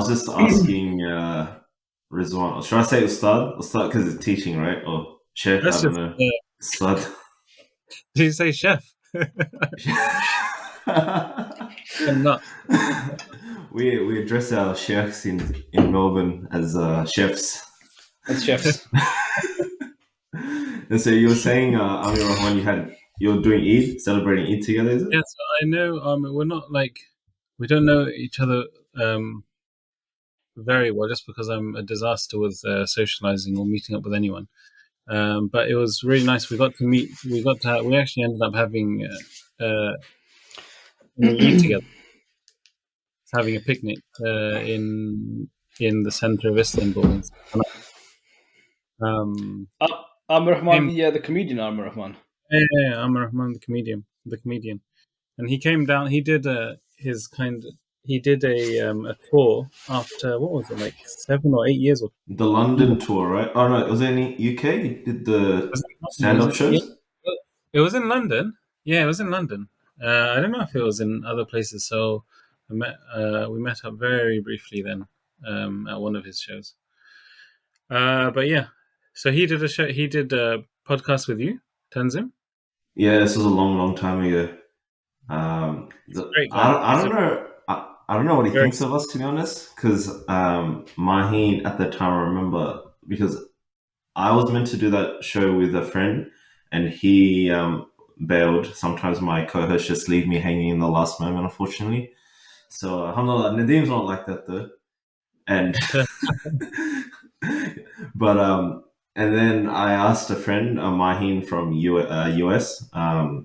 was just asking Rizwan, or should I say Ustadh? Ustadh because it's teaching, right? Or Sheikh, I That's don't just, know. Ustadh. did you say chef? I'm not. we address our chefs in Melbourne as chefs. As chefs. And so you were saying, Amir Rahman, you're doing Eid, celebrating Eid together, is it? Yes, I know. We're not like, we don't know each other very well, just because I'm a disaster with socializing or meeting up with anyone. But it was really nice. We got to meet. We actually ended up having an Eid together, having a picnic in the center of Istanbul. Amr Rahman, the comedian Amr Rahman. Yeah, Amr Rahman, the comedian, and he came down. He did He did a tour after, what was it, like 7 or 8 years? The London tour, right? Oh no, was it in the UK? He did the stand-up shows? Yeah, it was in London. Yeah, it was in London. I don't know if it was in other places. So we met up very briefly then at one of his shows. But yeah, so he did a show. He did a podcast with you, Tanzim. Yeah, this was a long time ago. Great guy. I don't know. I don't know what he thinks of us, to be honest, because Maheen at the time, I remember, because I was meant to do that show with a friend, and he bailed. Sometimes my co-hosts just leave me hanging in the last moment, unfortunately. So alhamdulillah, Nadim's not like that though. And but and then I asked a friend, Maheen from US.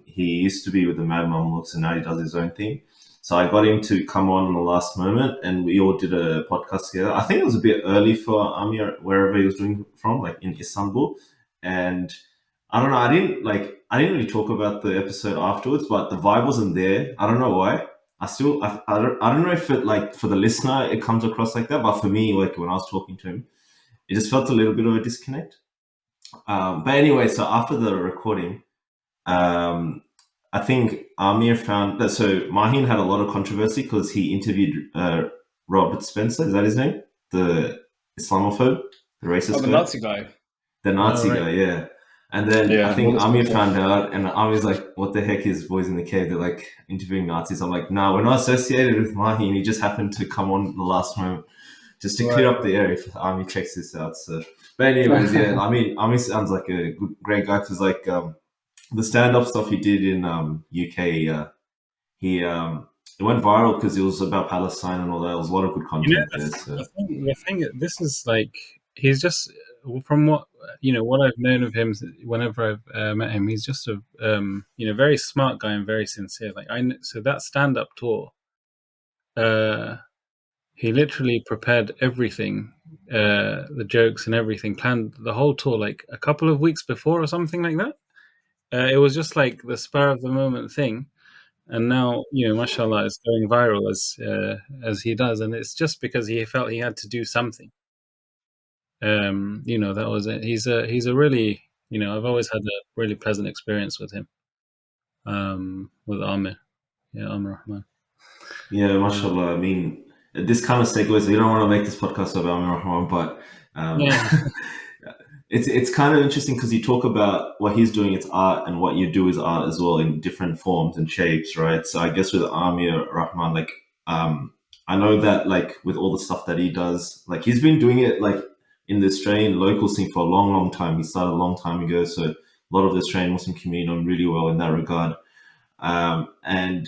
He used to be with the Mad Mamluks, and now he does his own thing. So I got him to come on in the last moment, and we all did a podcast together. I think it was a bit early for Amir, wherever he was doing from, like in Istanbul. And I don't know, I didn't really talk about the episode afterwards, but the vibe wasn't there. I don't know why. I don't know if it, like, for the listener it comes across like that, but for me, like when I was talking to him, it just felt a little bit of a disconnect. But anyway, so after the recording, I think Amir found that, so Maheen had a lot of controversy because he interviewed Robert Spencer, is that his name? The Islamophobe, the racist the guy? Nazi guy. The Nazi guy, yeah. And then I think Amir found out, and Amir's like, what the heck is Boys in the Cave? They're like interviewing Nazis. I'm like, no, we're not associated with Maheen. He just happened to come on the last moment just to clear up the air if Amir checks this out. So, but anyways, yeah, I mean, Amir sounds like a great guy because, like, the stand-up stuff he did in UK, it went viral because it was about Palestine and all that. There was a lot of good content there. So. The thing, this is like, he's just, from what I've known of him, whenever I've met him, he's just a very smart guy and very sincere. Like, so that stand-up tour, he literally prepared everything, the jokes and everything, planned the whole tour like a couple of weeks before or something like that. It was just like the spur of the moment thing, and now mashallah, it's going viral as he does, and it's just because he felt he had to do something. That was it. He's a really, I've always had a really pleasant experience with him, with Amir. Yeah, Amir Rahman. Yeah, mashallah. I mean, this kind of segues. We don't want to make this podcast about Amir Rahman, but it's kind of interesting because you talk about what he's doing, it's art, and what you do is art as well in different forms and shapes, right? So I guess with Amir Rahman, like, I know that, like, with all the stuff that he does, like, he's been doing it, like, in the Australian local scene for a long time. He started a long time ago, so a lot of the Australian Muslim community know him really well in that regard. And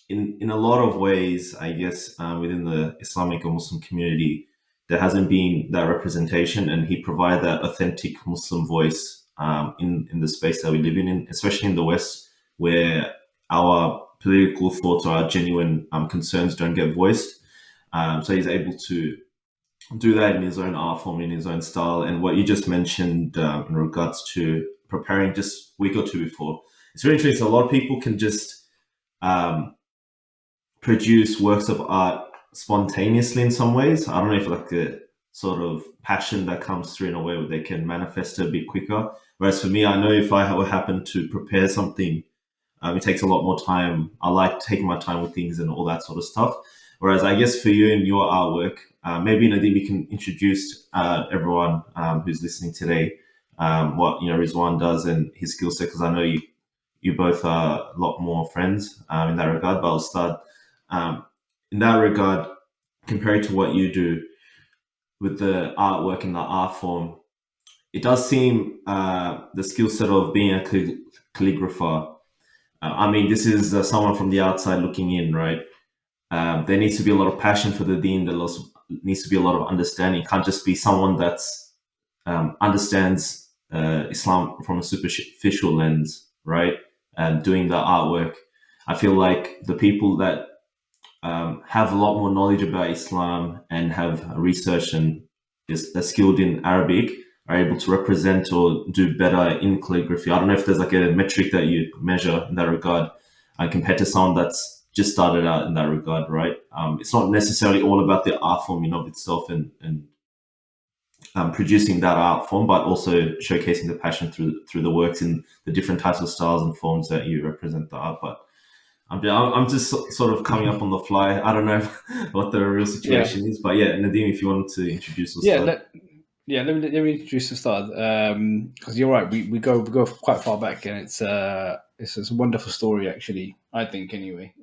in a lot of ways, I guess, within the Islamic or Muslim community, there hasn't been that representation, and he provided that authentic Muslim voice in the space that we live in, especially in the West, where our political thoughts or our genuine concerns don't get voiced. So he's able to do that in his own art form, in his own style. And what you just mentioned in regards to preparing just a week or two before, it's really interesting. A lot of people can just produce works of art spontaneously in some ways. I don't know if, like, a sort of passion that comes through in a way where they can manifest it a bit quicker. Whereas for me, I know if I happen to prepare something, it takes a lot more time. I like taking my time with things and all that sort of stuff. Whereas I guess for you and your artwork, maybe Nadim, you can introduce everyone who's listening today what Rizwan does and his skill set, because I know you both are a lot more friends in that regard. But I'll start in that regard, compared to what you do with the artwork and the art form. It does seem the skill set of being a calligrapher. I mean, this is someone from the outside looking in, right? There needs to be a lot of passion for the deen. There also needs to be a lot of understanding. It can't just be someone that's understands Islam from a superficial lens, right? And doing the artwork. I feel like the people that have a lot more knowledge about Islam and have researched and are skilled in Arabic are able to represent or do better in calligraphy. I don't know if there's like a metric that you measure in that regard compared to someone that's just started out in that regard, right? It's not necessarily all about the art form in of itself and producing that art form, but also showcasing the passion through the works in the different types of styles and forms that you represent the art. But I'm just sort of coming up on the fly. I don't know what the real situation is, but yeah, Nadim, if you wanted to introduce Ustadh. Let me introduce Ustadh, because you're right. We go quite far back, and it's a wonderful story, actually. I think, anyway.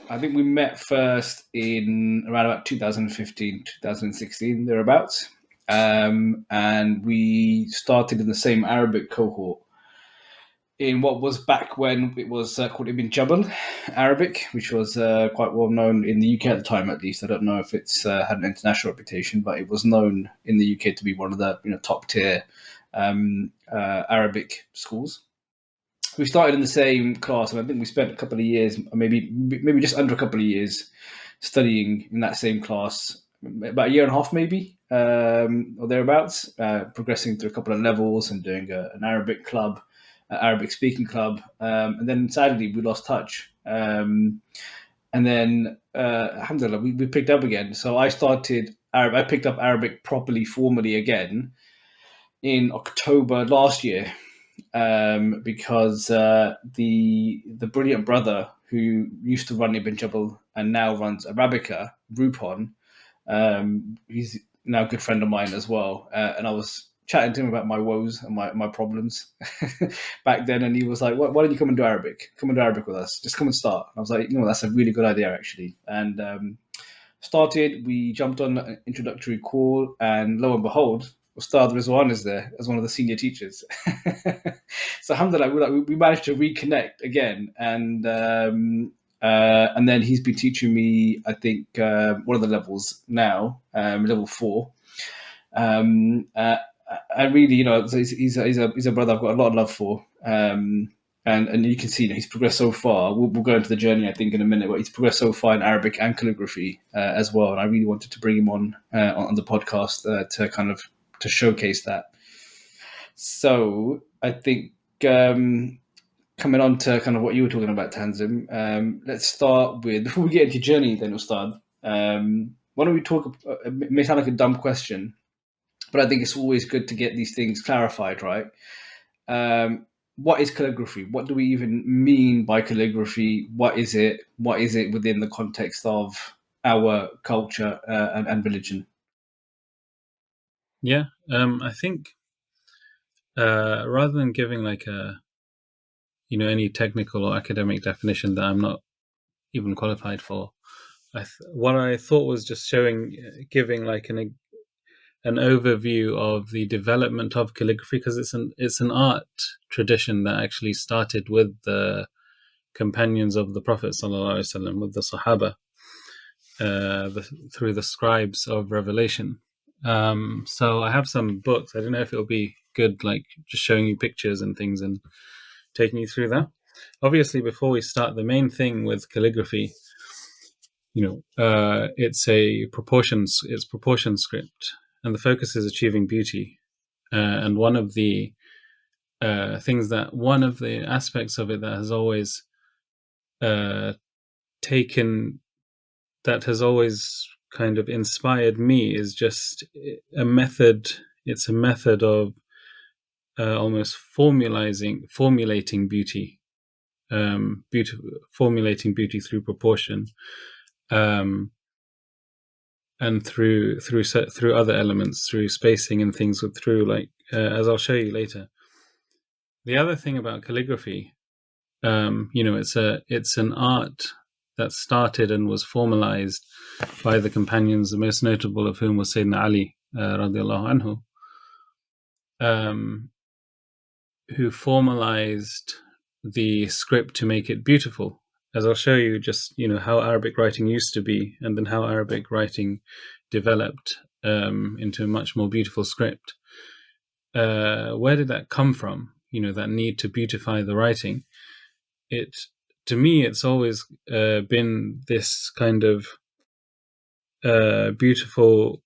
I think we met first in around about 2015, 2016, thereabouts, and we started in the same Arabic cohort in what was back when it was called Ibn Jabal Arabic, which was quite well known in the UK at the time, at least. I don't know if it's had an international reputation, but it was known in the UK to be one of the top tier Arabic schools. We started in the same class, and I think we spent a couple of years, maybe just under a couple of years, studying in that same class, about a year and a half, maybe, or thereabouts, progressing through a couple of levels and doing an Arabic club, Arabic speaking club, and then sadly we lost touch. And then, alhamdulillah, we picked up again. So I picked up Arabic properly, formally again in October last year, because the brilliant brother who used to run Ibn Jabal and now runs Arabica, Rupon, he's now a good friend of mine as well. And I was chatting to him about my woes and my problems back then, and he was like, why don't you come and do Arabic? Come and do Arabic with us. Just come and start. And I was like, that's a really good idea, actually. And started, we jumped on an introductory call, and lo and behold, Ustadh Rizwan is there as one of the senior teachers. So alhamdulillah, we managed to reconnect again, and then he's been teaching me, I think, one of the levels now, level 4. I really, he's a brother I've got a lot of love for. And you can see he's progressed so far. We'll go into the journey, I think, in a minute, but he's progressed so far in Arabic and calligraphy as well. And I really wanted to bring him on the podcast to showcase that. So I think coming on to kind of what you were talking about, Tanzim, let's start with, before we get into your journey then, Ustadh, why don't we talk, it may sound like a dumb question, but I think it's always good to get these things clarified, right? What is calligraphy? What do we even mean by calligraphy? What is it? What is it within the context of our culture and religion? Yeah, I think rather than giving like any technical or academic definition that I'm not even qualified for, what I thought was just giving like an overview of the development of calligraphy, because it's an art tradition that actually started with the companions of the Prophet ﷺ, with the Sahaba, through the scribes of revelation. So I have some books. I don't know if it'll be good, like just showing you pictures and things and taking you through that. Obviously, before we start, the main thing with calligraphy, it's proportion script, and the focus is achieving beauty. And one of the aspects of it that has always kind of inspired me is just a method. It's a method of almost formulating beauty, formulating beauty through proportion. and through other elements, through spacing and things, through like as I'll show you later. The other thing about calligraphy, it's an art that started and was formalized by the companions, the most notable of whom was Sayyidina Ali radiallahu anhu, who formalized the script to make it beautiful. As I'll show you, just how Arabic writing used to be, and then how Arabic writing developed into a much more beautiful script. Where did that come from? That need to beautify the writing. To me, it's always been this kind of beautiful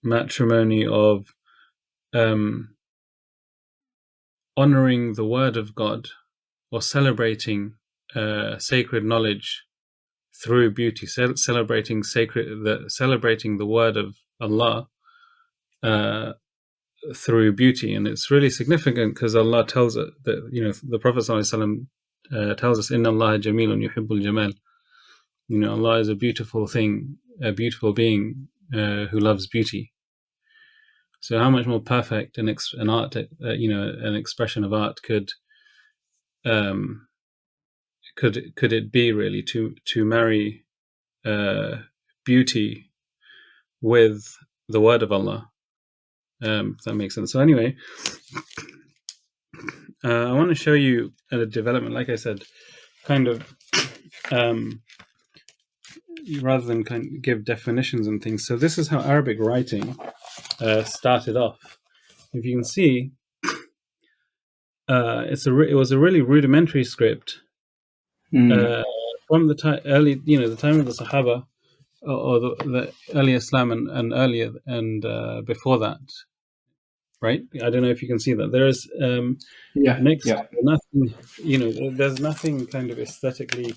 matrimony of honoring the word of God, or celebrating sacred knowledge through beauty, celebrating the word of Allah through beauty. And it's really significant because Allah tells it that the Prophet ﷺ tells us, "Inna Allah jamilun yuhibbul jamal." Allah is a beautiful thing, a beautiful being who loves beauty. So how much more perfect an art, an expression of art could it be, really, to marry beauty with the word of Allah? If that makes sense. So anyway, I want to show you a development, like I said, kind of rather than kind of give definitions and things. So this is how Arabic writing started off. If you can see, it was a really rudimentary script from the time the time of the Sahaba, or the early Islam and earlier and before that, right? I don't know if you can see that. There is nothing, there's nothing kind of aesthetically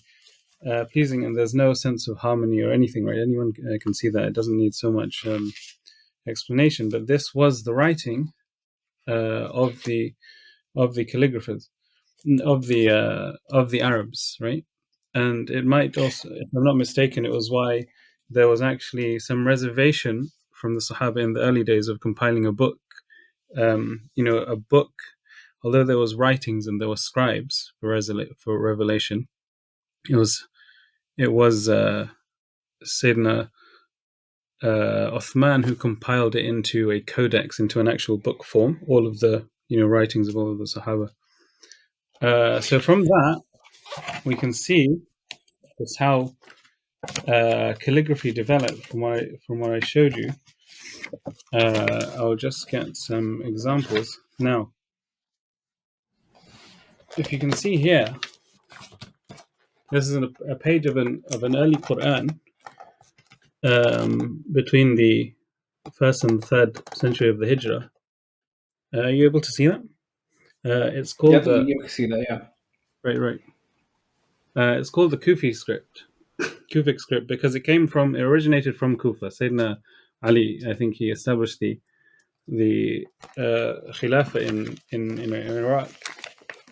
pleasing, and there's no sense of harmony or anything, right? Anyone can see that. It doesn't need so much explanation. But this was the writing of the calligraphers, of the Arabs, right? And it might also, if I'm not mistaken, it was why there was actually some reservation from the Sahaba in the early days of compiling a book. A book, although there was writings and there were scribes for revelation, it was Sayyidina Uthman who compiled it into a codex, into an actual book form, all of the writings of all of the Sahaba. So from that we can see that's how calligraphy developed. From what I showed you, I'll just get some examples now. If you can see here, this is a page of an early Quran between the 1st and 3rd century of the Hijrah. Are you able to see that? It's called you can see that. Yeah. Right. It's called the Kufic script, because it originated from Kufa. Sayyidina Ali, I think he established the Khilafah in Iraq,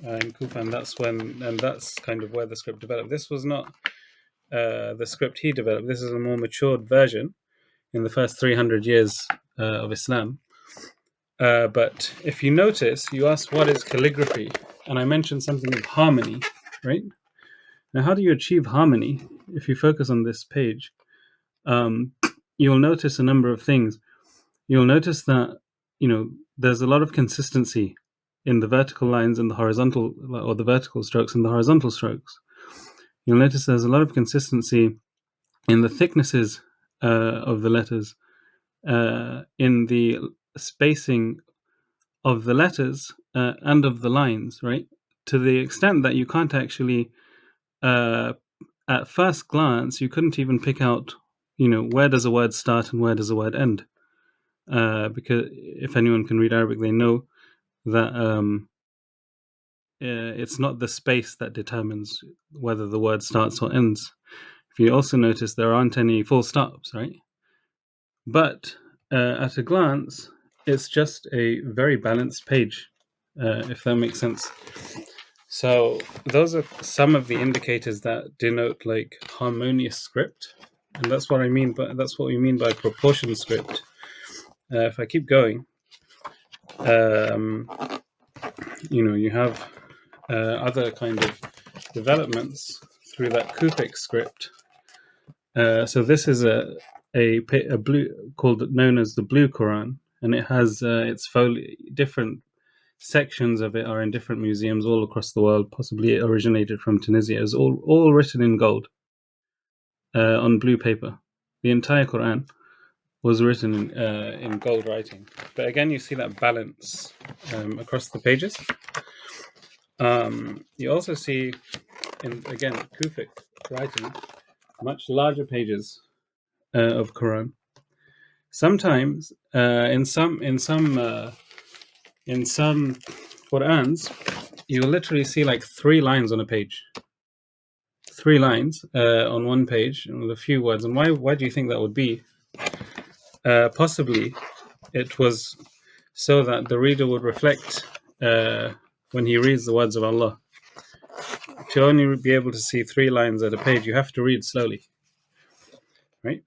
in Kufa, and that's kind of where the script developed. This was not the script he developed. This is a more matured version in the first 300 years of Islam. But if you notice, you asked what is calligraphy, and I mentioned something of harmony, right? Now, how do you achieve harmony? If you focus on this page, you'll notice a number of things. You'll notice that there's a lot of consistency in the vertical lines and the horizontal, or the vertical strokes and the horizontal strokes. You'll notice there's a lot of consistency in the thicknesses of the letters, in the spacing of the letters and of the lines, right? To the extent that you can't actually, at first glance, you couldn't even pick out, where does a word start and where does a word end? Because if anyone can read Arabic, they know that it's not the space that determines whether the word starts or ends. If you also notice, there aren't any full stops, right? But at a glance, it's just a very balanced page, if that makes sense. So those are some of the indicators that denote like harmonious script. and that's what we mean by proportion script. If I keep going, you have other kind of developments through that Kufic script. So this is a blue known as the Blue Quran, and it has its different sections of it are in different museums all across the world. Possibly it originated from Tunisia. It's all written in gold on blue paper. The entire Quran was written in gold writing. But again, you see that balance across the pages. You also see, again, Kufic writing, much larger pages of Quran. Sometimes in some Qurans, you will literally see like 3 lines on a page. 3 lines on one page with a few words. And why do you think that would be? Possibly it was so that the reader would reflect when he reads the words of Allah. To only be able to see 3 lines at a page, you have to read slowly, right?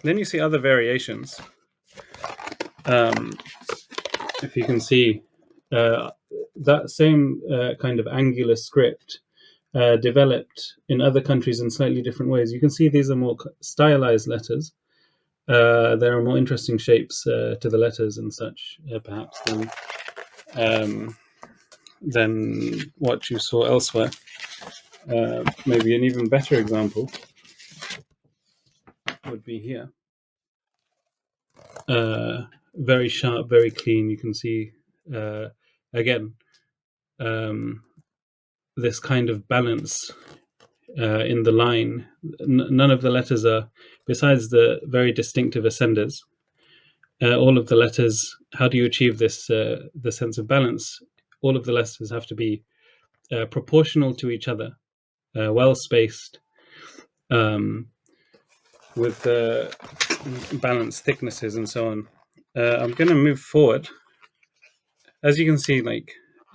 Then you see other variations. If you can see that same kind of angular script developed in other countries in slightly different ways. You can see these are more stylized letters. There are more interesting shapes to the letters and such, perhaps, than what you saw elsewhere. Maybe an even better example would be here. Very sharp, very clean. You can see, again, this kind of balance in the line. None of the letters are, besides the very distinctive ascenders, all of the letters, how do you achieve this, the sense of balance? All of the letters have to be proportional to each other, well spaced, with balanced thicknesses and so on. I'm going to move forward. As you can see,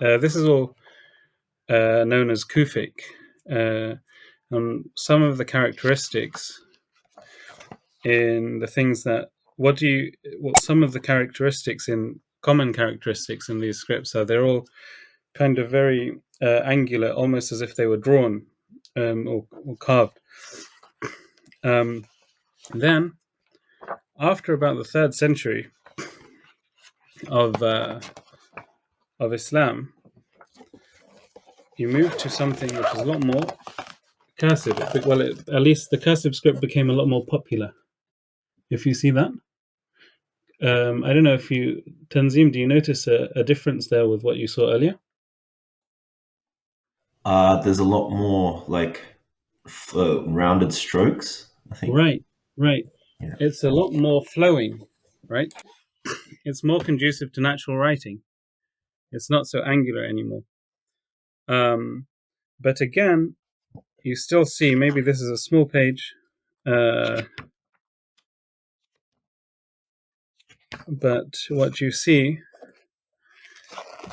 this is all known as Kufic. Some of the characteristics in the things that some of the characteristics in common characteristics in these scripts are, they're all kind of very angular, almost as if they were drawn or carved. Then, after about the 3rd century of Islam, you move to something which is a lot more cursive. Well, at least the cursive script became a lot more popular. If you see that, I don't know if you, Tanzim, do you notice a difference there with what you saw earlier? There's a lot more rounded strokes, I think. Right. Yeah. It's a lot more flowing, right? It's more conducive to natural writing. It's not so angular anymore. But again, you still see, maybe this is a small page, but what you see,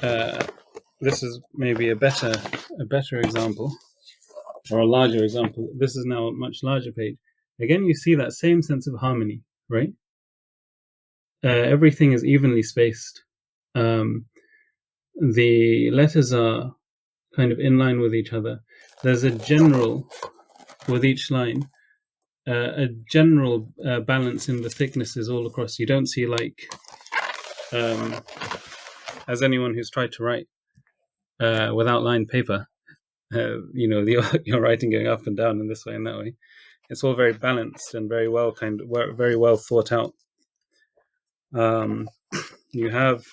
this is maybe a better example, or a larger example. This is now a much larger page. Again, you see that same sense of harmony, right? Everything is evenly spaced. The letters are kind of in line with each other. There's a general, with each line, a general balance in the thicknesses all across. You don't see as anyone who's tried to write without lined paper, your writing going up and down in this way and that way. It's all very balanced and very well thought out. You have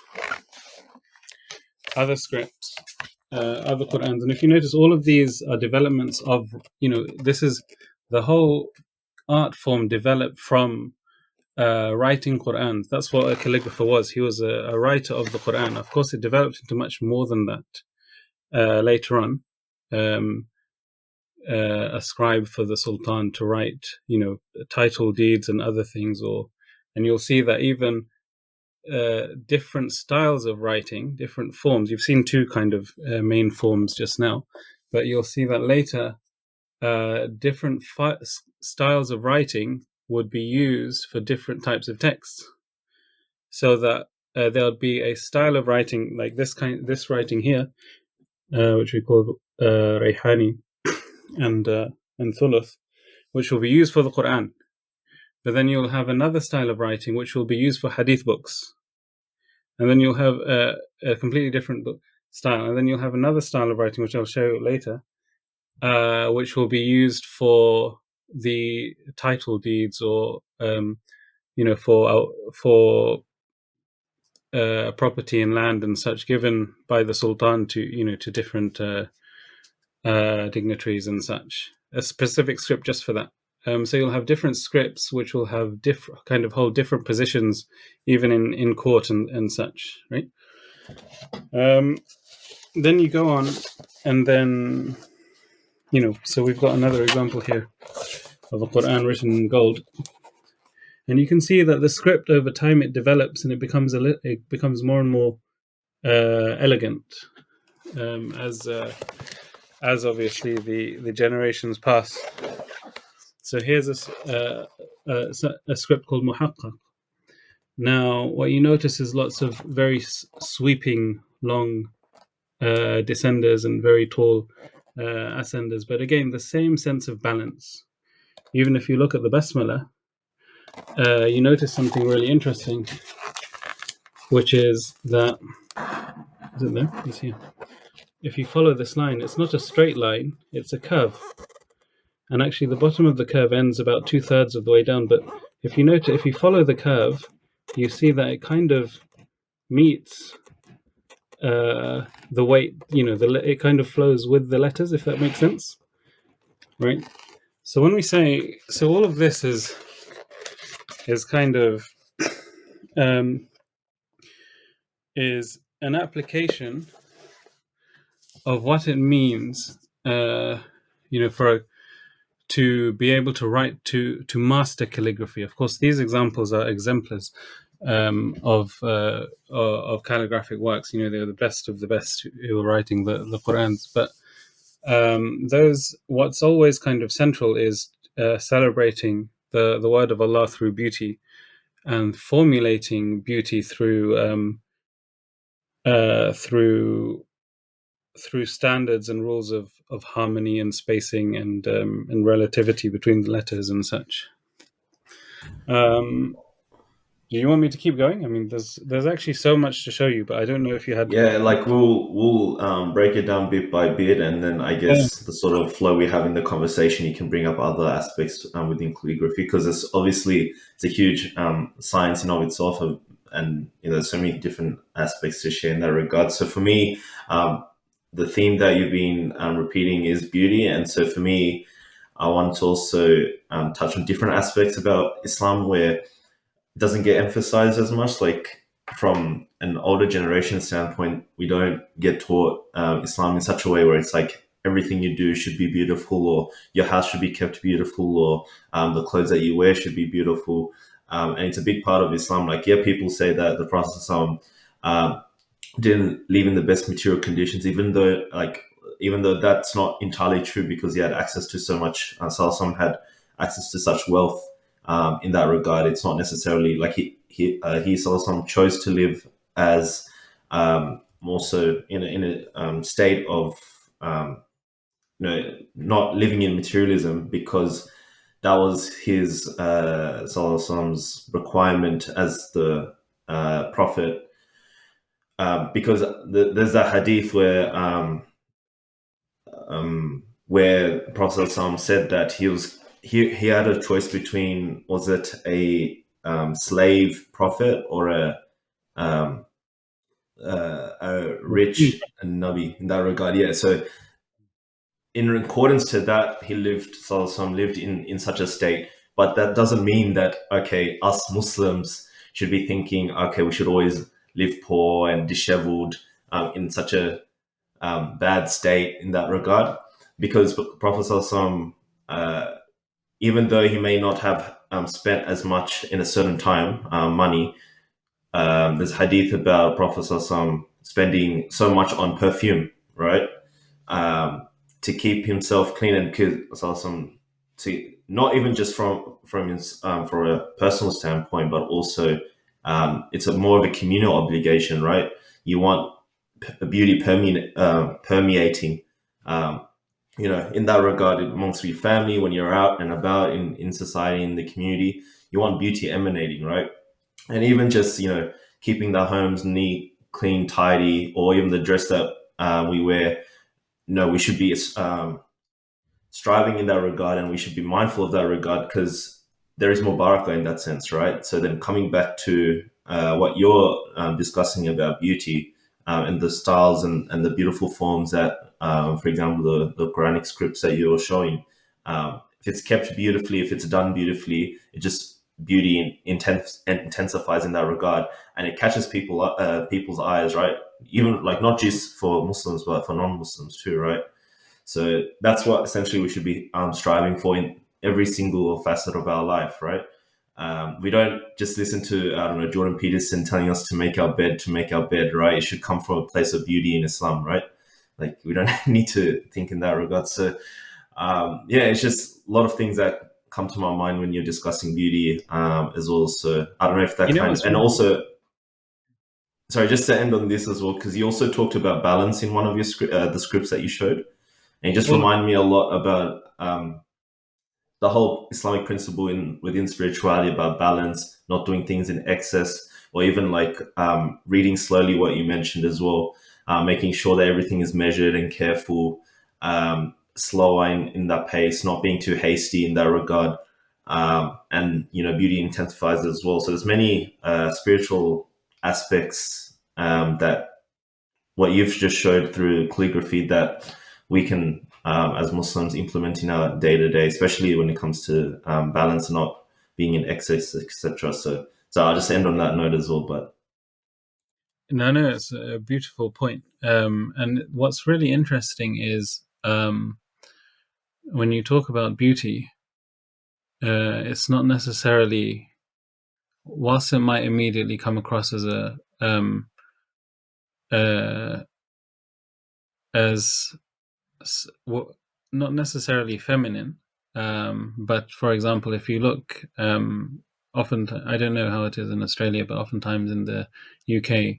other scripts, other Qur'ans, and if you notice, all of these are developments of, this is the whole art form developed from writing Qur'ans. That's what a calligrapher was. He was a writer of the Qur'an. Of course, it developed into much more than that later on. A scribe for the Sultan to write, title deeds and other things, and you'll see that even different styles of writing, different forms. You've seen 2 kind of main forms just now, but you'll see that later different styles of writing would be used for different types of texts, so that there'll be a style of writing like this writing here, which we call Rayhani and Thuluth, which will be used for the Quran. But then you'll have another style of writing which will be used for hadith books, and then you'll have a completely different style, and then you'll have another style of writing which I'll show later, which will be used for the title deeds, or for property and land and such, given by the Sultan to different dignitaries and such. A specific script just for that. So you'll have different scripts which will have hold different positions, even in court and such, right? Then you go on, and then so we've got another example here of a Quran written in gold, and you can see that the script over time it develops and it becomes more and more elegant as obviously the generations pass. So here's a script called Muhaqqaq. Now, what you notice is lots of very sweeping, long descenders and very tall ascenders, but again, the same sense of balance. Even if you look at the Basmala, you notice something really interesting, which is that, is it there? It's here. If you follow this line, it's not a straight line, it's a curve. And actually the bottom of the curve ends about 2/3 of the way down. But if you follow the curve, you see that it kind of meets the weight, it kind of flows with the letters, if that makes sense, right? So when we say, all of this is kind of is an application of what it means, to be able to write, to master calligraphy. Of course, these examples are exemplars of calligraphic works. They're the best of the best who are writing the Qurans. But what's always kind of central is celebrating the word of Allah through beauty, and formulating beauty through standards and rules of harmony and spacing and relativity between the letters and such. Do you want me to keep going? I mean, there's actually so much to show you, but I don't know if you had. Yeah, like we'll break it down bit by bit, and then I guess the sort of flow we have in the conversation, you can bring up other aspects within calligraphy, because it's a huge science in of itself, and there's so many different aspects to share in that regard. So for me, the theme that you've been repeating is beauty, and so for me, I want to also touch on different aspects about Islam where it doesn't get emphasized as much. Like from an older generation standpoint, we don't get taught Islam in such a way where it's like everything you do should be beautiful, or your house should be kept beautiful, or the clothes that you wear should be beautiful. And it's a big part of Islam. Like, yeah, people say that the Prophet didn't live in the best material conditions, even though that's not entirely true, because he had access to so much. Sallallahu had access to such wealth. In that regard, it's not necessarily like he Sallallahu chose to live as more so in a state of not living in materialism, because that was his Sallallah's requirement as the prophet. Because there's that hadith where Prophet said that he had a choice between, was it a slave prophet or a rich Nabi in that regard. Yeah, so in accordance to that, he lived in such a state. But that doesn't mean that, okay, us Muslims should be thinking, okay, we should always live poor and disheveled in such a bad state in that regard. Because Prophet even though he may not have spent as much in a certain time, money, there's hadith about Prophet spending so much on perfume, right? to keep himself clean and to not even just from his from a personal standpoint, but also it's a more of a communal obligation, right? You want beauty permeating, um, in that regard amongst your family when you're out and about in society, in the community. You want beauty emanating, right? And even just keeping the homes neat, clean, tidy, or even the dress that we wear. We should be striving in that regard, and we should be mindful of that regard, because there is more barakah in that sense, right? So then coming back to what you're discussing about beauty, and the styles and the beautiful forms that, for example, the Quranic scripts that you're showing, if it's kept beautifully, if it's done beautifully, it just beauty intensifies in that regard, and it catches people's eyes, right? Even like not just for Muslims, but for non-Muslims too, right? So that's what essentially we should be striving for in every single facet of our life, right? We don't just listen to, I don't know, Jordan Peterson telling us to make our bed, right? It should come from a place of beauty in Islam, right? Like we don't need to think in that regard. So yeah, it's just a lot of things that come to my mind when you're discussing beauty as well. So I don't know if that What's and really, also, sorry, just to end on this as well, because you also talked about balance in one of your the scripts that you showed. And it just well, reminded me a lot about the whole Islamic principle within spirituality about balance, not doing things in excess, or even like reading slowly, what you mentioned as well, making sure that everything is measured and careful, slower in that pace, not being too hasty in that regard. And beauty intensifies as well. So there's many spiritual aspects that what you've just showed through calligraphy that we can, as Muslims, implement in our day to day, especially when it comes to balance and not being in excess, etc. So I'll just end on that note as well. But no, it's a beautiful point. And what's really interesting is when you talk about beauty, it's not necessarily, whilst it might immediately come across as uh, as not necessarily feminine, but for example, if you look, often, I don't know how it is in Australia, but oftentimes in the UK,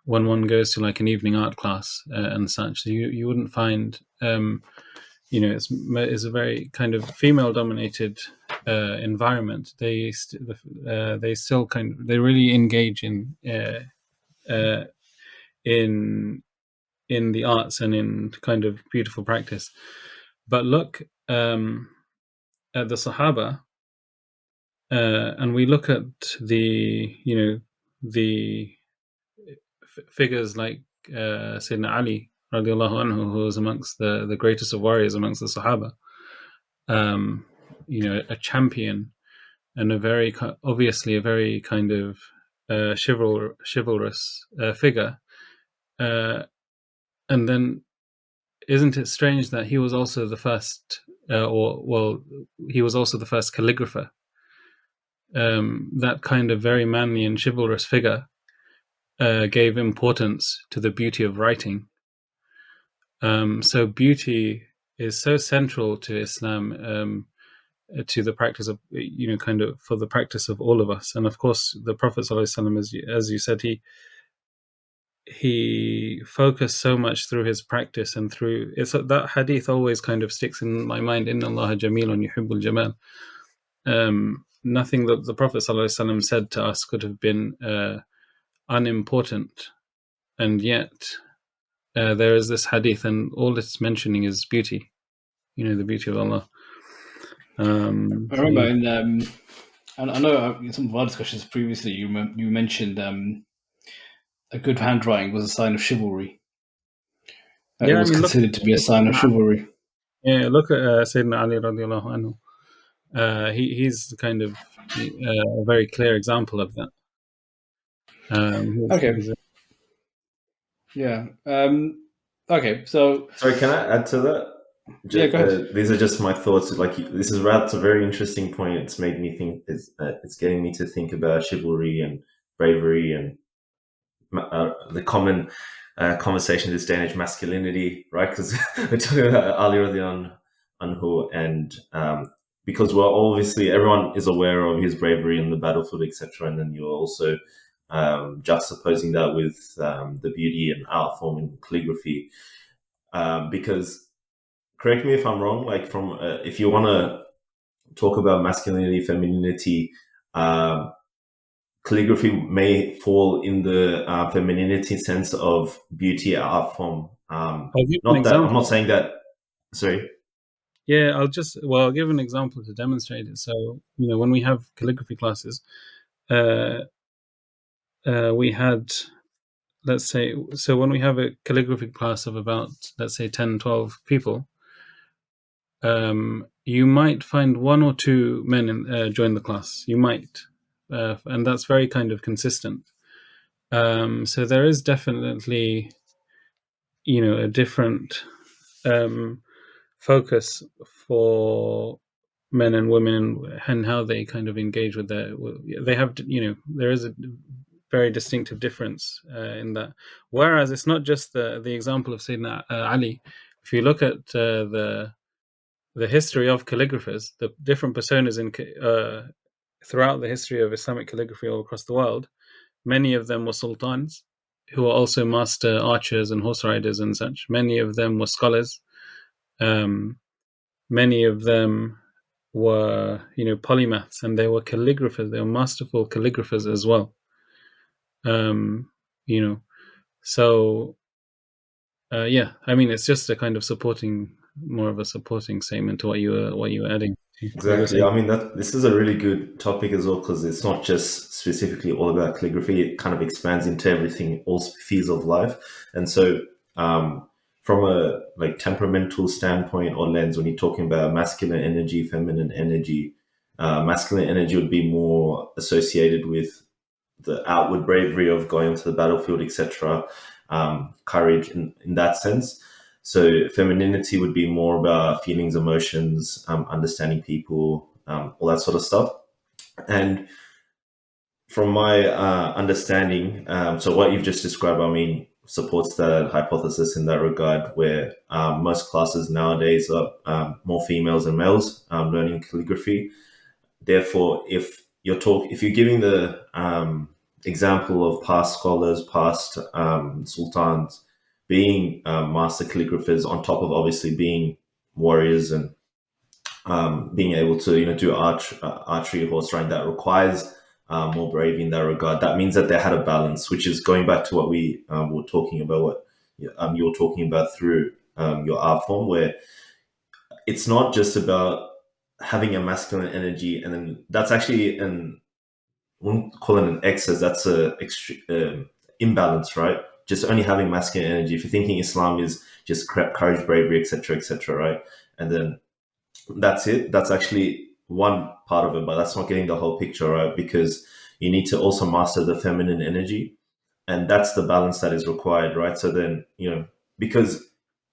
when one goes to like an evening art class and such, you wouldn't find, it's a very kind of female dominated environment. They still they really engage uh, in in the arts and in kind of beautiful practice. But look at the Sahaba, and we look at the figures like Sayyidina Ali radiallahu anhu, who was amongst the greatest of warriors amongst the Sahaba. A champion and obviously a very kind of chivalrous figure. And then, isn't it strange that he was also the first, he was also the first calligrapher? That kind of very manly and chivalrous figure gave importance to the beauty of writing. So beauty is so central to Islam, to the practice of, kind of for the practice of all of us. And of course, the Prophet ﷺ, as you said, he focused so much through his practice and through that hadith always kind of sticks in my mind. Inna Allah jamilun yuhibbul jamal. Nothing that the Prophet ﷺ said to us could have been unimportant, and yet there is this hadith, and all it's mentioning is beauty. The beauty of Allah. I remember and I know in some of our discussions previously, you mentioned a good handwriting was a sign of chivalry. It Yeah, I was mean, considered to be a sign of chivalry. look at Sayyidina Ali radiallahu anhu. He's kind of a very clear example of that. Okay. Yeah. Okay. So. sorry, can I add to that? Yeah. Go ahead. These are just my thoughts. Like this is that's a very interesting point. It's made me think. It's getting me to think about chivalry and bravery and the common conversation this day and age, masculinity, right? Because we're talking about Ali Radian Anhu, and because we're obviously everyone is aware of his bravery in the battlefield, etc. And then you're also juxtaposing that with the beauty and art form in calligraphy. Because correct me if I'm wrong. Like from if you want to talk about masculinity, femininity, calligraphy may fall in the femininity sense of beauty art form. I'll give an Not that I'm example. not saying that. Sorry. Yeah, I'll give an example to demonstrate it. So, when we have calligraphy classes, uh, we had, let's say, so when we have a calligraphy class of about, let's say, 10, 12 people, you might find one or two men join the class. You might. And that's very kind of consistent. So there is definitely, a different focus for men and women and how they kind of engage with they have, there is a very distinctive difference in that. Whereas it's not just the example of Sayyidina Ali. If you look at the history of calligraphers, the different personas throughout the history of Islamic calligraphy all across the world, many of them were sultans who were also master archers and horse riders and such. Many of them were scholars. Many of them were, polymaths, and they were calligraphers. They were masterful calligraphers as well. You know, so yeah, I mean, it's just a kind of more of a supporting statement to what you were adding, what you were Exactly. saying. I mean, that this is a really good topic as well because it's not just specifically all about calligraphy. It kind of expands into everything, all spheres of life. And so, from a like temperamental standpoint or lens, when you're talking about masculine energy, feminine energy, masculine energy would be more associated with the outward bravery of going onto the battlefield, etc. Courage in that sense. So femininity would be more about feelings, emotions, understanding people, all that sort of stuff. And from my understanding, so what you've just described, I mean, supports that hypothesis in that regard, where most classes nowadays are more females than males learning calligraphy. Therefore, if you're giving the example of past scholars, past sultans being master calligraphers, on top of obviously being warriors and being able to do archery, horse riding, that requires more bravery in that regard. That means that they had a balance, which is going back to what we were talking about, what you were talking about through your art form, where it's not just about having a masculine energy, and then that's actually an won't call it an excess. That's a imbalance, right? Just only having masculine energy. If you're thinking Islam is just courage, bravery, etc., right? And then that's it. That's actually one part of it, but that's not getting the whole picture, right? Because you need to also master the feminine energy, and that's the balance that is required, right? So then, because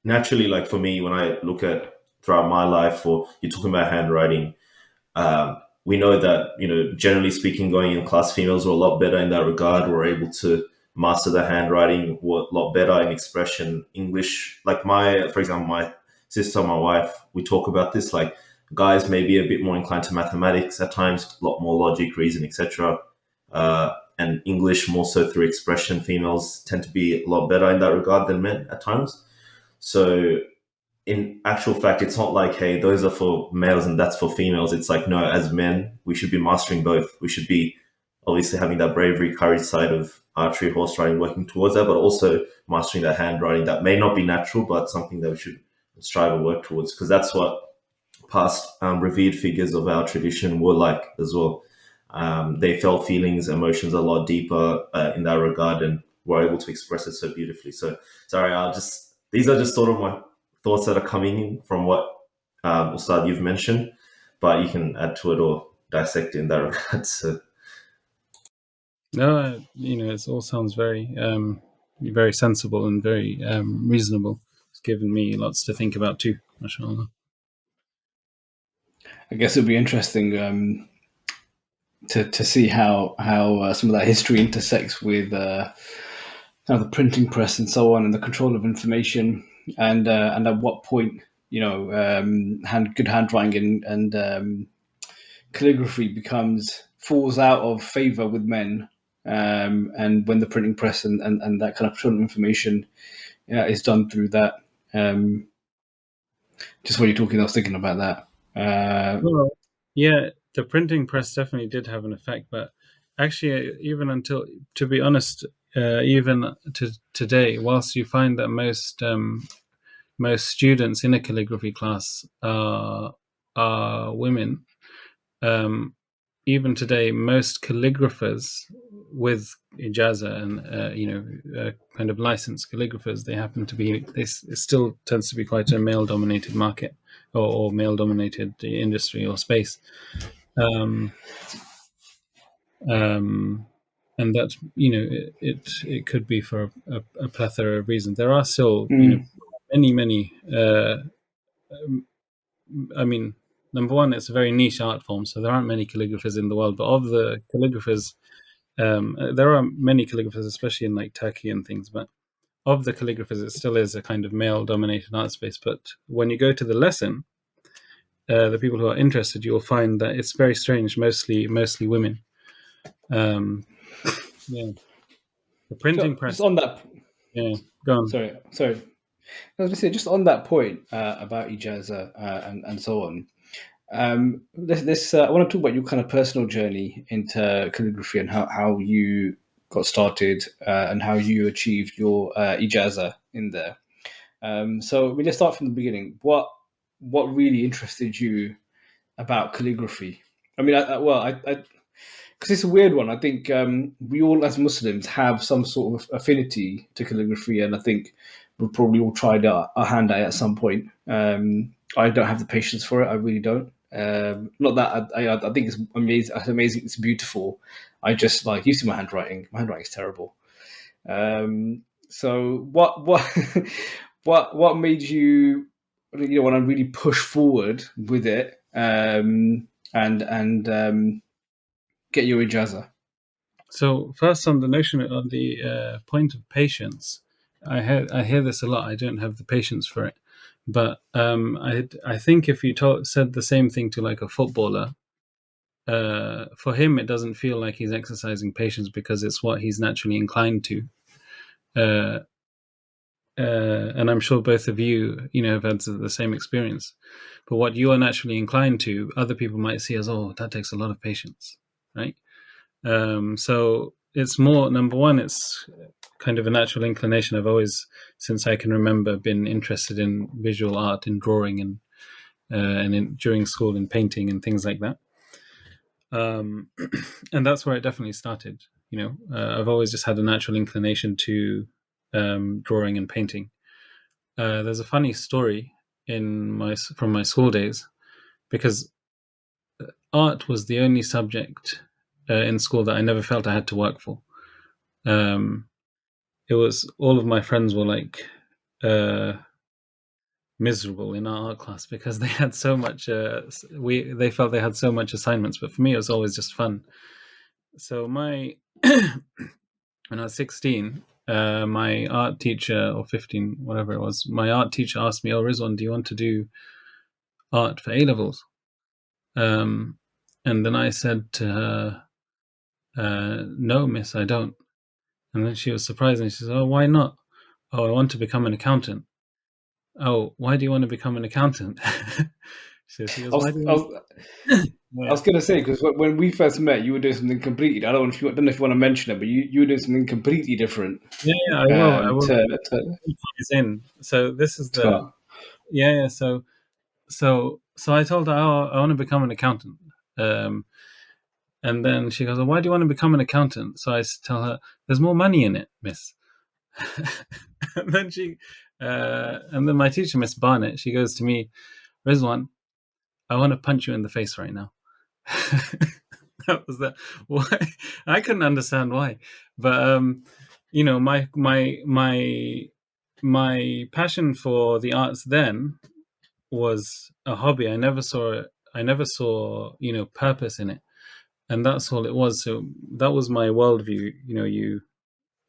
naturally, like for me, when I look at throughout my life, or you're talking about handwriting, we know that, generally speaking, going in class, females were a lot better in that regard. We're able to master the handwriting, were a lot better in expression, English. Like for example, my sister, my wife, we talk about this. Like guys may be a bit more inclined to mathematics at times, a lot more logic, reason, etc. And English more so through expression. Females tend to be a lot better in that regard than men at times. So in actual fact, it's not like, hey, those are for males and that's for females. It's like, no, as men, we should be mastering both. We should be obviously having that bravery, courage side of archery, horse riding, working towards that, but also mastering that handwriting that may not be natural, but something that we should strive and work towards, because that's what past revered figures of our tradition were like as well. They felt feelings, emotions a lot deeper in that regard, and were able to express it so beautifully. So, sorry, these are just sort of my thoughts that are coming in from what Ustad you've mentioned, but you can add to it or dissect it in that regard. So, No, it all sounds very sensible and very reasonable. It's given me lots to think about too. Mashallah. I guess it'll be interesting to see how some of that history intersects with the printing press and so on, and the control of information, and at what point, good handwriting and calligraphy falls out of favor with men, and when the printing press and that kind of control of information is done through that. Just when you're talking, I was thinking about that. Well, yeah, the printing press definitely did have an effect, but actually, even until, to be honest, even to today, whilst you find that most students in a calligraphy class are women, um, even today, most calligraphers with ijazah and kind of licensed calligraphers, they happen to be. It still tends to be quite a male-dominated market or male-dominated industry or space. Um, and that it could be for a plethora of reasons. There are still Mm, many. I mean, number one, it's a very niche art form, so there aren't many calligraphers in the world. But of the calligraphers, there are many calligraphers, especially in like Turkey and things. But of the calligraphers, it still is a kind of male-dominated art space. But when you go to the lesson, the people who are interested, you'll find that it's very strange. Mostly women. Yeah, the printing so just press. on that, Yeah, go on. sorry. I was going to say, just on that point about ijaza and so on. I want to talk about your kind of personal journey into calligraphy and how you got started and how you achieved your ijaza in there. So let's start from the beginning. What really interested you about calligraphy? I mean, because it's a weird one. I think we all, as Muslims, have some sort of affinity to calligraphy, and I think we've probably all tried our hand at it at some point. I don't have the patience for it. I really don't. Not that I think it's amazing. It's amazing. It's beautiful. I just like you see my handwriting. My handwriting is terrible. So what made you want to really push forward with it and get your ijazah? So first, on the notion on the point of patience, I hear this a lot. I don't have the patience for it, but I think if you said the same thing to like a footballer, for him it doesn't feel like he's exercising patience because it's what he's naturally inclined to. Uh, and I'm sure both of you, have had the same experience. But what you are naturally inclined to, other people might see as, oh, that takes a lot of patience, right? So it's more, number one, it's kind of a natural inclination. I've always, since I can remember, been interested in visual art, in drawing, and during school in painting and things like that. And that's where it definitely started. I've always just had a natural inclination to drawing and painting. There's a funny story from my school days, because art was the only subject in school that I never felt I had to work for. It was, all of my friends were like miserable in our art class because they had so much. They felt they had so much assignments, but for me, it was always just fun. So my when I was 16, my art teacher, or 15, whatever it was, my art teacher asked me, "Oh, Rizwan, do you want to do art for A levels?" And then I said to her, "No, miss, I don't." And then she was surprised and she said, "Oh, why not?" "Oh, I want to become an accountant." "Oh, why do you want to become an accountant?" She I goes, "Why was, do you I want was, to?" I Yeah, was going to say, because when we first met, you were doing something completely. I don't know if you want to mention it, but you were doing something completely different. yeah, I will. I will. To It's in. So this is the to yeah. So I told her, "Oh, I want to become an accountant." Um, and then she goes, "Oh, why do you want to become an accountant?" So I tell her, "There's more money in it, miss." and then and then my teacher, Miss Barnett, she goes to me, "Rizwan, I want to punch you in the face right now." That was that. Why? I couldn't understand why, but my passion for the arts then was a hobby. I never saw purpose in it, and that's all it was. So that was my worldview.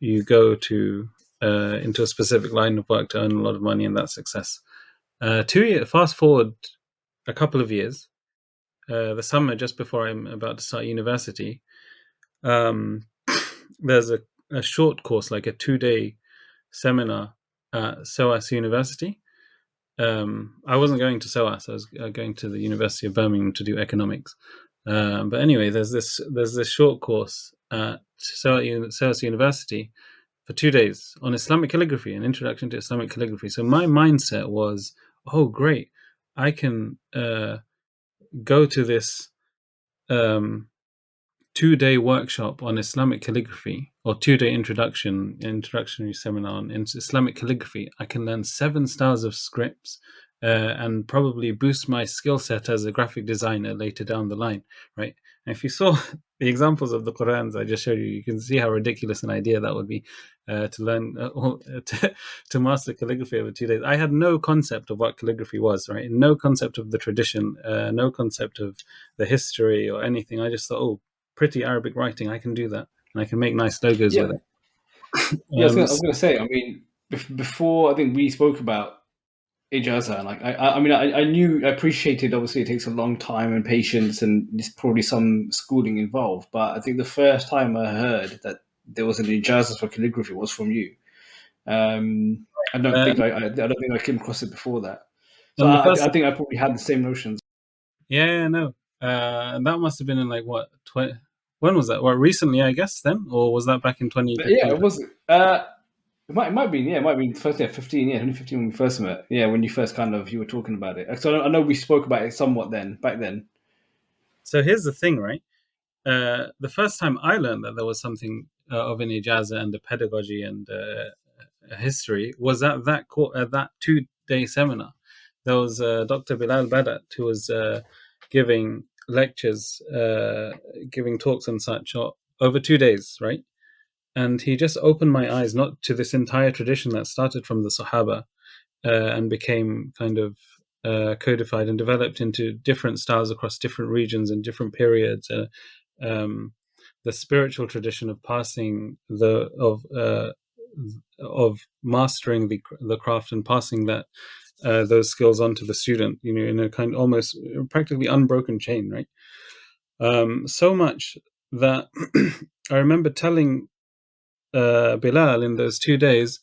you go to into a specific line of work to earn a lot of money, and that's success. 2 years, fast forward a couple of years, the summer just before I'm about to start university, there's a short course, like a 2-day seminar at SOAS University. I wasn't going to SOAS. I was going to the University of Birmingham to do economics. But anyway, there's this short course at SOAS University for 2 days on Islamic calligraphy, an introduction to Islamic calligraphy. So my mindset was, oh, great, I can go to this 2-day workshop on Islamic calligraphy, or 2-day introductionary seminar on Islamic calligraphy. I can learn 7 styles of scripts and probably boost my skill set as a graphic designer later down the line, right? And if you saw the examples of the Qurans I just showed you, you can see how ridiculous an idea that would be to learn to master calligraphy over 2 days. I had no concept of what calligraphy was, right? No concept of the tradition, no concept of the history or anything. I just thought, oh, pretty Arabic writing, I can do that, and I can make nice logos Yeah, with it. yeah. I was gonna say. I mean, before I think we spoke about ijazah, and like I appreciated. Obviously, it takes a long time and patience, and there's probably some schooling involved. But I think the first time I heard that there was an ijazah for calligraphy was from you. I don't Uh, think I don't think I came across it before that. So and the first, I think I probably had the same notions. yeah, no, and that must have been in like what, when was that? Well, recently, I guess, then, or was that back in But yeah, 2015? it was. It might be, yeah, it might be first, yeah, 15, yeah, 2015 when we first met. Yeah, when you first you were talking about it. So I know we spoke about it somewhat back then. So here's the thing, right? The first time I learned that there was something of an ijazah and a pedagogy and a history was at that 2-day seminar. There was Dr. Bilal Badat who was giving lectures, giving talks and such over 2 days, right? And he just opened my eyes not to this entire tradition that started from the Sahaba and became kind of codified and developed into different styles across different regions and different periods. Um, the spiritual tradition of passing of mastering the craft and passing those skills on to the student, in a kind of almost practically unbroken chain, right? So much that I remember telling Bilal in those 2 days,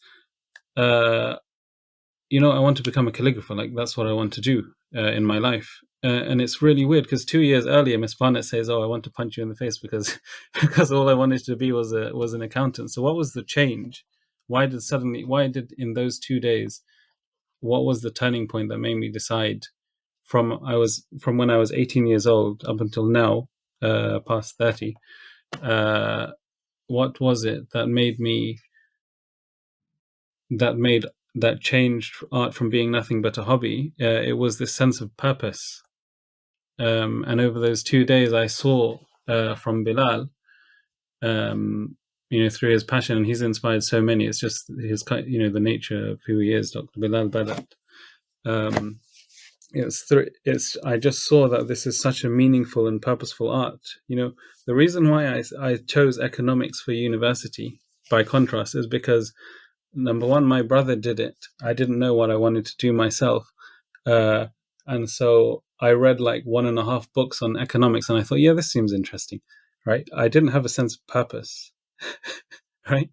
I want to become a calligrapher. Like, that's what I want to do in my life. And it's really weird because 2 years earlier, Miss Barnett says, "Oh, I want to punch you in the face because because all I wanted to be was an accountant." So, what was the change? Why did in those 2 days? What was the turning point that made me decide from when I was 18 years old up until now, past 30? What was it that that changed art from being nothing but a hobby? It was this sense of purpose. And over those 2 days, I saw from Bilal, through his passion, and he's inspired so many. It's just the nature of who he is, Dr. Bilal Badat. I just saw that this is such a meaningful and purposeful art. The reason why I chose economics for university, by contrast, is because, number one, my brother did it. I didn't know what I wanted to do myself. And so I read like 1.5 books on economics, and I thought, yeah, this seems interesting, right? I didn't have a sense of purpose, right?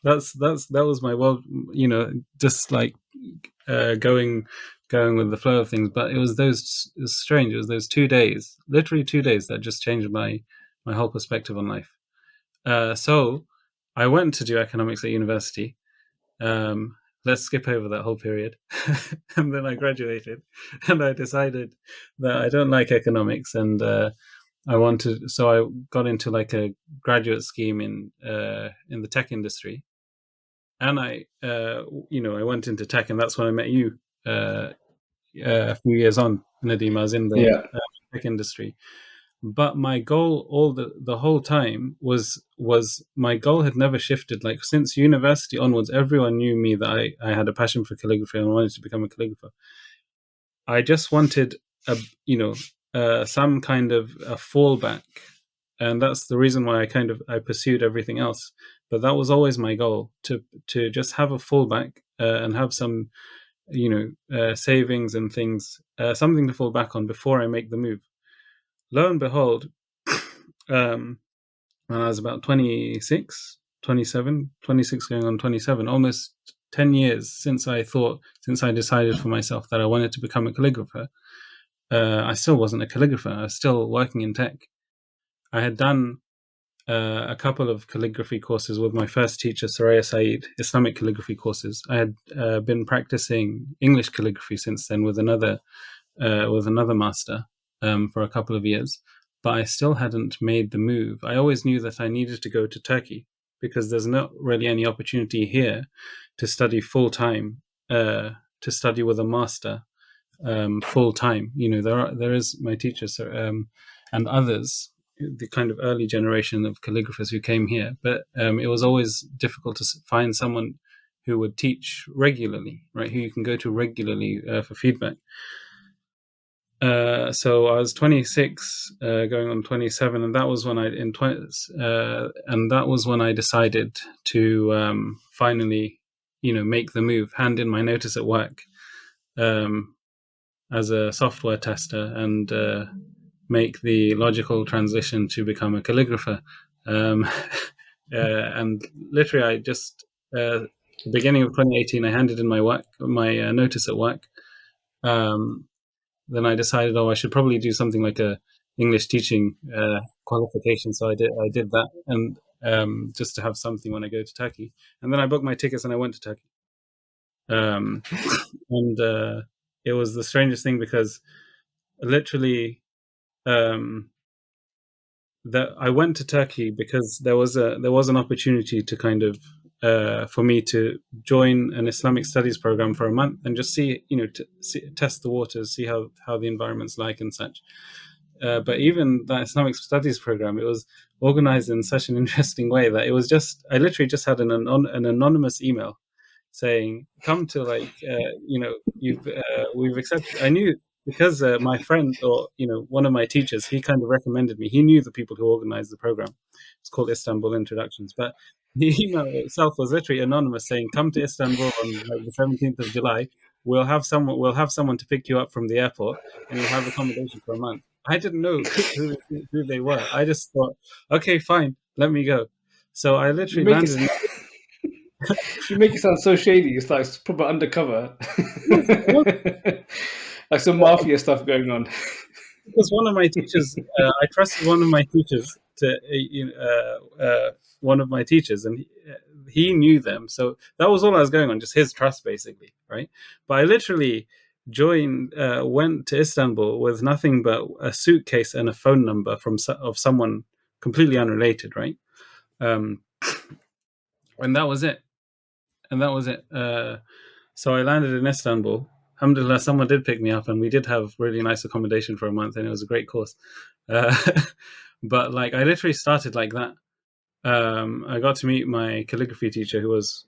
That was my world, just like going with the flow of things. But it was strange. It was those 2 days, literally 2 days, that just changed my whole perspective on life. So I went to do economics at university. Let's skip over that whole period. And then I graduated, and I decided that I don't like economics, and so I got into like a graduate scheme in the tech industry, and I went into tech, and that's when I met you. A few years on, Nadim, I was in the Yeah, tech industry. But my goal the whole time was my goal had never shifted. Like, since university onwards, everyone knew me that I had a passion for calligraphy and wanted to become a calligrapher. I just wanted some kind of a fallback, and that's the reason why I pursued everything else. but that was always my goal, to just have a fallback, and have some, savings and things, something to fall back on before I make the move. Lo and behold, when I was about 26, 27, 26 going on 27, almost 10 years since I decided for myself that I wanted to become a calligrapher, I still wasn't a calligrapher. I was still working in tech. I had done a couple of calligraphy courses with my first teacher, Shariah Said, Islamic calligraphy courses. I had been practicing English calligraphy since then with another master, for a couple of years, but I still hadn't made the move. I always knew that I needed to go to Turkey because there's not really any opportunity here to study full time, to study with a master, full time. There is my teacher, and others, the kind of early generation of calligraphers who came here, but it was always difficult to find someone who would teach regularly, right? Who you can go to regularly for feedback. So I was 26, going on 27, and that was when I decided to finally, make the move, hand in my notice at work, as a software tester, and make the logical transition to become a calligrapher. And literally, I just beginning of 2018, I handed in my notice at work. Then I decided, I should probably do something like a English teaching qualification. So I did that, and just to have something when I go to Turkey. And then I booked my tickets and I went to Turkey. And it was the strangest thing because literally, that I went to Turkey because there was an opportunity to kind of for me to join an Islamic studies program for a month and just see, test the waters, see how the environment's like and such. But even that Islamic studies program, it was organized in such an interesting way that it was just, I literally just had an anonymous email saying, come to, like, we've accepted. I knew because my friend, or one of my teachers, he kind of recommended me. He knew the people who organized the program. It's called Istanbul Introductions, but the email itself was literally anonymous, saying, come to Istanbul on, like, the 17th of July. We'll have someone to pick you up from the airport, and you'll have accommodation for a month. I didn't know who they were. I just thought, okay, fine, let me go. So I You literally make it landed in. you make it sound so shady. It's like it's proper undercover, like some mafia stuff going on. Because one of my teachers, I trusted one of my teachers one of my teachers, and he knew them. So that was all I was going on, just his trust, basically, right? But I literally went to Istanbul with nothing but a suitcase and a phone number of someone completely unrelated, right? Um, and that was it. So I landed in Istanbul. Alhamdulillah, someone did pick me up, and we did have really nice accommodation for a month, and it was a great course. Uh, but like, I literally started like that. I got to meet my calligraphy teacher, who was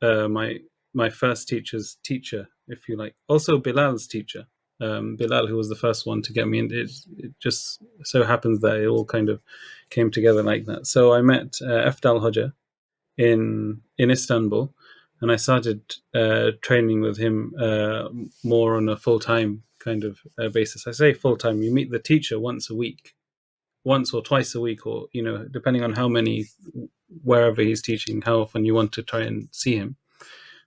my first teacher's teacher, if you like. Also Bilal's teacher, Bilal, who was the first one to get me in. It just so happens that it all kind of came together like that. So I met Efdal Hoja in Istanbul, and I started training with him more on a full time kind of basis. I say full time. You meet the teacher once or twice a week, or depending on how many, wherever he's teaching, how often you want to try and see him.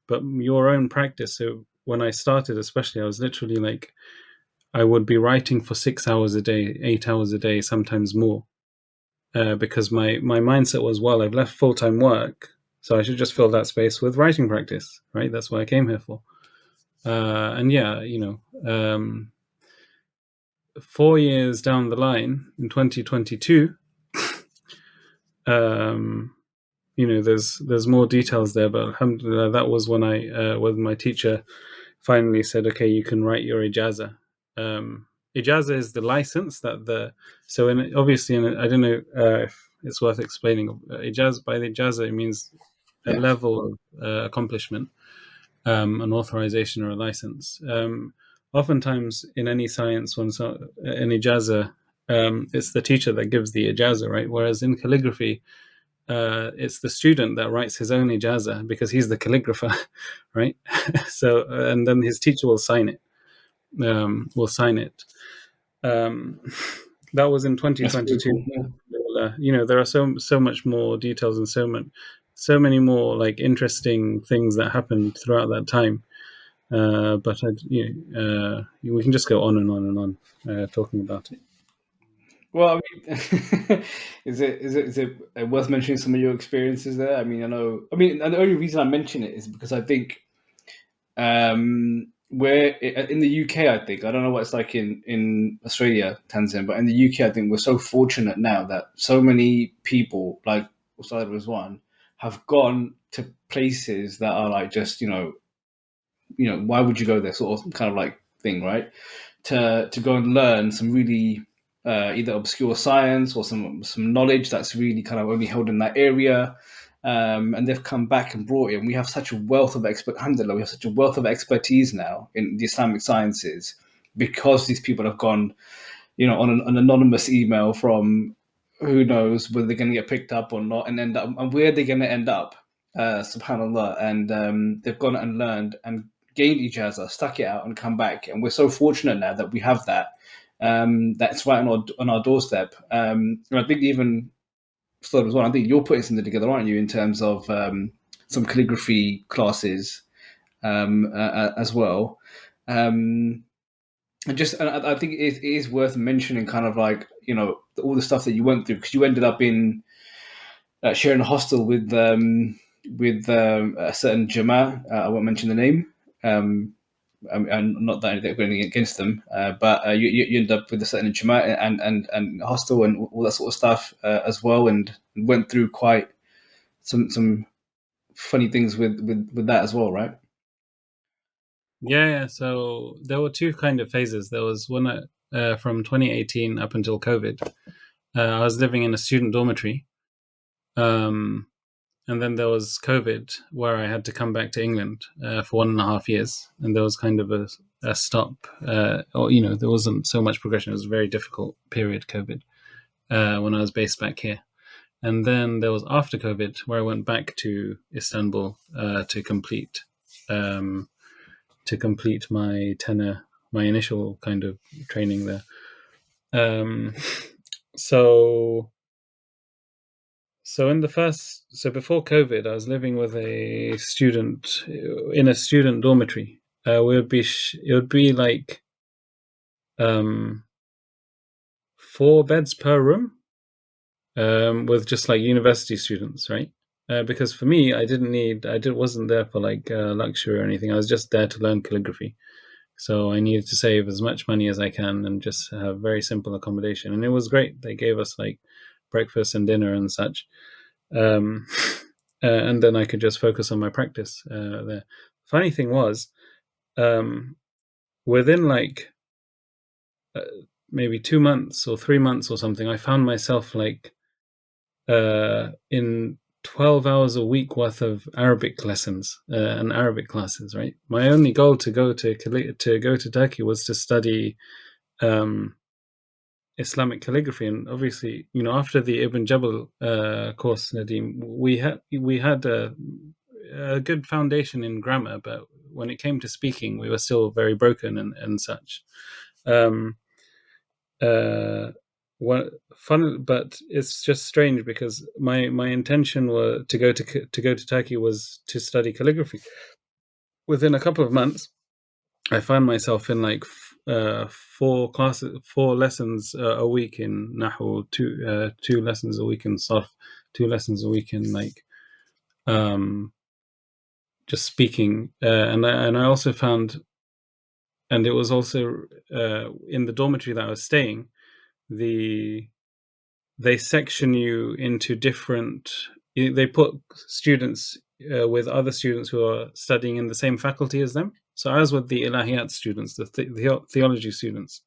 But your own practice. So when I started, especially, I was literally like, I would be writing for 6 hours a day, 8 hours a day, sometimes more. Because my mindset was, well, I've left full-time work, so I should just fill that space with writing practice, right? That's what I came here for. And yeah, 4 years down the line, in 2022, there's more details there, but alhamdulillah, that was when my teacher finally said, okay, you can write your ijazah. Ijazah is the license that I don't know if it's worth explaining. Ijazah, by the ijazah, it means a level of accomplishment, an authorization or a license. Oftentimes in any science, when an ijazah, it's the teacher that gives the ijazah, right? Whereas in calligraphy, it's the student that writes his own ijazah because he's the calligrapher, right? So, and then his teacher will sign it. That was in That's pretty 2022. cool. Yeah. There are so much more details and so many more like interesting things that happened throughout that time. But we can just go on and on and on talking about it. Well, I mean, is it worth mentioning some of your experiences there? I mean, I know. I mean, and the only reason I mention it is because I think where in the UK, I think I don't know what it's like in Australia, Tanzania, but in the UK, I think we're so fortunate now that so many people like Ustadh Rizwan have gone to places that are like just why would you go there sort of kind of like thing, right? To go and learn some really either obscure science or some knowledge that's really kind of only held in that area. And they've come back and brought it. And we have such a wealth of alhamdulillah, we have such a wealth of expertise now in the Islamic sciences because these people have gone, on an anonymous email from who knows whether they're going to get picked up or not, and end up and where they're going to end up. Subhanallah, and they've gone and learned and gained ijazah, stuck it out, and come back. And we're so fortunate now that we have that. That's right on our doorstep. And I think even as well, I think you're putting something together, aren't you, in terms of some calligraphy classes as well. And I think it is worth mentioning, kind of like all the stuff that you went through, because you ended up in sharing a hostel with a certain Jama. I won't mention the name. And not that they're going against them, but you end up with a certain Jama and hostel and all that sort of stuff as well, and went through quite some funny things with that as well, right? Yeah. So there were two kind of phases. There was one from 2018 up until COVID. I was living in a student dormitory. And then there was COVID, where I had to come back to England for 1.5 years, and there was kind of a stop. Or there wasn't so much progression. It was a very difficult period, COVID, when I was based back here. And then there was after COVID, where I went back to Istanbul to complete my tenure, my initial kind of training there. So before COVID, I was living with a student in a student dormitory. It would be like 4 beds per room, with just like university students, right? Because for me, wasn't there for like luxury or anything. I was just there to learn calligraphy. So I needed to save as much money as I can and just have very simple accommodation. And it was great. They gave us like breakfast and dinner and such. And then I could just focus on my practice there. Funny thing was, within like maybe 2 months or 3 months or something, I found myself like in 12 hours a week worth of Arabic lessons and Arabic classes. Right. My only goal to go to Turkey was to study Islamic calligraphy, and obviously, after the Ibn Jabal course, Nadim, we had a good foundation in grammar, but when it came to speaking, we were still very broken and such. Fun, but it's just strange because my intention was to go to Turkey was to study calligraphy. Within a couple of months, I found myself in like 4 lessons a week in Nahu, 2 lessons a week in Sarf, 2 lessons a week in like just speaking, and I also found, and it was also in the dormitory that I was staying, they section you into different. They put students with other students who are studying in the same faculty as them. So I was with the Ilahiyat students, the theology students.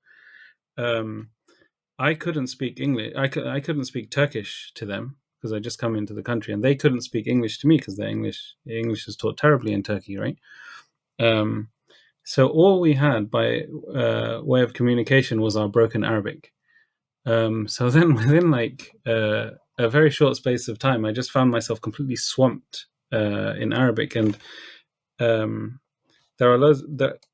I couldn't speak English. I couldn't speak Turkish to them because I just come into the country, and they couldn't speak English to me because their English is taught terribly in Turkey, right? So all we had by way of communication was our broken Arabic. So then within like a very short space of time, I just found myself completely swamped in Arabic, and there are loads that.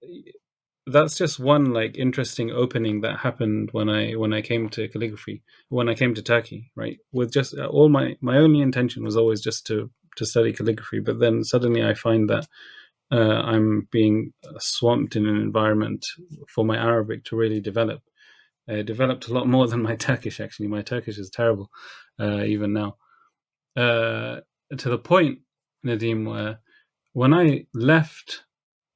That's just one like interesting opening that happened when I came to calligraphy, when I came to Turkey, right? With just all my only intention was always just to study calligraphy, but then suddenly I find that I'm being swamped in an environment for my Arabic to really develop. It developed a lot more than my Turkish, actually. My Turkish is terrible, even now. To the point, Nadim, where when I left,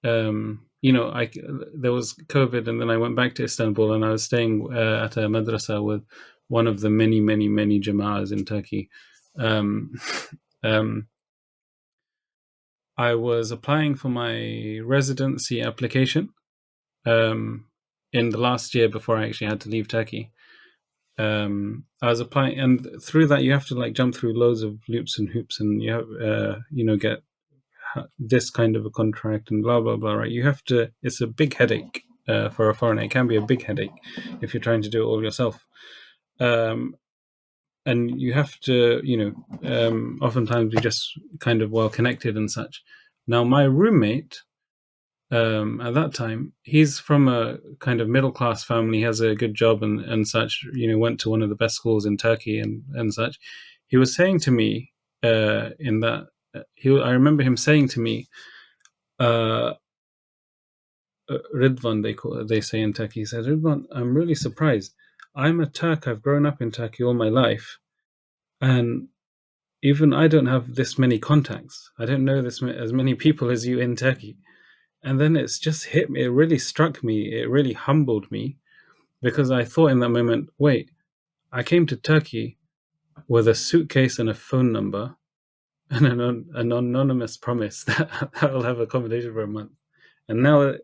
there was COVID, and then I went back to Istanbul, and I was staying at a madrasa with one of the many, many, many jama'as in Turkey. Um, um, I was applying for my residency application in the last year before I actually had to leave Turkey. I was applying, and through that you have to like jump through loads of loops and hoops, and you have get this kind of a contract and blah blah blah. Right? You have to. It's a big headache for a foreigner. It can be a big headache if you're trying to do it all yourself. And you have to, oftentimes be just kind of well connected and such. Now, my roommate at that time, he's from a kind of middle class family, he has a good job and such, went to one of the best schools in Turkey and such. He was saying to me in that, I remember him saying to me, Ridvan, they say in Turkey, he said, Ridvan, I'm really surprised. I'm a Turk, I've grown up in Turkey all my life, and even I don't have this many contacts. I don't know as many people as you in Turkey. And then it's just hit me. It really struck me. It really humbled me, because I thought in that moment, wait, I came to Turkey with a suitcase and a phone number and an anonymous promise that I'll have accommodation for a month. And now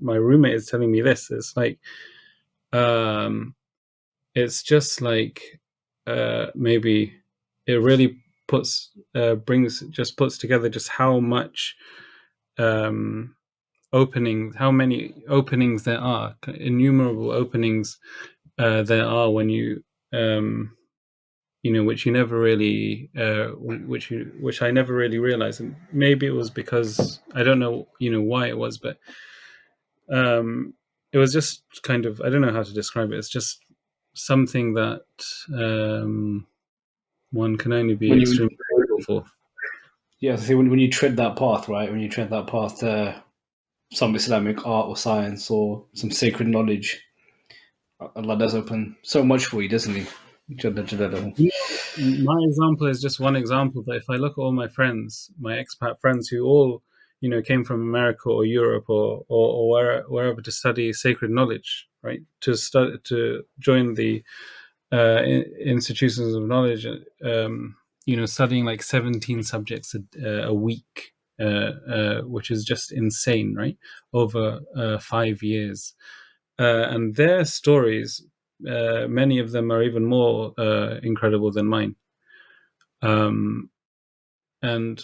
my roommate is telling me this. It's like, it's just like maybe it really puts together just how much how many openings there are, innumerable openings there are when you which you never really which I never really realized. And maybe it was because I don't know why it was, but it was just kind of, I don't know how to describe it. It's just something that one can only be When you, extremely grateful for. yeah, so when you tread that path, right? When you tread that path to some Islamic art or science or some sacred knowledge, Allah does open so much for you, doesn't He? Jalla Jalaluhu. My example is just one example, but if I look at all my friends, my expat friends who all came from America or Europe or wherever to study sacred knowledge, right, to join the institutions of knowledge, studying like 17 subjects a week, which is just insane, right, over 5 years. And their stories, many of them are even more incredible than mine. And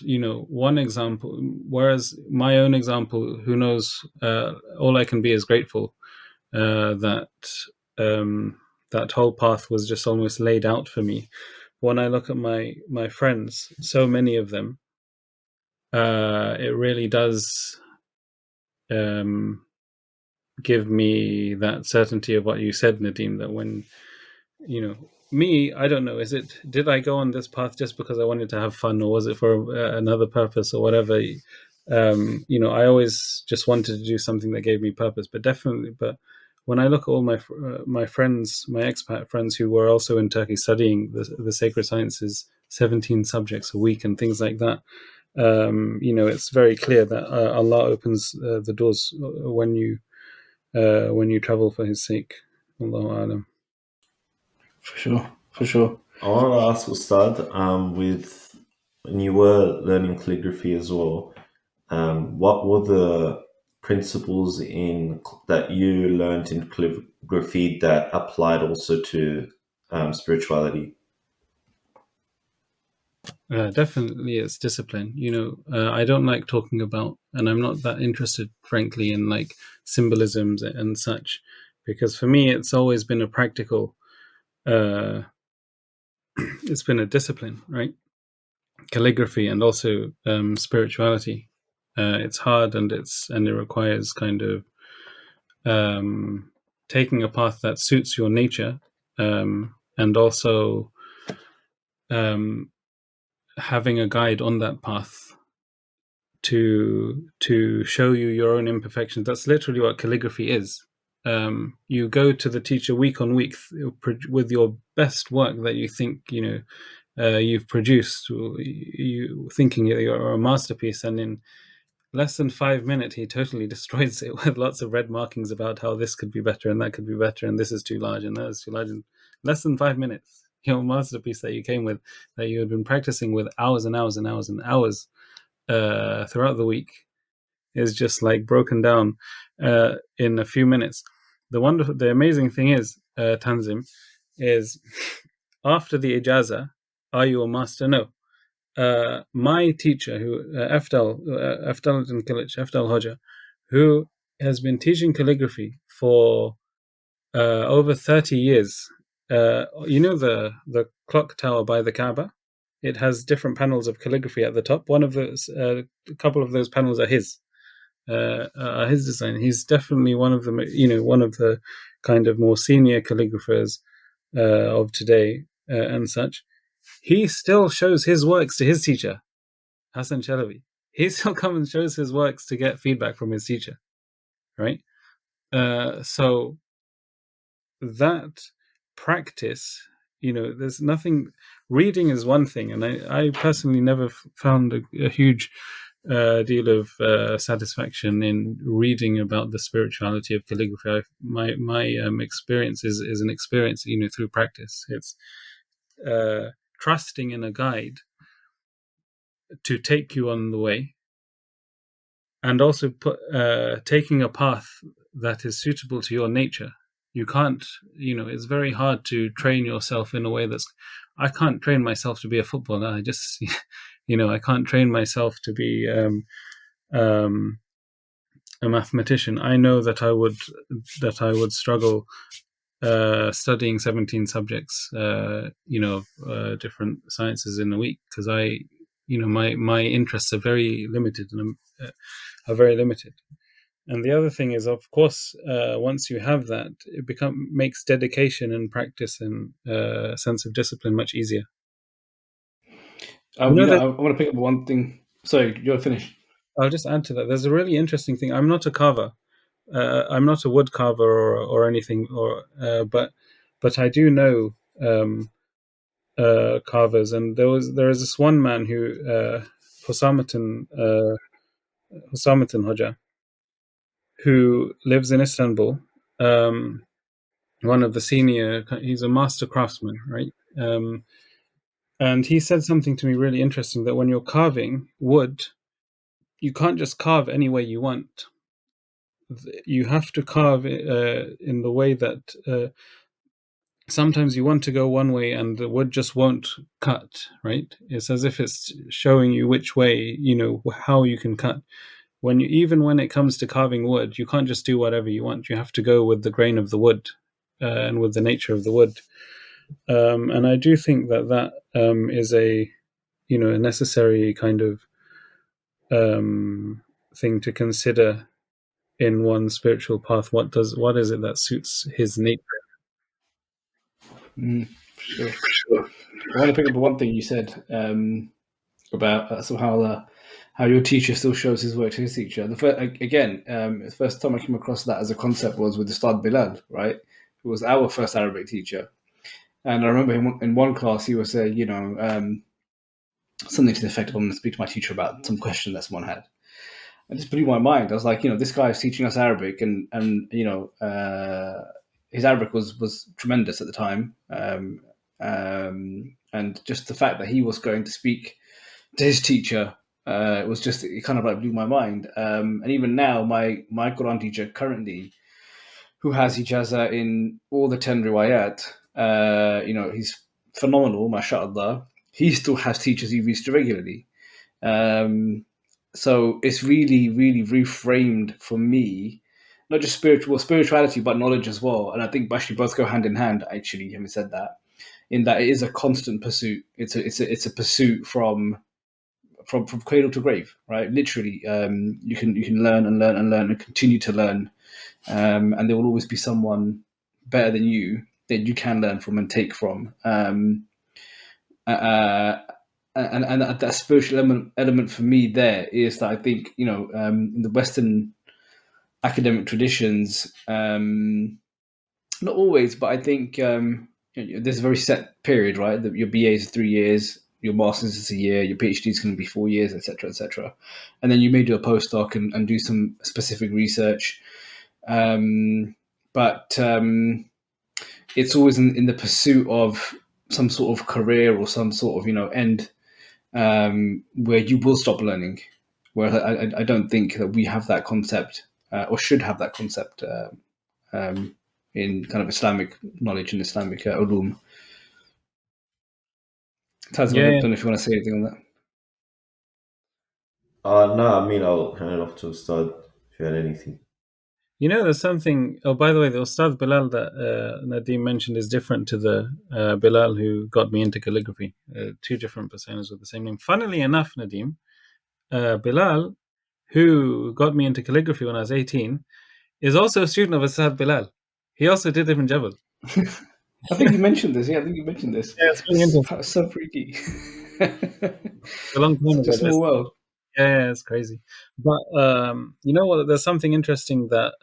one example, whereas my own example, who knows, all I can be is grateful that that whole path was just almost laid out for me. When I look at my friends, so many of them, it really does give me that certainty of what you said, Nadim, that when me, I don't know, did I go on this path just because I wanted to have fun, or was it for another purpose or whatever? I always just wanted to do something that gave me purpose, but when I look at all my friends, my expat friends who were also in Turkey studying the sacred sciences, 17 subjects a week and things like that, it's very clear that Allah opens the doors when you travel for His sake. Allahu Alam. For sure, for sure. I want to ask Ustad, when you were learning calligraphy as well, what were the principles that you learned in calligraphy that applied also to spirituality? Definitely, it's discipline. I don't like talking about, and I'm not that interested, frankly, in like symbolisms and such, because for me, it's always been a practical it's been a discipline, right? Calligraphy and also spirituality. It's hard and it requires kind of taking a path that suits your nature, and also having a guide on that path to show you your own imperfections. That's literally what calligraphy is. You go to the teacher week on week with your best work that you think you've produced, you thinking you're a masterpiece, and in less than 5 minutes he totally destroys it with lots of red markings about how this could be better and that could be better and this is too large and that is too large. In less than 5 minutes, your masterpiece that you came with, that you had been practicing with hours and hours and hours and hours throughout the week, is just like broken down in a few minutes. The amazing thing is, Tanzim, is after the ijazah, are you a master? No. My teacher, who Afdal Hoja, who has been teaching calligraphy for over 30 years. You know the clock tower by the Kaaba? It has different panels of calligraphy at the top. One of those, a couple of those panels are his design. He's definitely one of the kind of more senior calligraphers of today and such. He still shows his works to his teacher, Hassan Chalabi. He still comes and shows his works to get feedback from his teacher, right? So that practice, there's nothing. Reading is one thing, and I personally never found a huge deal of satisfaction in reading about the spirituality of calligraphy. My experience is an experience, through practice. It's trusting in a guide to take you on the way, and also taking a path that is suitable to your nature. You can't, it's very hard to train yourself in a way I can't train myself to be a footballer. I just, I can't train myself to be a mathematician. I know that I would struggle studying 17 subjects, different sciences in a week, because my interests are very limited and are very limited. And the other thing is, of course, once you have that, it makes dedication and practice and sense of discipline much easier. I want to pick up one thing. Sorry, you're finished. I'll just add to that. There's a really interesting thing. I'm not a carver. I'm not a wood carver or anything, but I do know carvers. And there is this one man who Hosamatin Hoja, who lives in Istanbul. One of the senior, he's a master craftsman, right? And he said something to me really interesting, that when you're carving wood, you can't just carve any way you want. You have to carve in the way that sometimes you want to go one way and the wood just won't cut, right? It's as if it's showing you which way, how you can cut. Even when it comes to carving wood, you can't just do whatever you want. You have to go with the grain of the wood and with the nature of the wood. And I do think that is a necessary kind of thing to consider in one's spiritual path. What is it that suits his nature? Sure. I want to pick up one thing you said about how your teacher still shows his work to his teacher. The first time I came across that as a concept was with Ustadh Bilal, right? Who was our first Arabic teacher. And I remember him in one class, he was saying, something to the effect of, I'm going to speak to my teacher about some question that someone had. It just blew my mind. I was like, this guy is teaching us Arabic, and his Arabic was tremendous at the time, and just the fact that he was going to speak to his teacher it kind of like blew my mind. And even now, my Quran teacher currently, who has ijazah in all the 10 riwayat, he's phenomenal, mashallah. He still has teachers he reads to regularly. So it's really, really reframed for me, not just spirituality, but knowledge as well. And I think actually both go hand in hand, actually, having said that. in that it is a constant pursuit. It's a pursuit from cradle to grave, right? Literally, you can learn and learn and learn and continue to learn, and there will always be someone better than you that you can learn from and take from. And that spiritual element for me there is that I think, in the Western academic traditions, not always, but I think there's a very set period, right? That your BA is 3 years, your master's is a year, your PhD is going to be 4 years, etc., etc. And then you may do a postdoc and do some specific research. But it's always in the pursuit of some sort of career or some sort of end, where you will stop learning. Where I don't think that we have that concept, or should have that concept, in kind of Islamic knowledge and Islamic ulum. Taz, I don't know if you want to say anything on that. No, I mean, I'll hand it off to Ustad if you had anything. There's something. Oh, by the way, the Ustadh Bilal that Nadeem mentioned is different to the Bilal who got me into calligraphy. Two different personas with the same name. Funnily enough, Nadeem, Bilal, who got me into calligraphy when I was 18, is also a student of Ustadh Bilal. He also did it in Jabal. I think you mentioned this. Yeah, I think you mentioned this. Yeah, it's really interesting. That's so freaky. A long time Such a small world. Yeah, it's crazy. But you know what? There's something interesting that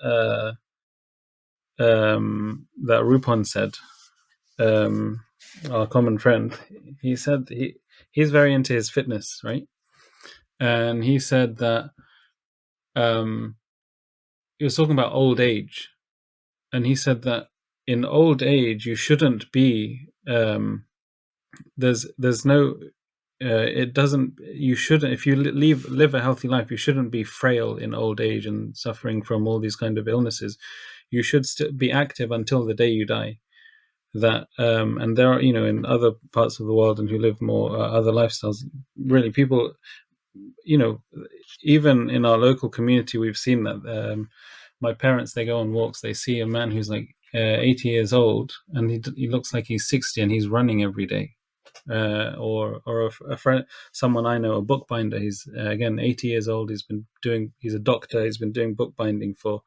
that Rupon said. Our common friend. He said he's very into his fitness, right? And he said that he was talking about old age, and he said that in old age you shouldn't be. There's no. It doesn't. You shouldn't. If you live a healthy life, you shouldn't be frail in old age and suffering from all these kind of illnesses. You should be active until the day you die. That and there are, in other parts of the world and who live more other lifestyles, really people, even in our local community, we've seen that. My parents, they go on walks, they see a man who's like 80 years old, and he looks like he's 60, and he's running every day. Or a friend, someone I know, a bookbinder. He's again 80 years old. He's a doctor. He's been doing bookbinding for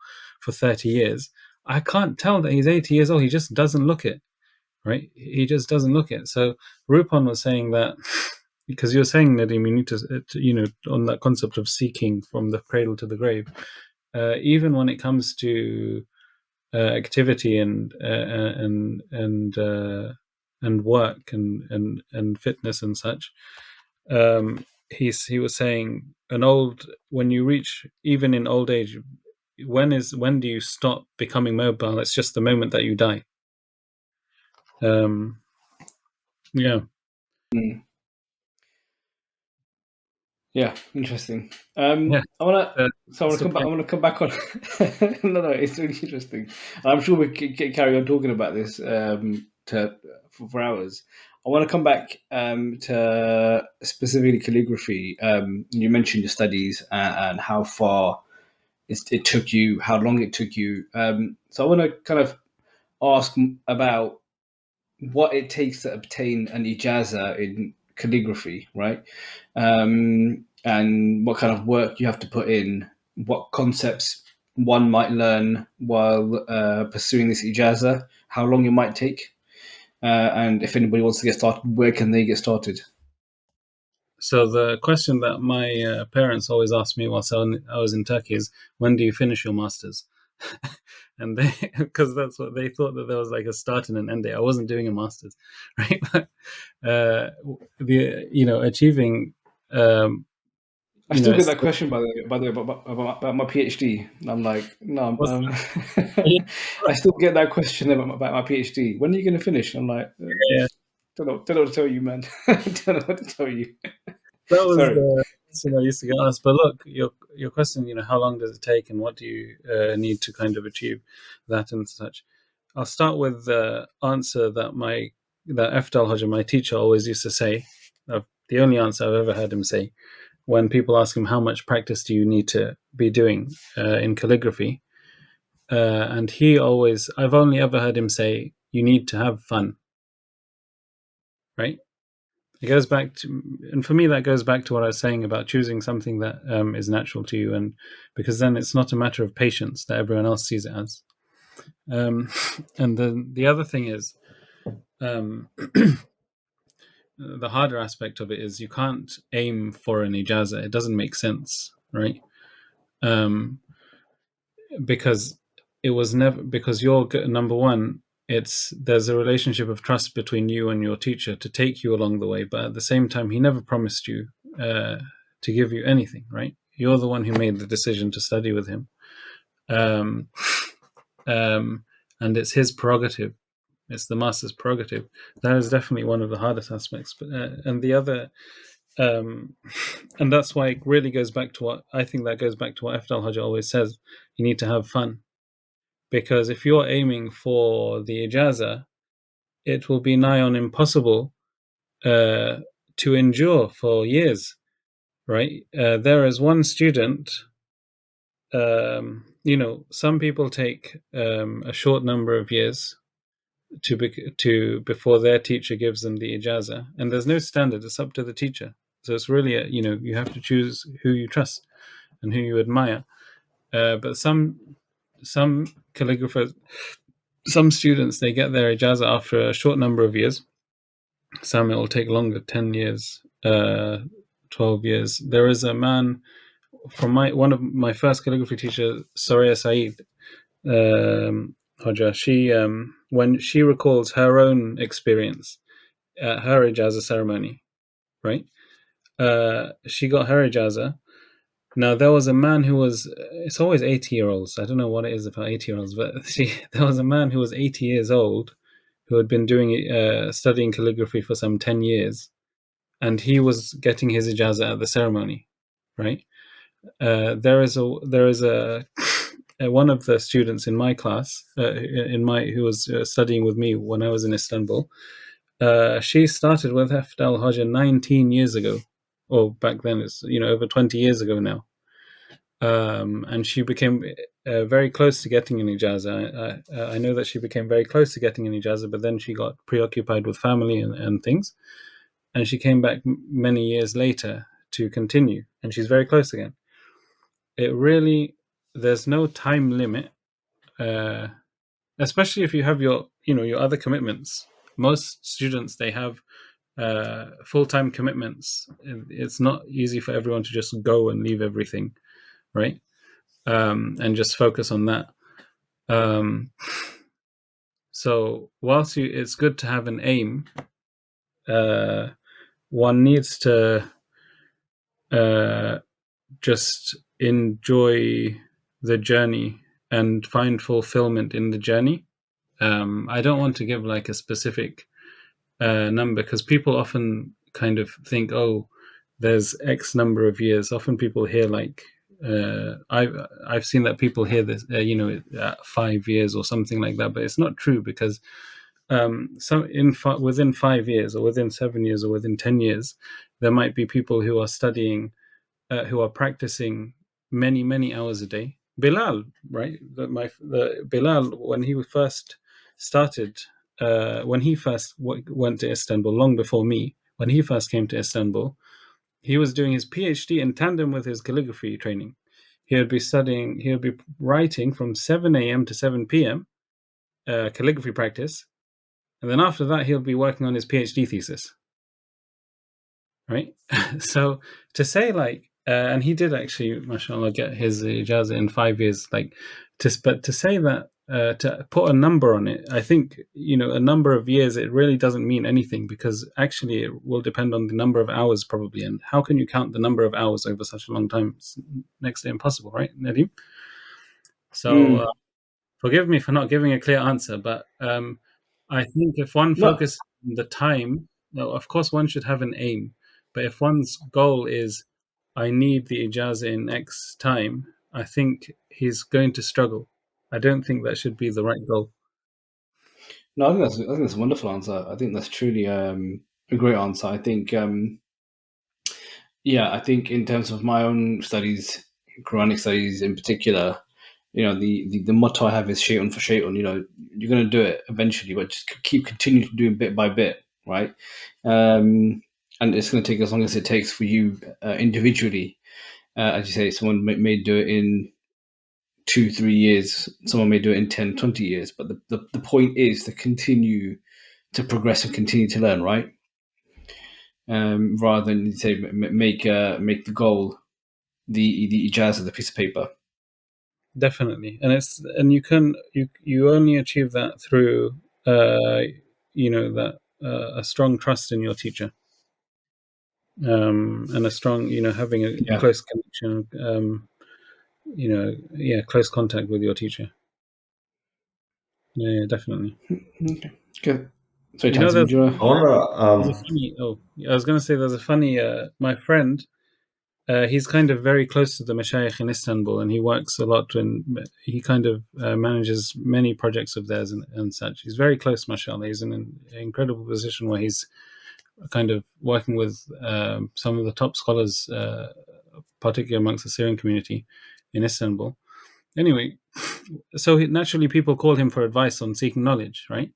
30 years. I can't tell that he's 80 years old. He just doesn't look it, right? He just doesn't look it. So Rupon was saying that, because you're saying, Nadeem, you need to, on that concept of seeking from the cradle to the grave, even when it comes to activity and work and fitness and such. He was saying when you reach, even in old age, when do you stop becoming mobile? It's just the moment that you die. Yeah. Yeah, interesting. Yeah. I want to come back on. No, it's really interesting. I'm sure we can carry on talking about this for hours. I want to come back to specifically calligraphy. You mentioned your studies and how far it took you, how long it took you. So I want to kind of ask about what it takes to obtain an ijazah in calligraphy, right? And what kind of work you have to put in, what concepts one might learn while pursuing this ijazah, how long it might take, and if anybody wants to get started, where can they get started? So the question that my parents always asked me whilst I was in Turkey is, when do you finish your masters? And because that's what they thought, that there was like a start and an end date. I wasn't doing a master's, right? Achieving. I still get that question, by the way, about my PhD. And I'm like, no, I still get that question about my PhD. When are you going to finish? I'm like, don't know what to tell you, man. Don't know what to tell you. That was Sorry. the question I used to get asked. But look, your question, how long does it take, and what do you need to kind of achieve that and such? I'll start with the answer that Eftal Hoja, my teacher, always used to say. The only answer I've ever heard him say when people ask him, how much practice do you need to be doing in calligraphy? And I've only ever heard him say, you need to have fun. right? It goes back to, and for me, that goes back to what I was saying about choosing something that is natural to you, and because then it's not a matter of patience that everyone else sees it as. And then the other thing is, the harder aspect of it is you can't aim for an ijazah. It doesn't make sense, right? Because it was never, because you're number one, there's a relationship of trust between you and your teacher to take you along the way, but at the same time he never promised you to give you anything, right? You're the one who made the decision to study with him. um, and it's his prerogative, it's the master's prerogative. That is definitely one of the hardest aspects, but and the other, and that's why it really goes back to what I think, that goes back to what Afdal Hajar always says: you need to have fun. Because if you're aiming for the ijazah, it will be nigh on impossible to endure for years, right? There is one student, some people take a short number of years to before their teacher gives them the ijazah, and there's no standard. It's up to the teacher. So it's really you have to choose who you trust and who you admire. But some calligraphers, some students, they get their ijazah after a short number of years. Some it will take longer, 10 years, 12 years. There is a man from one of my first calligraphy teachers, Shariah Saeed Hoja. She when she recalls her own experience at her ijazah ceremony, right? She got her ijazah. Now there was a man who was, it's always 80-year-olds. I don't know what it is about 80-year-olds, but there was a man who was 80 years old who had been studying calligraphy for some 10 years, and he was getting his ijazah at the ceremony, right? There is a one of the students in my class, who was studying with me when I was in Istanbul. She started with Afdal Hajar 19 years ago, or back then it's over 20 years ago now. And she became very close to getting an ijazah. I know that she became very close to getting an ijazah, but then she got preoccupied with family and things, and she came back many years later to continue, and she's very close again. It really, there's no time limit, especially if you have your other commitments. Most students, they have full-time commitments. It's not easy for everyone to just go and leave everything, right? And just focus on that. So whilst it's good to have an aim, one needs to just enjoy the journey and find fulfillment in the journey. I don't want to give like a specific number, because people often kind of think, oh, there's X number of years. Often people hear like, I've seen that people hear this, 5 years or something like that, but it's not true, because within 5 years, or within 7 years, or within 10 years, there might be people who are studying, who are practicing many hours a day. Bilal, right? Bilal, when he first started, when he first went to Istanbul, long before me, when he first came to Istanbul, he was doing his PhD in tandem with his calligraphy training. He would be writing from 7 a.m. to 7 p.m. Calligraphy practice, and then after that he'll be working on his PhD thesis, right? So to say like, and he did actually, mashallah, get his ijazah in 5 years, like, but to say that, to put a number on it, I think, a number of years, it really doesn't mean anything, because actually it will depend on the number of hours probably, and how can you count the number of hours over such a long time? It's next to impossible, right, Nadim? So forgive me for not giving a clear answer, but I think if one No, focuses on the time, now, of course, one should have an aim. But if one's goal is, I need the ijazah in X time, I think he's going to struggle. I don't think that should be the right goal. no, I think that's a wonderful answer. I think that's truly a great answer. I think, yeah, I think in terms of my own studies, Quranic studies in particular, the motto I have is shay'un for shay'un. You're going to do it eventually, but just continue to do it bit by bit. right? And it's going to take as long as it takes for you individually. As you say, someone may do it in 2-3 years, someone may do it in 10-20 years, but the point is to continue to progress and continue to learn, right? Rather than say make the goal the ijazah, the piece of paper. Definitely, and you only achieve that through that a strong trust in your teacher, and a strong, having a Yeah. close connection, close contact with your teacher. Yeah, definitely. Okay. Good. Sorry, You know, Tanzim, do you I wanna... wonder. there's a funny. Oh, I was going to say there's a funny. My friend, he's kind of very close to the mashayikh in Istanbul, and he works a lot, and he kind of manages many projects of theirs and such. He's very close, mashallah. He's in an incredible position where he's kind of working with some of the top scholars, particularly amongst the Syrian community in Istanbul. Anyway, so naturally people call him for advice on seeking knowledge, right?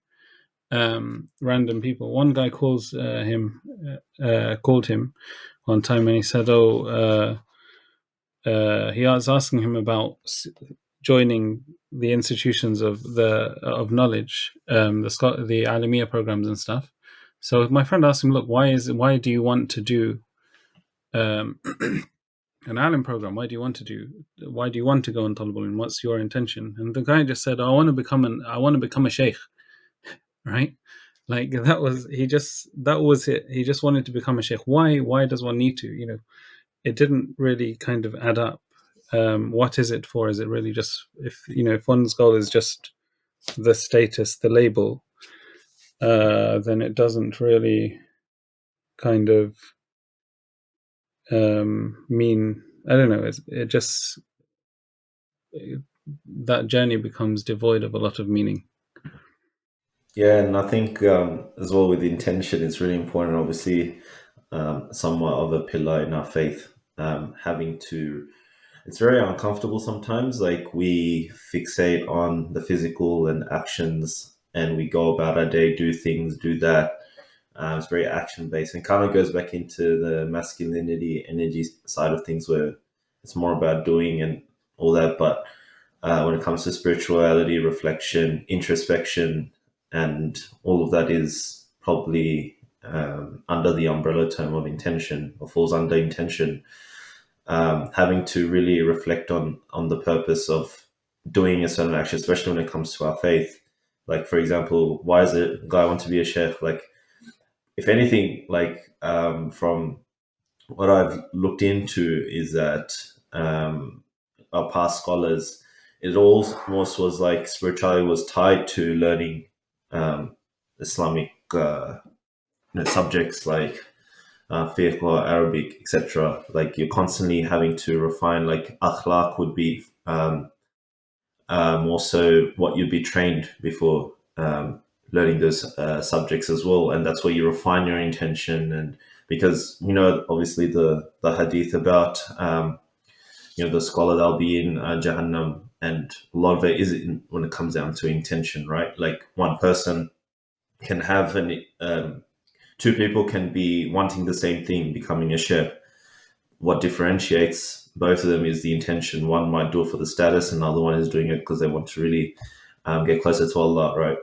Random people. One guy called him one time, and he said, he was asking him about joining the institutions of knowledge, the Alamiya programs and stuff. So my friend asked him, "Look, why do you want to do an Alim program? Why do you want to go on Talab Ilm? What's your intention?" And the guy just said, "I want to become a sheikh." Right? Like that was it. He just wanted to become a sheikh. Why does one need to? It didn't really kind of add up. What is it for? Is it really just if one's goal is just the status, the label, then it doesn't really kind of mean, I don't know. It just that journey becomes devoid of a lot of meaning. Yeah, and I think as well with intention, it's really important. Obviously, somewhat of a pillar in our faith. Having to, it's very uncomfortable sometimes. Like we fixate on the physical and actions, and we go about our day, do things, do that. It's very action based, and kind of goes back into the masculinity energy side of things, where it's more about doing and all that. But when it comes to spirituality, reflection, introspection, and all of that is probably under the umbrella term of intention, or falls under intention. Having to really reflect on the purpose of doing a certain action, especially when it comes to our faith. Like, for example, why does a guy want to be a sheikh? Like, if anything, like from what I've looked into is that our past scholars, it almost was like spirituality was tied to learning Islamic subjects like fiqh or Arabic, etc. Like you're constantly having to refine. Like akhlaq would be more so what you'd be trained before learning those subjects as well, and that's where you refine your intention. And because obviously the hadith about the scholar that'll be in Jahannam, and a lot of it is when it comes down to intention, right? Like one person can have two people can be wanting the same thing, becoming a sheikh. What differentiates both of them is the intention. One might do it for the status, and another one is doing it because they want to really get closer to Allah, right?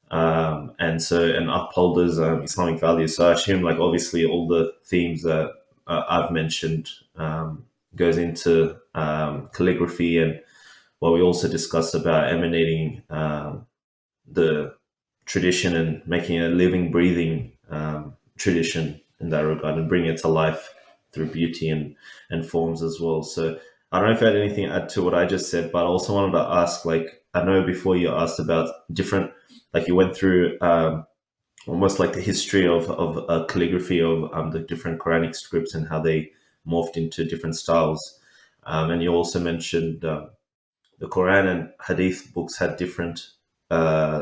And upholders Islamic values. So I assume, like, obviously all the themes that I've mentioned goes into calligraphy, and what we also discussed about emanating the tradition and making a living, breathing tradition in that regard, and bring it to life through beauty and forms as well. So I don't know if you had anything to add to what I just said, but I also wanted to ask, like, I know before you asked about different, like you went through almost like the history of calligraphy of the different Quranic scripts and how they morphed into different styles. And you also mentioned the Quran and Hadith books had different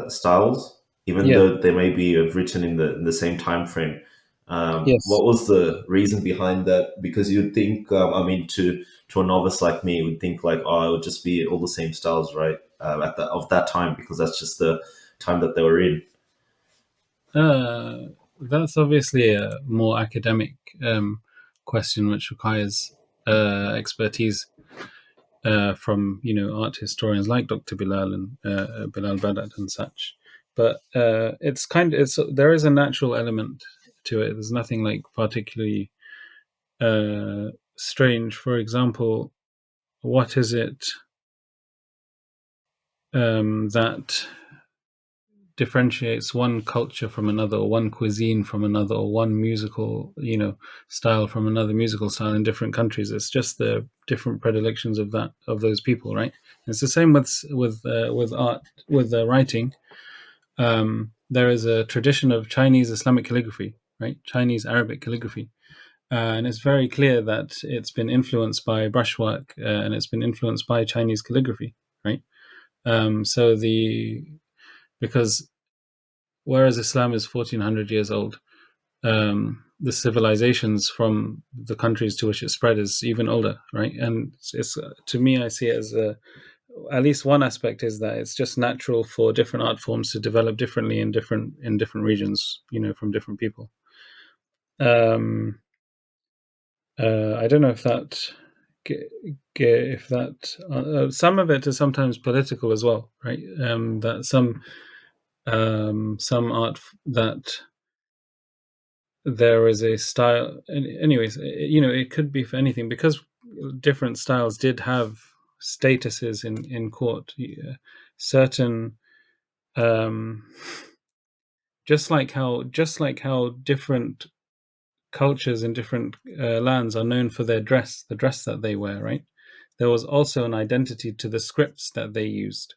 styles, even Yeah. though they may be written in the same time frame. Yes. What was the reason behind that? Because you'd think, I mean, to a novice like me, would think like, oh, it would just be all the same styles, right? Of that time, because that's just the time that they were in. that's obviously a more academic question, which requires expertise from art historians like Dr. Bilal and Bilal Badat and such. But there is a natural element to it. There's nothing like particularly strange. For example, what is it that differentiates one culture from another, or one cuisine from another, or one musical style from another musical style in different countries? It's just the different predilections of those people, right? And it's the same with art, with writing. There is a tradition of Chinese Islamic calligraphy, right? Chinese Arabic calligraphy. And it's very clear that it's been influenced by brushwork, and it's been influenced by Chinese calligraphy, right? So because whereas Islam is 1400 years old, the civilizations from the countries to which it spread is even older, right? And it's to me, I see it as at least one aspect is that it's just natural for different art forms to develop differently in different regions, from different people. I don't know if some of it is sometimes political as well, right? That some art that there is a style. Anyways, it could be for anything, because different styles did have statuses in court. Certain, just like how different cultures in different lands are known for the dress that they wear, right? There was also an identity to the scripts that they used,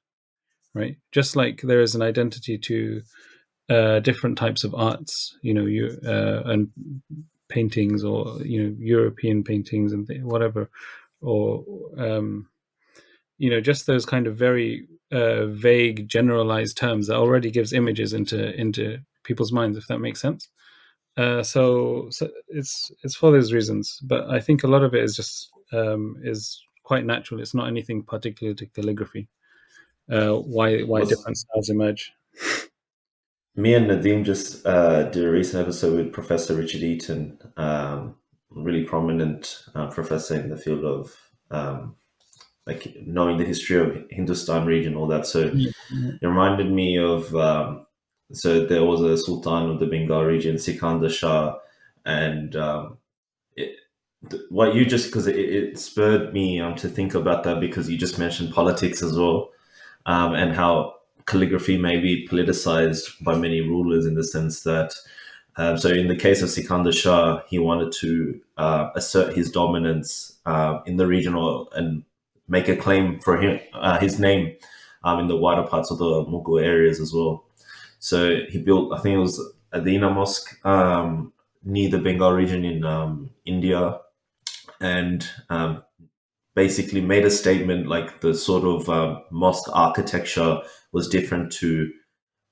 right? Just like there is an identity to different types of arts, and paintings, or European paintings and whatever, or just those kind of very vague, generalized terms that already gives images into people's minds, if that makes sense. So it's for those reasons, but I think a lot of it is just is quite natural. It's not anything particular to calligraphy. Why Was different styles emerge? Me and Nadim just did a recent episode with Professor Richard Eaton, really prominent professor in the field of like knowing the history of Hindustan region, all that. So Yeah. it reminded me of so there was a Sultan of the Bengal region, Sikandar Shah, and it, what you just because it spurred me to think about that, because you just mentioned politics as well, and how calligraphy may be politicized by many rulers, in the sense that so in the case of Sikandar Shah, he wanted to assert his dominance in the region, and make a claim for his name in the wider parts of the Mughal areas as well. So he built, I think it was Adina Mosque near the Bengal region in India, and basically made a statement like the sort of mosque architecture was different to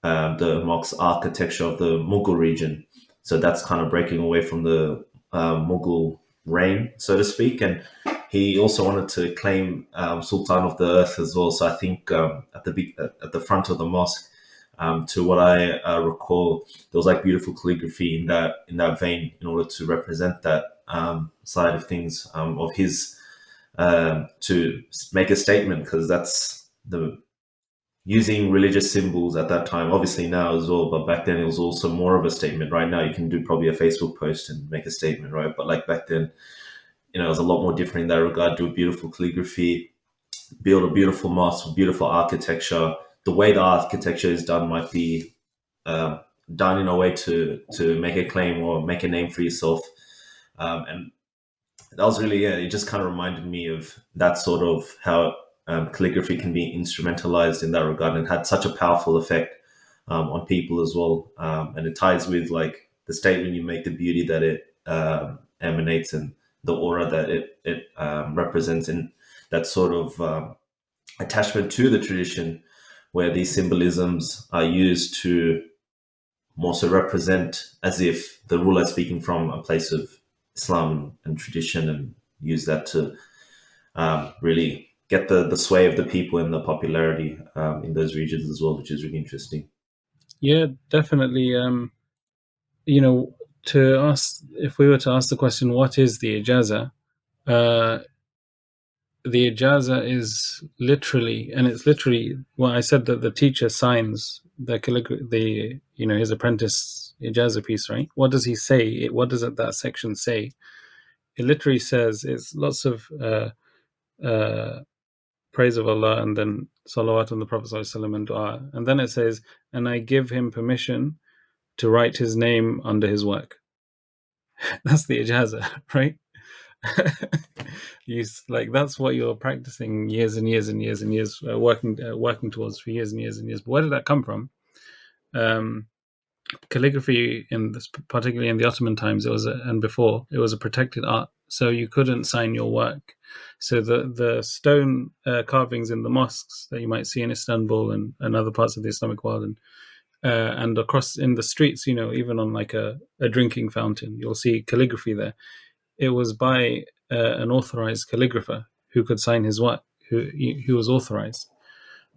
the mosque architecture of the Mughal region. So that's kind of breaking away from the Mughal reign, so to speak. And he also wanted to claim Sultan of the Earth as well. So I think at the front of the mosque, to what I recall, there was like beautiful calligraphy in that vein, in order to represent that side of things of his, to make a statement, because that's the using religious symbols at that time, obviously now as well, but back then it was also more of a statement. Right now you can do probably a Facebook post and make a statement, right? But like back then, it was a lot more different in that regard. Do a beautiful calligraphy, build a beautiful mosque, beautiful architecture. The way the architecture is done might be done in a way to make a claim or make a name for yourself. And that was really, yeah, it just kind of reminded me of that sort of how calligraphy can be instrumentalized in that regard, and had such a powerful effect on people as well. And it ties with like the statement you make, the beauty that it emanates, and the aura that it represents, in that sort of attachment to the tradition, where these symbolisms are used to more so represent as if the ruler is speaking from a place of Islam and tradition, and use that to really get the sway of the people and the popularity in those regions as well, which is really interesting. Yeah, definitely. to ask, if we were to ask the question, what is the ijazah? The ijazah is literally, and it's literally, well, I said that the teacher signs his apprentice ijazah piece, right? What does he say? What does that section say? It literally says, it's lots of praise of Allah, and then salawat on the Prophet ﷺ and dua. And then it says, and I give him permission to write his name under his work. That's the ijazah, right? That's what you're practicing years and years and years and years, working towards for years and years and years. But where did that come from? Calligraphy, particularly in the Ottoman times, and before, it was a protected art, so you couldn't sign your work. So the stone carvings in the mosques that you might see in Istanbul and other parts of the Islamic world, and across in the streets, even on like a drinking fountain, you'll see calligraphy there. It was by an authorized calligrapher who could sign his work, who was authorized.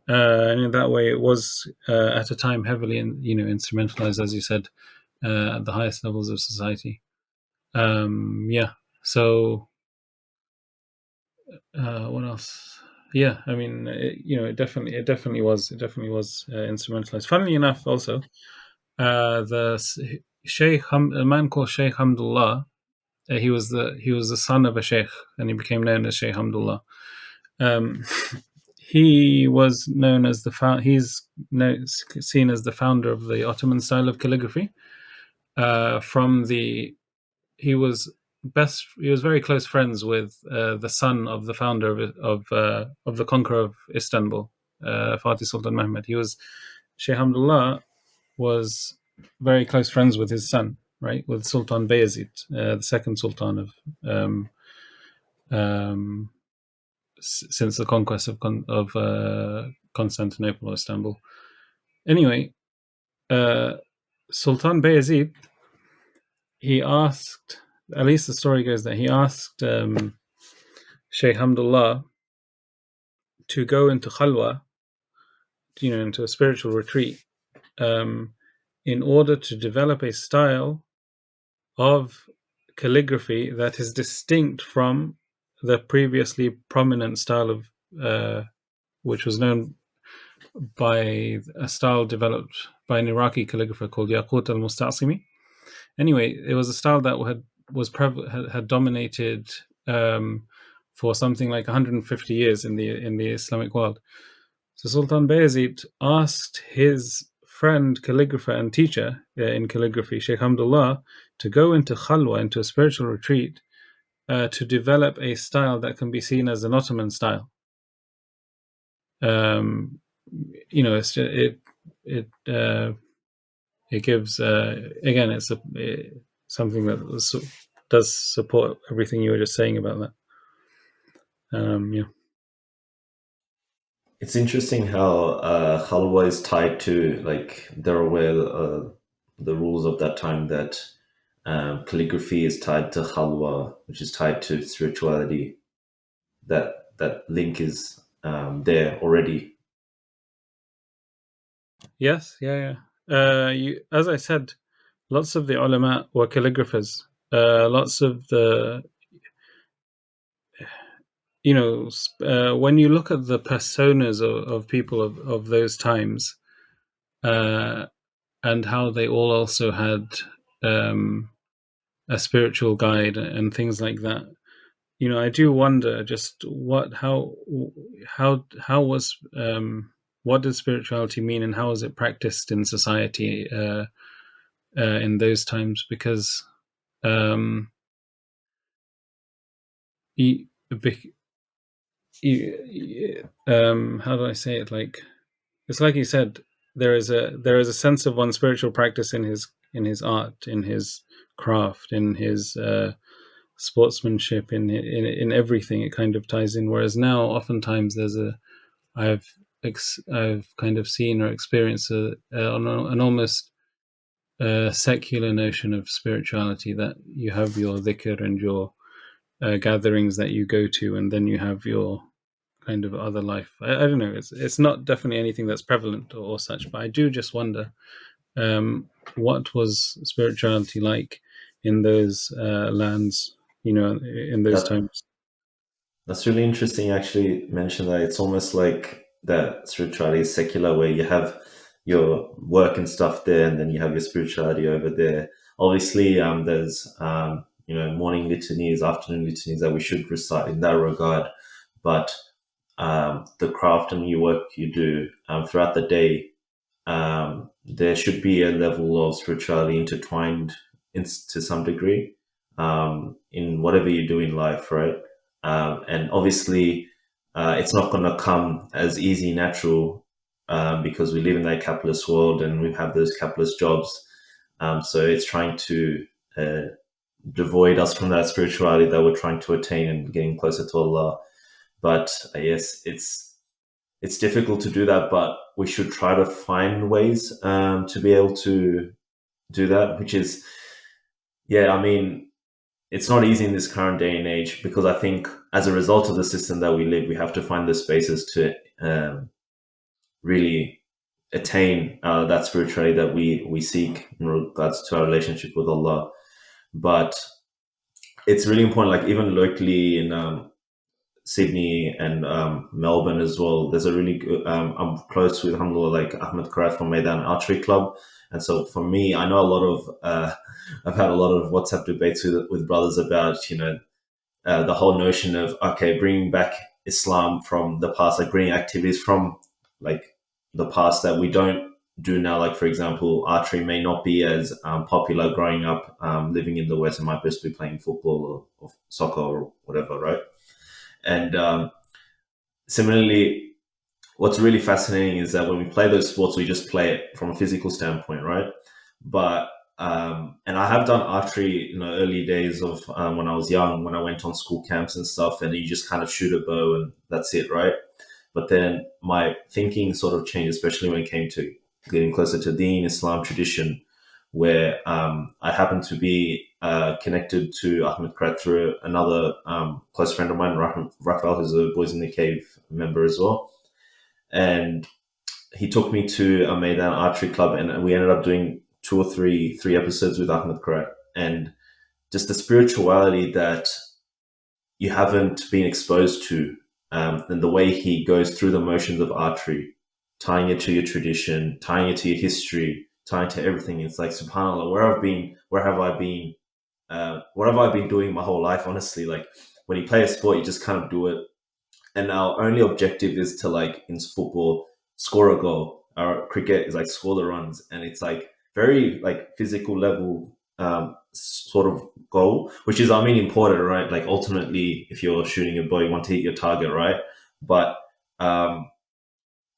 And in that way, it was at a time heavily instrumentalized, as you said, at the highest levels of society. So what else? Yeah, I mean, it definitely was instrumentalized. Funnily enough, also, the a man called Sheikh Hamdullah, he was the son of a sheikh, and he became known as Sheikh Hamdullah. He was known as seen as the founder of the Ottoman style of calligraphy. He was very close friends with the son of the founder of the conqueror of Istanbul, Fatih Sultan Mehmed. Sheikh Hamdullah was very close friends with his son, right, with Sultan Bayezid, the second sultan of since the conquest of Constantinople or Istanbul. Anyway, Sultan Bayezid, he asked, at least the story goes that he asked Sheikh Hamdullah to go into khalwa, into a spiritual retreat, in order to develop a style of calligraphy that is distinct from the previously prominent style of which was known by a style developed by an Iraqi calligrapher called Yaqut al-Musta'simi. Anyway, it was a style that had dominated for something like 150 years in the Islamic world. So Sultan Bayezid asked his friend, calligrapher and teacher in calligraphy, Sheikh Hamdullah, to go into khalwa, into a spiritual retreat, to develop a style that can be seen as an Ottoman style. It gives again, it's something that does support everything you were just saying about that. It's interesting how halwa is tied to, like, they're aware the rules of that time, that calligraphy is tied to halwa, which is tied to spirituality. That link is there already. Yes, yeah. As I said, lots of the ulama were calligraphers. Lots of the, when you look at the personas of people of those times, and how they all also had a spiritual guide and things like that. I do wonder just how was what did spirituality mean, and how was it practiced in society in those times? Because how do I say it? Like, it's like you said, there is a sense of one's spiritual practice in his art, in his craft, in his sportsmanship, in everything. It kind of ties in. Whereas now, oftentimes, I've kind of seen or experienced an almost secular notion of spirituality, that you have your dhikr and your gatherings that you go to, and then you have your kind of other life. I don't know. It's not definitely anything that's prevalent or such, but I do just wonder What was spirituality like in those lands, in those That times? that's really interesting. You actually mentioned that it's almost like that spirituality is secular, where you have your work and stuff there, and then you have your spirituality over there. Obviously, there's morning litanies, afternoon litanies that we should recite in that regard, but the craft and your work you do throughout the day, there should be a level of spirituality intertwined to some degree in whatever you do in life, right? And obviously, it's not going to come as easy, natural, because we live in that capitalist world and we have those capitalist jobs. So it's trying to uh, devoid us from that spirituality that we're trying to attain and getting closer to Allah. But yes, it's difficult to do that, but we should try to find ways to be able to do that, which is, yeah, I mean, it's not easy in this current day and age, because I think as a result of the system that we live, we have to find the spaces to really attain that spirituality that we seek in regards to our relationship with Allah. But it's really important, like even locally in Sydney and Melbourne as well. There's a really good, I'm close with alhamdulillah, like Ahmed Karat from Maidan Archery Club. And so for me, I know a lot of, I've had a lot of WhatsApp debates with brothers about, the whole notion of, okay, bringing back Islam from the past, like bringing activities from like the past that we don't do now. Like, for example, archery may not be as popular growing up, living in the West, and might just be playing football or soccer or whatever, right? And similarly, what's really fascinating is that when we play those sports, we just play it from a physical standpoint, right? But and I have done archery in the early days of when I was young, when I went on school camps and stuff, and you just kind of shoot a bow and that's it, right? But then my thinking sort of changed, especially when it came to getting closer to Deen, Islam tradition, where I happened to be connected to Ahmed Krat through another close friend of mine, Rafael, who's a Boys in the Cave member as well. And he took me to a Maidan Archery Club, and we ended up doing two or three episodes with Ahmed Krat. And just the spirituality that you haven't been exposed to, and the way he goes through the motions of archery, tying it to your tradition, tying it to your history, tying to everything. It's like, subhanAllah, where have I been? What have I been doing my whole life? Honestly, like when you play a sport, you just kind of do it. And our only objective is to, like in football, score a goal. Our cricket is like score the runs, and it's like very like physical level sort of goal, which is, I mean, important, right? Like ultimately, if you're shooting a bow, you want to hit your target, right? But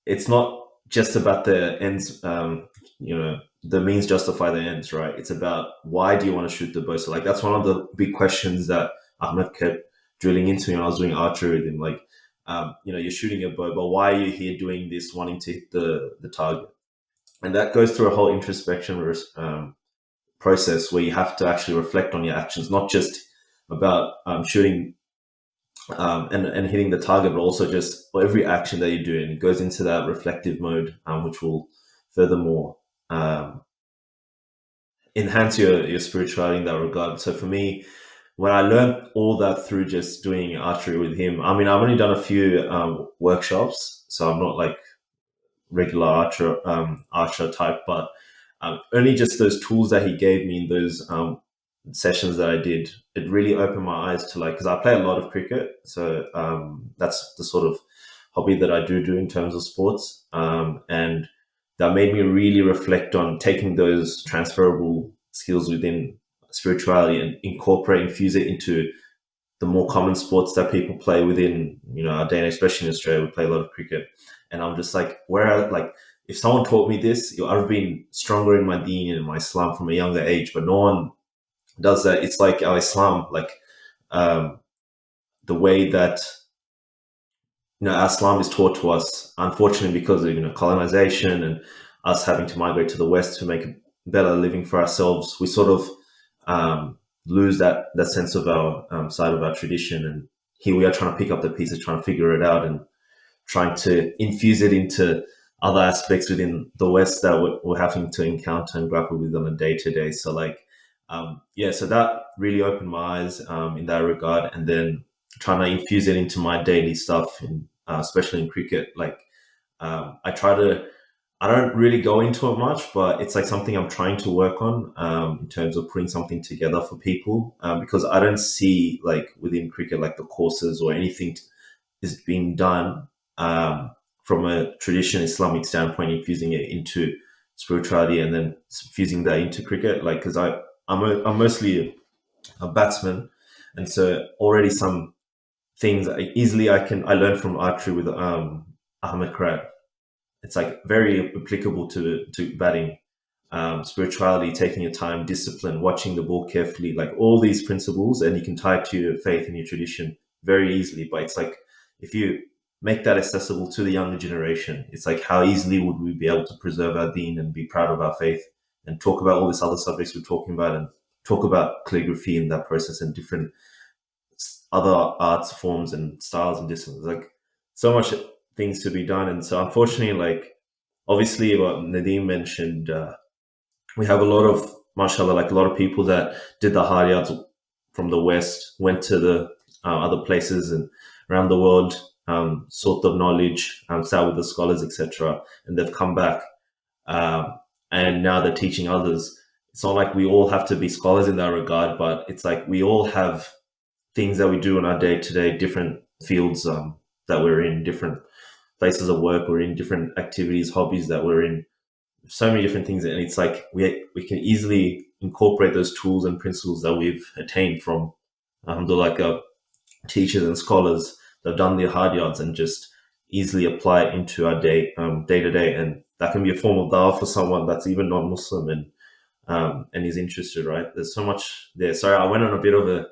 it's not just about the ends, the means justify the ends, right? It's about, why do you want to shoot the bow? So like that's one of the big questions that Ahmed kept drilling into me when I was doing archery with him. Like, you're shooting a bow, but why are you here doing this, wanting to hit the target? And that goes through a whole introspection process where you have to actually reflect on your actions, not just about shooting and hitting the target, but also just every action that you do. And it goes into that reflective mode, which will furthermore enhance your spirituality in that regard. So for me, when I learned all that through just doing archery with him, I mean, I've only done a few workshops, so I'm not like regular archer type, but only just those tools that he gave me in those sessions that I did, it really opened my eyes to, like, because I play a lot of cricket, so that's the sort of hobby that I do in terms of sports, and that made me really reflect on taking those transferable skills within spirituality and infuse it into the more common sports that people play within, our day, and especially in Australia, we play a lot of cricket. And I'm just like, if someone taught me this, I've been stronger in my deen and my Islam from a younger age, but no one does that. It's like our Islam, like the way that our Islam is taught to us, unfortunately, because of colonization and us having to migrate to the West to make a better living for ourselves, we sort of lose that sense of our side of our tradition. And here we are trying to pick up the pieces, trying to figure it out, and trying to infuse it into other aspects within the West that we're having to encounter and grapple with on a day to day. So like, yeah, so that really opened my eyes in that regard, and then trying to infuse it into my daily stuff, especially in cricket. Like, I try to. I don't really go into it much, but it's like something I'm trying to work on in terms of putting something together for people, because I don't see like within cricket like the courses or anything is being done from a traditional Islamic standpoint, infusing it into spirituality and then fusing that into cricket. Like, because I'm mostly a batsman, and so already some things I learned from archery with Ahmed Khan. It's like very applicable to batting. Spirituality, taking your time, discipline, watching the ball carefully, like all these principles, and you can tie it to your faith and your tradition very easily. But it's like if you make that accessible to the younger generation, it's like how easily would we be able to preserve our deen and be proud of our faith and talk about all these other subjects we're talking about and talk about calligraphy in that process and different other arts forms and styles and disciplines. Like so much things to be done, and so unfortunately, like obviously what Nadeem mentioned, we have a lot of, mashallah, like a lot of people that did the hard yards from the West, went to the other places and around the world, sought the knowledge, sat with the scholars, etc., and they've come back, and now they're teaching others. It's not like we all have to be scholars in that regard, but it's like we all have things that we do in our day to day, different fields that we're in, different places of work we're in, different activities, hobbies that we're in, so many different things, and it's like we can easily incorporate those tools and principles that we've attained from the like teachers and scholars that have done their hard yards and just easily apply it into our day to day, and that can be a form of dawah for someone that's even non-Muslim and is interested. Right? There's so much there. Sorry, I went on a bit of a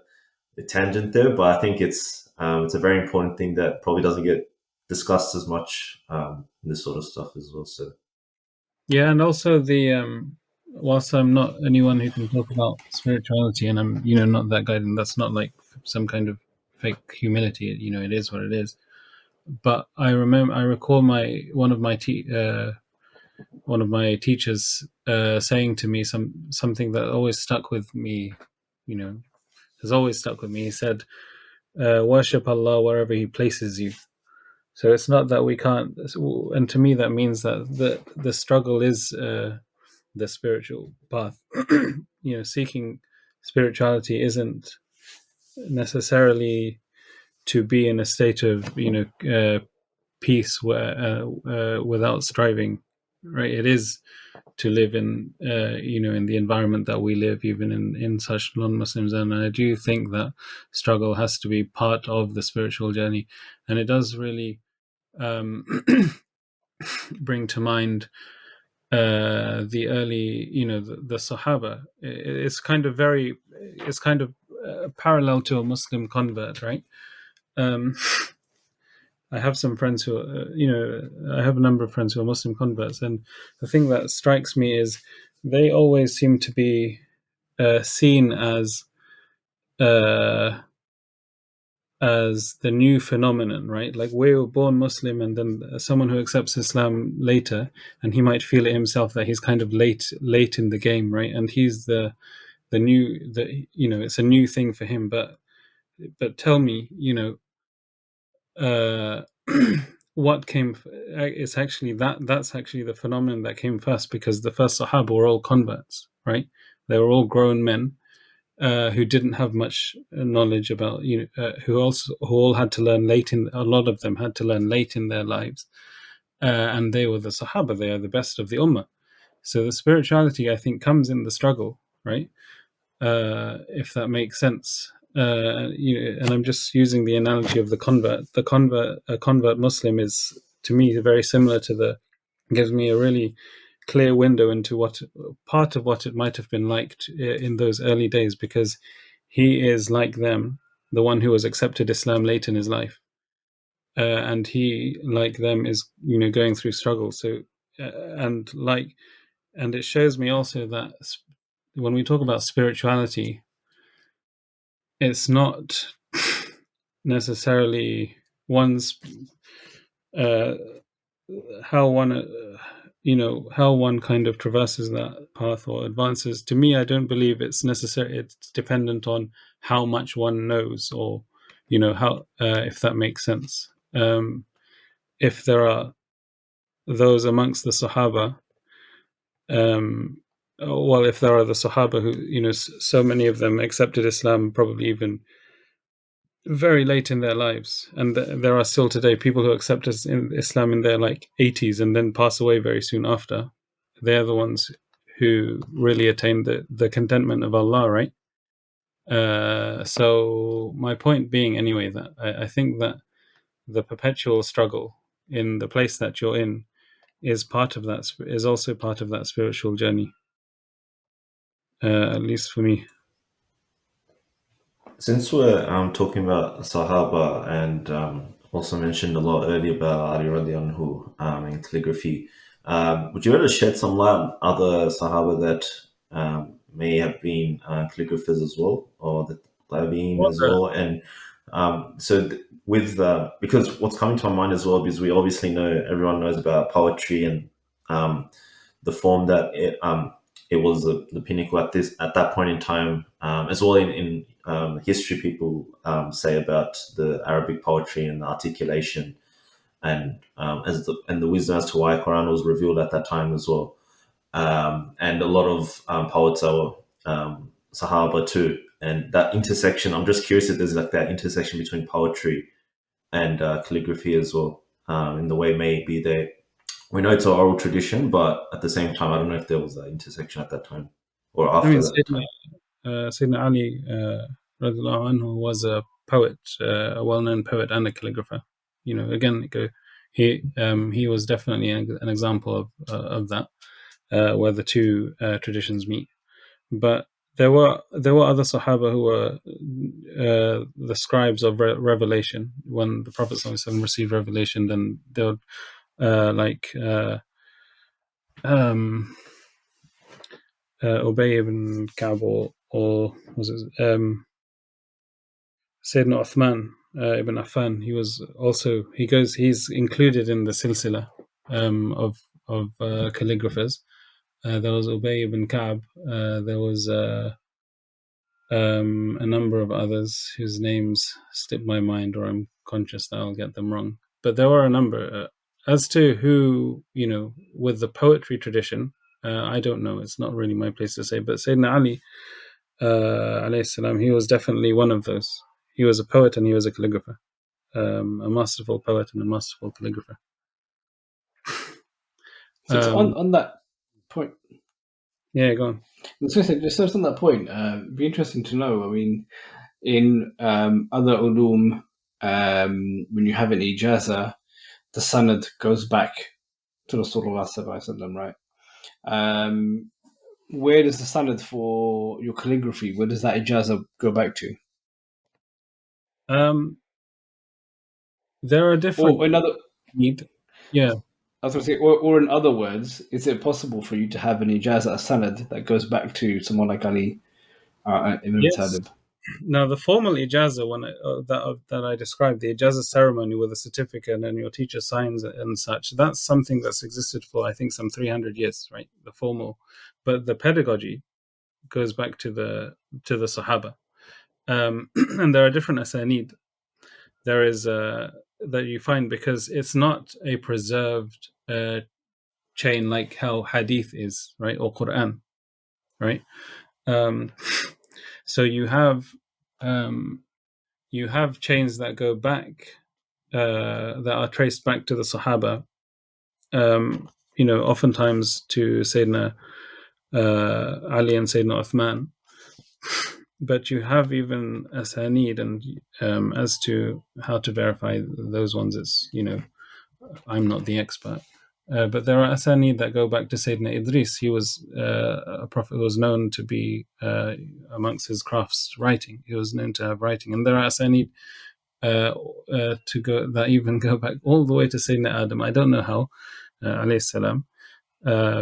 tangent there, but I think it's a very important thing that probably doesn't get discussed as much in this sort of stuff as well. So. Yeah, and also whilst I'm not anyone who can talk about spirituality, and I'm not that guy, and that's not like some kind of fake humility. It is what it is. But I recall one of my teachers saying to me something that always stuck with me. Has always stuck with me. He said, "Worship Allah wherever He places you." So it's not that we can't, and to me that means that the struggle is the spiritual path. Seeking spirituality isn't necessarily to be in a state of peace without striving, right? It is to live in in the environment that we live, even in such non-Muslims, and I do think that struggle has to be part of the spiritual journey, and it does really um, bring to mind the early, the Sahaba. It's kind of parallel to a Muslim convert, right? Um, I have some friends who, I have a number of friends who are Muslim converts, and the thing that strikes me is they always seem to be seen uh, as the new phenomenon, right? Like we were born Muslim, and then someone who accepts Islam later, and he might feel it himself that he's kind of late in the game, right? And he's the new, it's a new thing for him. But tell me, uh, what came? It's actually that's actually the phenomenon that came first, because the first Sahaba were all converts, right? They were all grown men who didn't have much knowledge about, who all had to learn late in. A lot of them had to learn late in their lives, and they were the Sahaba. They are the best of the Ummah. So the spirituality, I think, comes in the struggle, right? If that makes sense. And I'm just using the analogy of the convert. A convert Muslim is, to me, very similar to gives me a really clear window into what part of what it might have been like in those early days, because he is like them, the one who has accepted Islam late in his life, and he, like them, is going through struggle. So, and like, and it shows me also that when we talk about spirituality, it's not necessarily one's how one how one kind of traverses that path or advances. To me, I don't believe it's necessary. It's dependent on how much one knows, or how, if that makes sense. If there are those amongst the Sahaba, well, if there are the Sahaba who, so many of them accepted Islam probably even very late in their lives, and there are still today people who accept Islam in their like 80s and then pass away very soon after. They're the ones who really attain the contentment of Allah, right? So my point being, anyway, that I think that the perpetual struggle in the place that you're in is also part of that spiritual journey, at least for me. Since we're talking about Sahaba and also mentioned a lot earlier about Ali radiallahu anhu and calligraphy, would you be able to shed some light on other Sahaba that may have been calligraphers as well, or the Tabi'in as well? And because what's coming to my mind as well, because we obviously know, everyone knows about poetry and the form that it was the pinnacle at that point in time, as well in history. People say about the Arabic poetry and the articulation, and the wisdom as to why Quran was revealed at that time as well. And a lot of poets are Sahaba too. And that intersection, I'm just curious if there's like that intersection between poetry and calligraphy as well, in the way maybe we know it's an oral tradition, but at the same time, I don't know if there was an intersection at that time or I mean, after that time. Sayyidina Ali radiallahu anhu was a poet, a well-known poet and a calligrapher. Again, he was definitely an example of that, where the two traditions meet. But there were other Sahaba who were the scribes of revelation. When the Prophet ﷺ received revelation, then they would Ubay ibn Ka'b, or was it Sayyidina Uthman ibn Affan. He's included in the silsila of calligraphers. There was Ubay ibn Ka'b. There was a number of others whose names slip my mind, or I'm conscious that I'll get them wrong. But there were a number. As to who, with the poetry tradition, I don't know. It's not really my place to say. But Sayyidina Ali, alayhi salam, he was definitely one of those. He was a poet and he was a calligrapher, a masterful poet and a masterful calligrapher. So on that point, yeah, go on. Just on that point, it'd be interesting to know. I mean, in other ulum, when you have an ijazah, the sanad goes back to Rasulullah sallallahu alaihi wasallam, right? Where does the sanad for your calligraphy? Where does that ijazah go back to? There are different. Or another. Yeah. I was going to say, or in other words, is it possible for you to have an ijazah, a sanad that goes back to someone like Ali ibn Yes. Talib? Now, the formal ijazah that I described, the ijazah ceremony with a certificate and your teacher signs it and such, that's something that's existed for, I think, some 300 years, right? The formal, but the pedagogy goes back to the Sahaba, and there are different asanid. There is that you find, because it's not a preserved chain like how hadith is, right, or Quran, right? So you have chains that go back, that are traced back to the Sahaba, oftentimes to Sayyidina Ali and Sayyidina Uthman. But you have even asanid, and as to how to verify those ones, it's, I'm not the expert. But there are asanid that go back to Sayyidina Idris. He was a prophet who was known to be, amongst his crafts, writing. He was known to have writing. And there are asanid that even go back all the way to Sayyidina Adam. I don't know how, alayhi salam,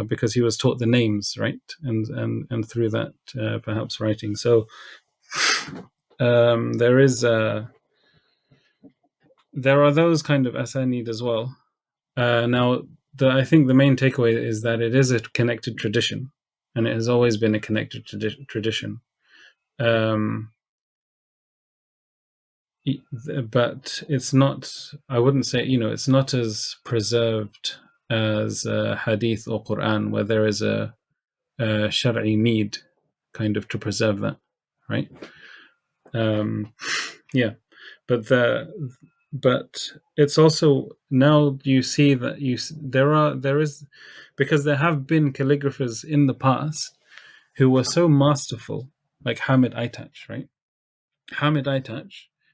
because he was taught the names, right? And through that, perhaps writing. So there are those kind of asanid as well. Now, I think the main takeaway is that it is a connected tradition, and it has always been a connected tradition. But it's not, I wouldn't say, it's not as preserved as Hadith or Quran, where there is a Shariah need kind of to preserve that, right? Yeah, but it's also, now you see that there is, because there have been calligraphers in the past who were so masterful, like Hamid Aytac, right? Hamid Aytac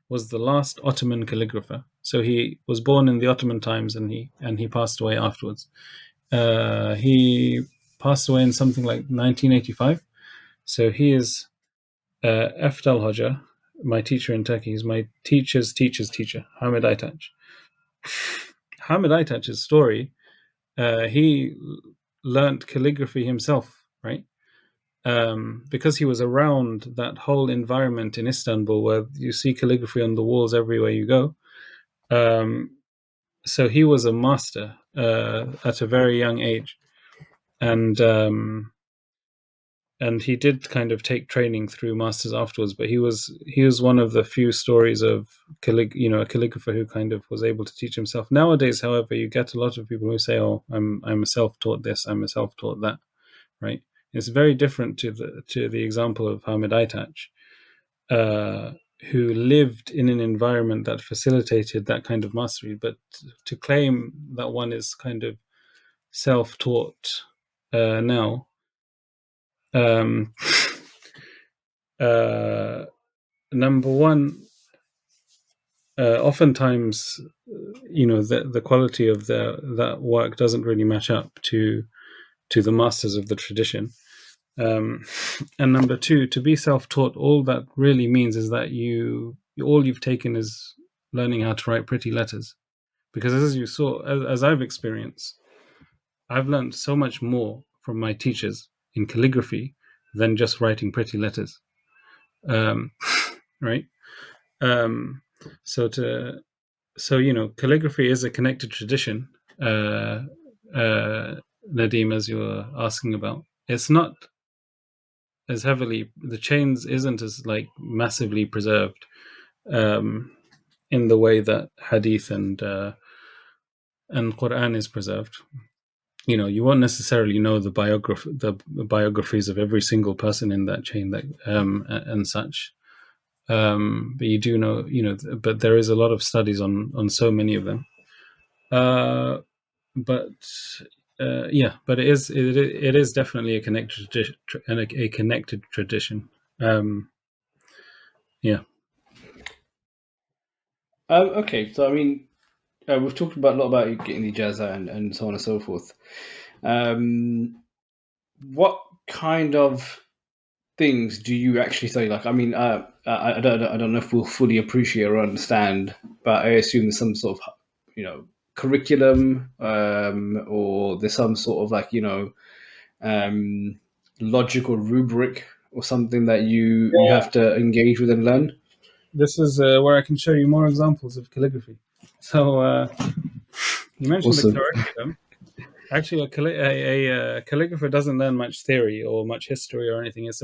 was the last Ottoman calligrapher. So he was born in the Ottoman times, and he passed away afterwards. He passed away in something like 1985. So he is Eftal Hoja, my teacher in Turkey. He's my teacher's teacher's teacher, Hamid Aytac. Hamid Aytac's story, he learnt calligraphy himself, right? Because he was around that whole environment in Istanbul where you see calligraphy on the walls everywhere you go. So he was a master at a very young age, and he did kind of take training through masters afterwards. But he was one of the few stories of a calligrapher who kind of was able to teach himself. Nowadays, however, you get a lot of people who say, "Oh, I'm a self-taught this, I'm a self-taught that," right? It's very different to the example of Hamid Aytac, who lived in an environment that facilitated that kind of mastery. But to claim that one is kind of self-taught now, number one, oftentimes, the quality of that work doesn't really match up to the masters of the tradition. And number two, to be self-taught, all that really means is that all you've taken is learning how to write pretty letters. Because as you saw, as I've experienced, I've learned so much more from my teachers in calligraphy than just writing pretty letters. Right? So calligraphy is a connected tradition. Nadim, as you were asking about, it's not as heavily, the chains isn't as like massively preserved in the way that Hadith and Quran is preserved. You won't necessarily know the biographies of every single person in that chain, that and such. But you do know, but there is a lot of studies on so many of them. But but it is definitely a connected tradition. Yeah. Okay, so I mean, we've talked about a lot about getting the ijazah and so on and so forth. What kind of things do you actually study? Like, I mean, I don't know if we'll fully appreciate or understand, but I assume there's some sort of, curriculum, or there's some sort of like, logical rubric or something that you have to engage with and learn. This is where I can show you more examples of calligraphy. So you mentioned the Awesome. curriculum. Actually, a calligrapher doesn't learn much theory or much history or anything. It's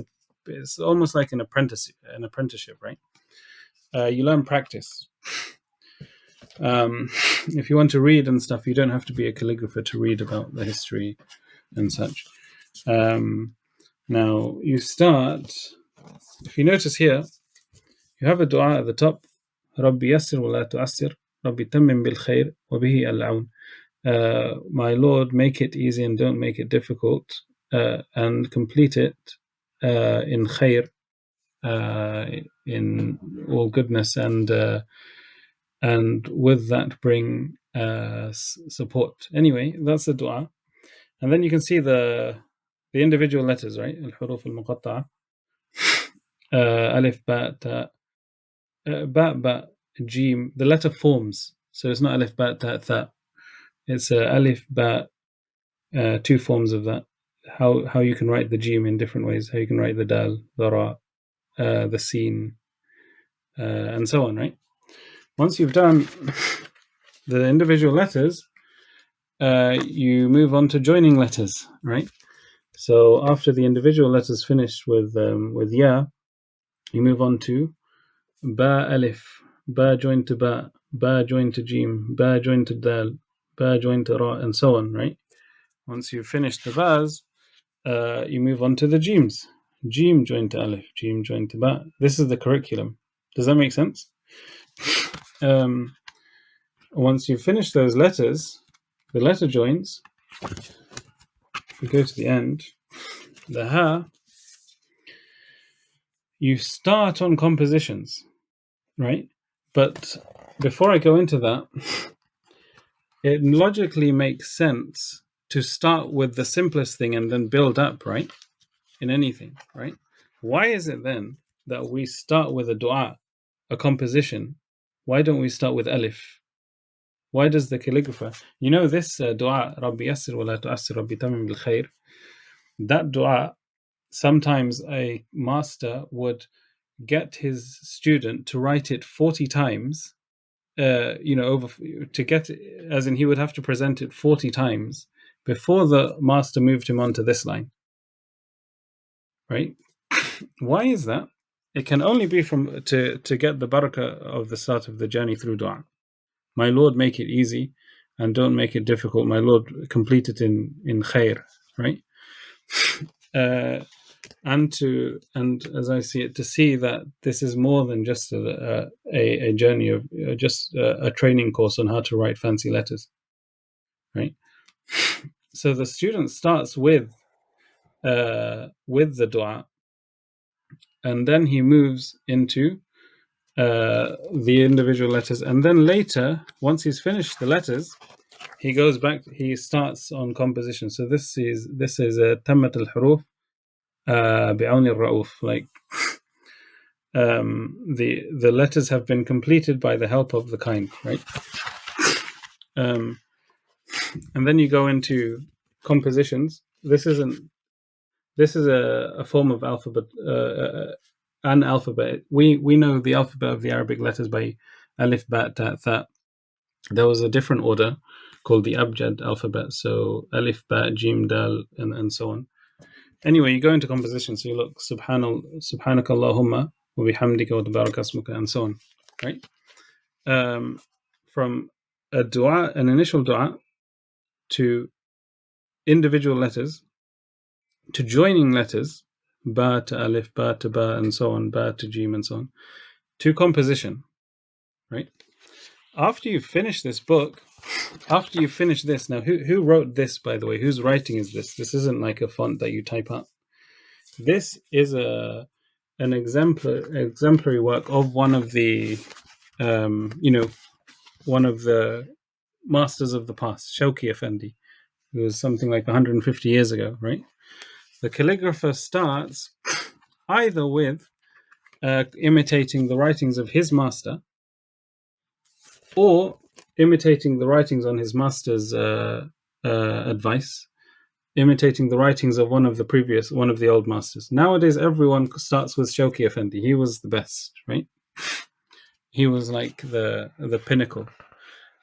almost like an apprenticeship, right? You learn practice. If you want to read and stuff, you don't have to be a calligrapher to read about the history and such. Now you start. If you notice here, you have a dua at the top. ربي يسر ولا تعسر ربي تمم بالخير وبه العون. My Lord, make it easy and don't make it difficult, and complete it in khair, in all goodness, and with that bring support. Anyway, that's the dua. And then you can see the individual letters, right? الحروف المقطعة. ألف باء تاء باء باء جيم. The letter forms, so it's not ألف باء تاء ثاء. It's ألف باء. Two forms of that. How you can write the jim in different ways. How you can write the dal, the ra, the sin, and so on. Right. Once you've done the individual letters, you move on to joining letters, right? So after the individual letters finished with ya, you move on to ba alif, ba joined to ba joined to jim, ba joined to dal, ba joined to ra, and so on, right? Once you've finished the bas, you move on to the jims. Jim joined to alif, jim joined to ba. This is the curriculum. Does that make sense? Once you've finished those letters, the letter joins, you go to the end, the ha, you start on compositions, right? But before I go into that, it logically makes sense to start with the simplest thing and then build up, right? In anything, right? Why is it then that we start with a dua, a composition? Why don't we start with alif? Why does the calligrapher, this dua, Rabbi Yassir wa la tu'assir, Rabbi tamim bil khair, that dua, sometimes a master would get his student to write it 40 times, over to get, as in he would have to present it 40 times before the master moved him on to this line, right? Why is that? It can only be to get the barakah of the start of the journey through dua. My Lord, make it easy and don't make it difficult. My Lord, complete it in khair, right? And as I see it, to see that this is more than just a journey of just a training course on how to write fancy letters, right? So the student starts with the dua, and then he moves into the individual letters, and then later, once he's finished the letters, he goes back. He starts on composition. So this is a tammat al-huruf bi'awn al-ra'uf, like the letters have been completed by the help of the kind, right? And then you go into compositions. This is a form of alphabet, an alphabet. We know the alphabet of the Arabic letters by alif, ba, ta, tha. There was a different order called the Abjad alphabet. So alif, ba, jim, dal, and so on. Anyway, you go into composition. So you look subhanaka Allahumma wa bihamdika wa tabaraka asmuka, and so on, right? From a dua, an initial dua, to individual letters, to joining letters, ba to alif, ba to ba, and so on, ba to jim, and so on, to composition, right? After you finish this book, after you finish this, now who wrote this, by the way? Whose writing is this? This isn't like a font that you type up. This is an exemplary work of one of the one of the masters of the past, Shawki Effendi. It was something like 150 years ago, right? The calligrapher starts either with imitating the writings of his master, or imitating the writings on his master's advice, imitating the writings of one of the old masters. Nowadays, everyone starts with Shawki Effendi. He was the best, right? He was like the pinnacle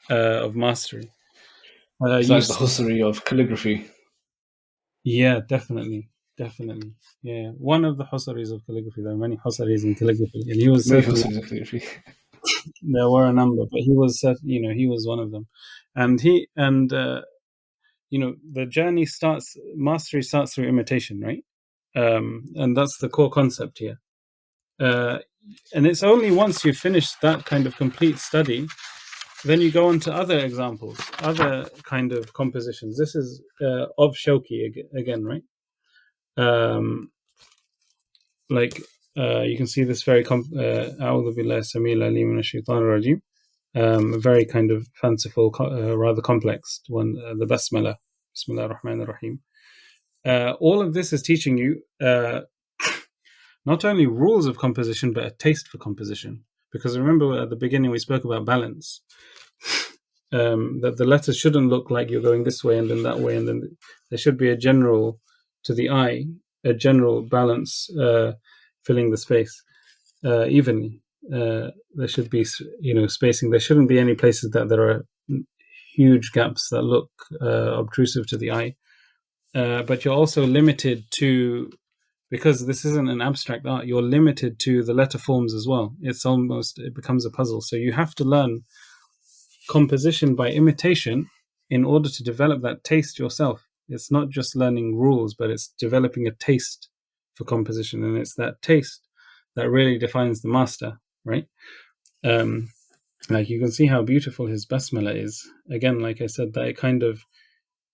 of mastery. It's like the Husari of calligraphy. Yeah, definitely. Yeah, one of the Husaris of calligraphy. There are many Husaris in calligraphy, and he was Many certainly, Husaris of calligraphy. there were a number, but he was he was one of them. And the journey mastery starts through imitation, right? And that's the core concept here. And it's only once you finish that kind of complete study, then you go on to other examples, other kind of compositions. This is of Shawki again, right? You can see this very A'udhu billahi samil alim minash shaitanir rajim, a very kind of fanciful, rather complex one, the Basmala, Bismillah ar-Rahman ar-Rahim. All of this is teaching you not only rules of composition, but a taste for composition. Because remember, at the beginning we spoke about balance, that the letters shouldn't look like you're going this way and then that way, and then there should be a general, to the eye, a general balance filling the space evenly. There should be, spacing. There shouldn't be any places that there are huge gaps that look obtrusive to the eye. But you're also limited to, because this isn't an abstract art, you're limited to the letter forms as well. It becomes a puzzle. So you have to learn composition by imitation in order to develop that taste yourself. It's not just learning rules, but it's developing a taste for composition, and it's that taste that really defines the master, right? Like you can see how beautiful his basmala is. Again, like I said, that it kind of,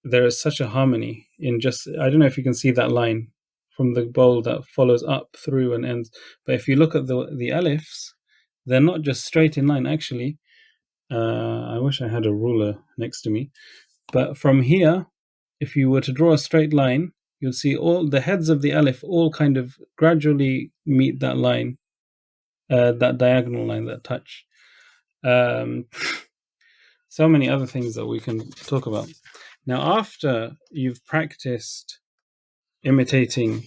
there is such a harmony in just, I don't know if you can see that line from the bowl that follows up through and ends, but if you look at the alifs, they're not just straight in line. Actually, I wish I had a ruler next to me, but from here, if you were to draw a straight line, you'll see all the heads of the alif all kind of gradually meet that line, that diagonal line, that touch. So many other things that we can talk about. Now, after you've practiced imitating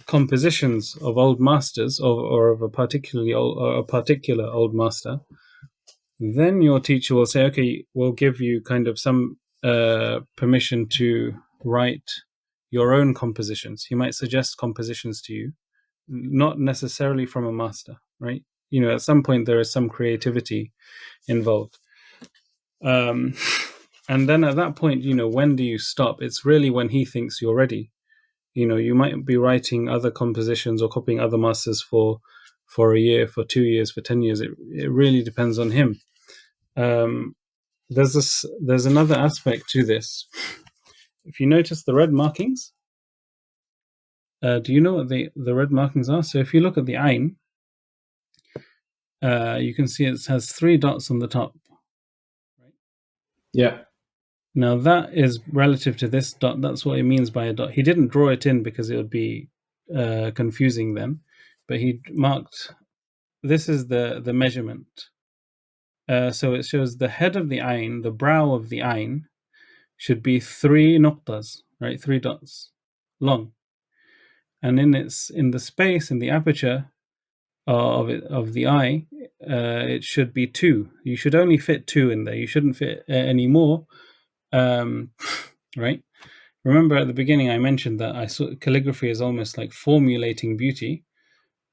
compositions of old masters, or of a particular old master, then your teacher will say, okay, we'll give you kind of some permission to write your own compositions. He might suggest compositions to you, not necessarily from a master, right? You know, at some point there is some creativity involved. And then at that point, you know, when do you stop? It's really when he thinks you're ready. You know, you might be writing other compositions or copying other masters for a year, for 2 years, for 10 years. It really depends on him. There's another aspect to this. If you notice the red markings, do you know what the red markings are? So if you look at the ayn, you can see it has 3 dots on the top. Right? Yeah. Now that is relative to this dot. That's what it means by a dot. He didn't draw it in because it would be confusing then, but he marked, this is the measurement. So it shows the head of the ayn, the brow of the ayn, should be 3 nuqtas, right? 3 dots long. And in the space, in the aperture of the eye, it should be 2. You should only fit 2 in there. You shouldn't fit any more, right? Remember at the beginning I mentioned that I saw calligraphy is almost like formulating beauty.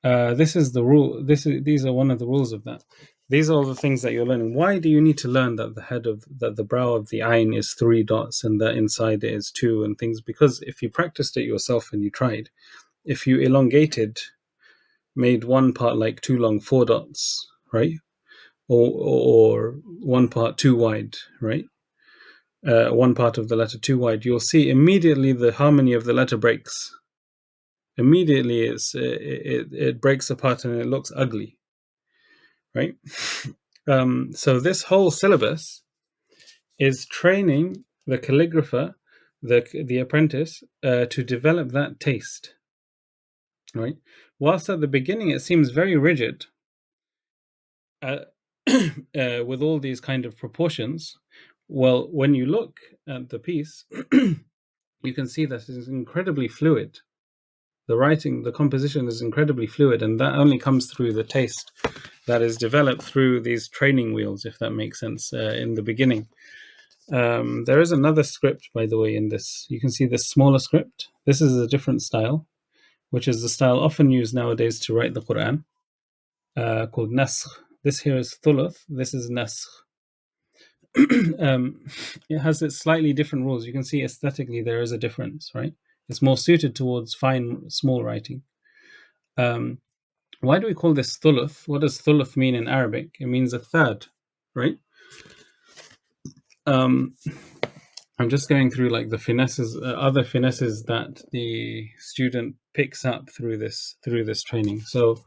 This is the rule. These are one of the rules of that. These are all the things that you're learning. Why do you need to learn that the brow of the ayn is 3 dots and that inside it is 2 and things? Because if you practiced it yourself and you tried, if you elongated, made one part like too long, 4 dots, right? Or one part too wide, right? One part of the letter too wide, you'll see immediately the harmony of the letter breaks. Immediately it breaks apart and it looks ugly, right? So this whole syllabus is training the calligrapher, the apprentice, to develop that taste, right? Whilst at the beginning it seems very rigid, with all these kind of proportions, well, when you look at the piece, you can see that it is incredibly fluid. The writing, the composition is incredibly fluid, and that only comes through the taste that is developed through these training wheels, if that makes sense, in the beginning. There is another script, by the way, in this. You can see this smaller script. This is a different style, which is the style often used nowadays to write the Quran, called naskh. This here is thuluth. This is naskh. It has its slightly different rules. You can see aesthetically there is a difference, right? It's more suited towards fine, small writing. Why do we call this thuluth? What does thuluth mean in Arabic? It means a third, right? I'm just going through like the finesses, other finesses that the student picks up through this training. So,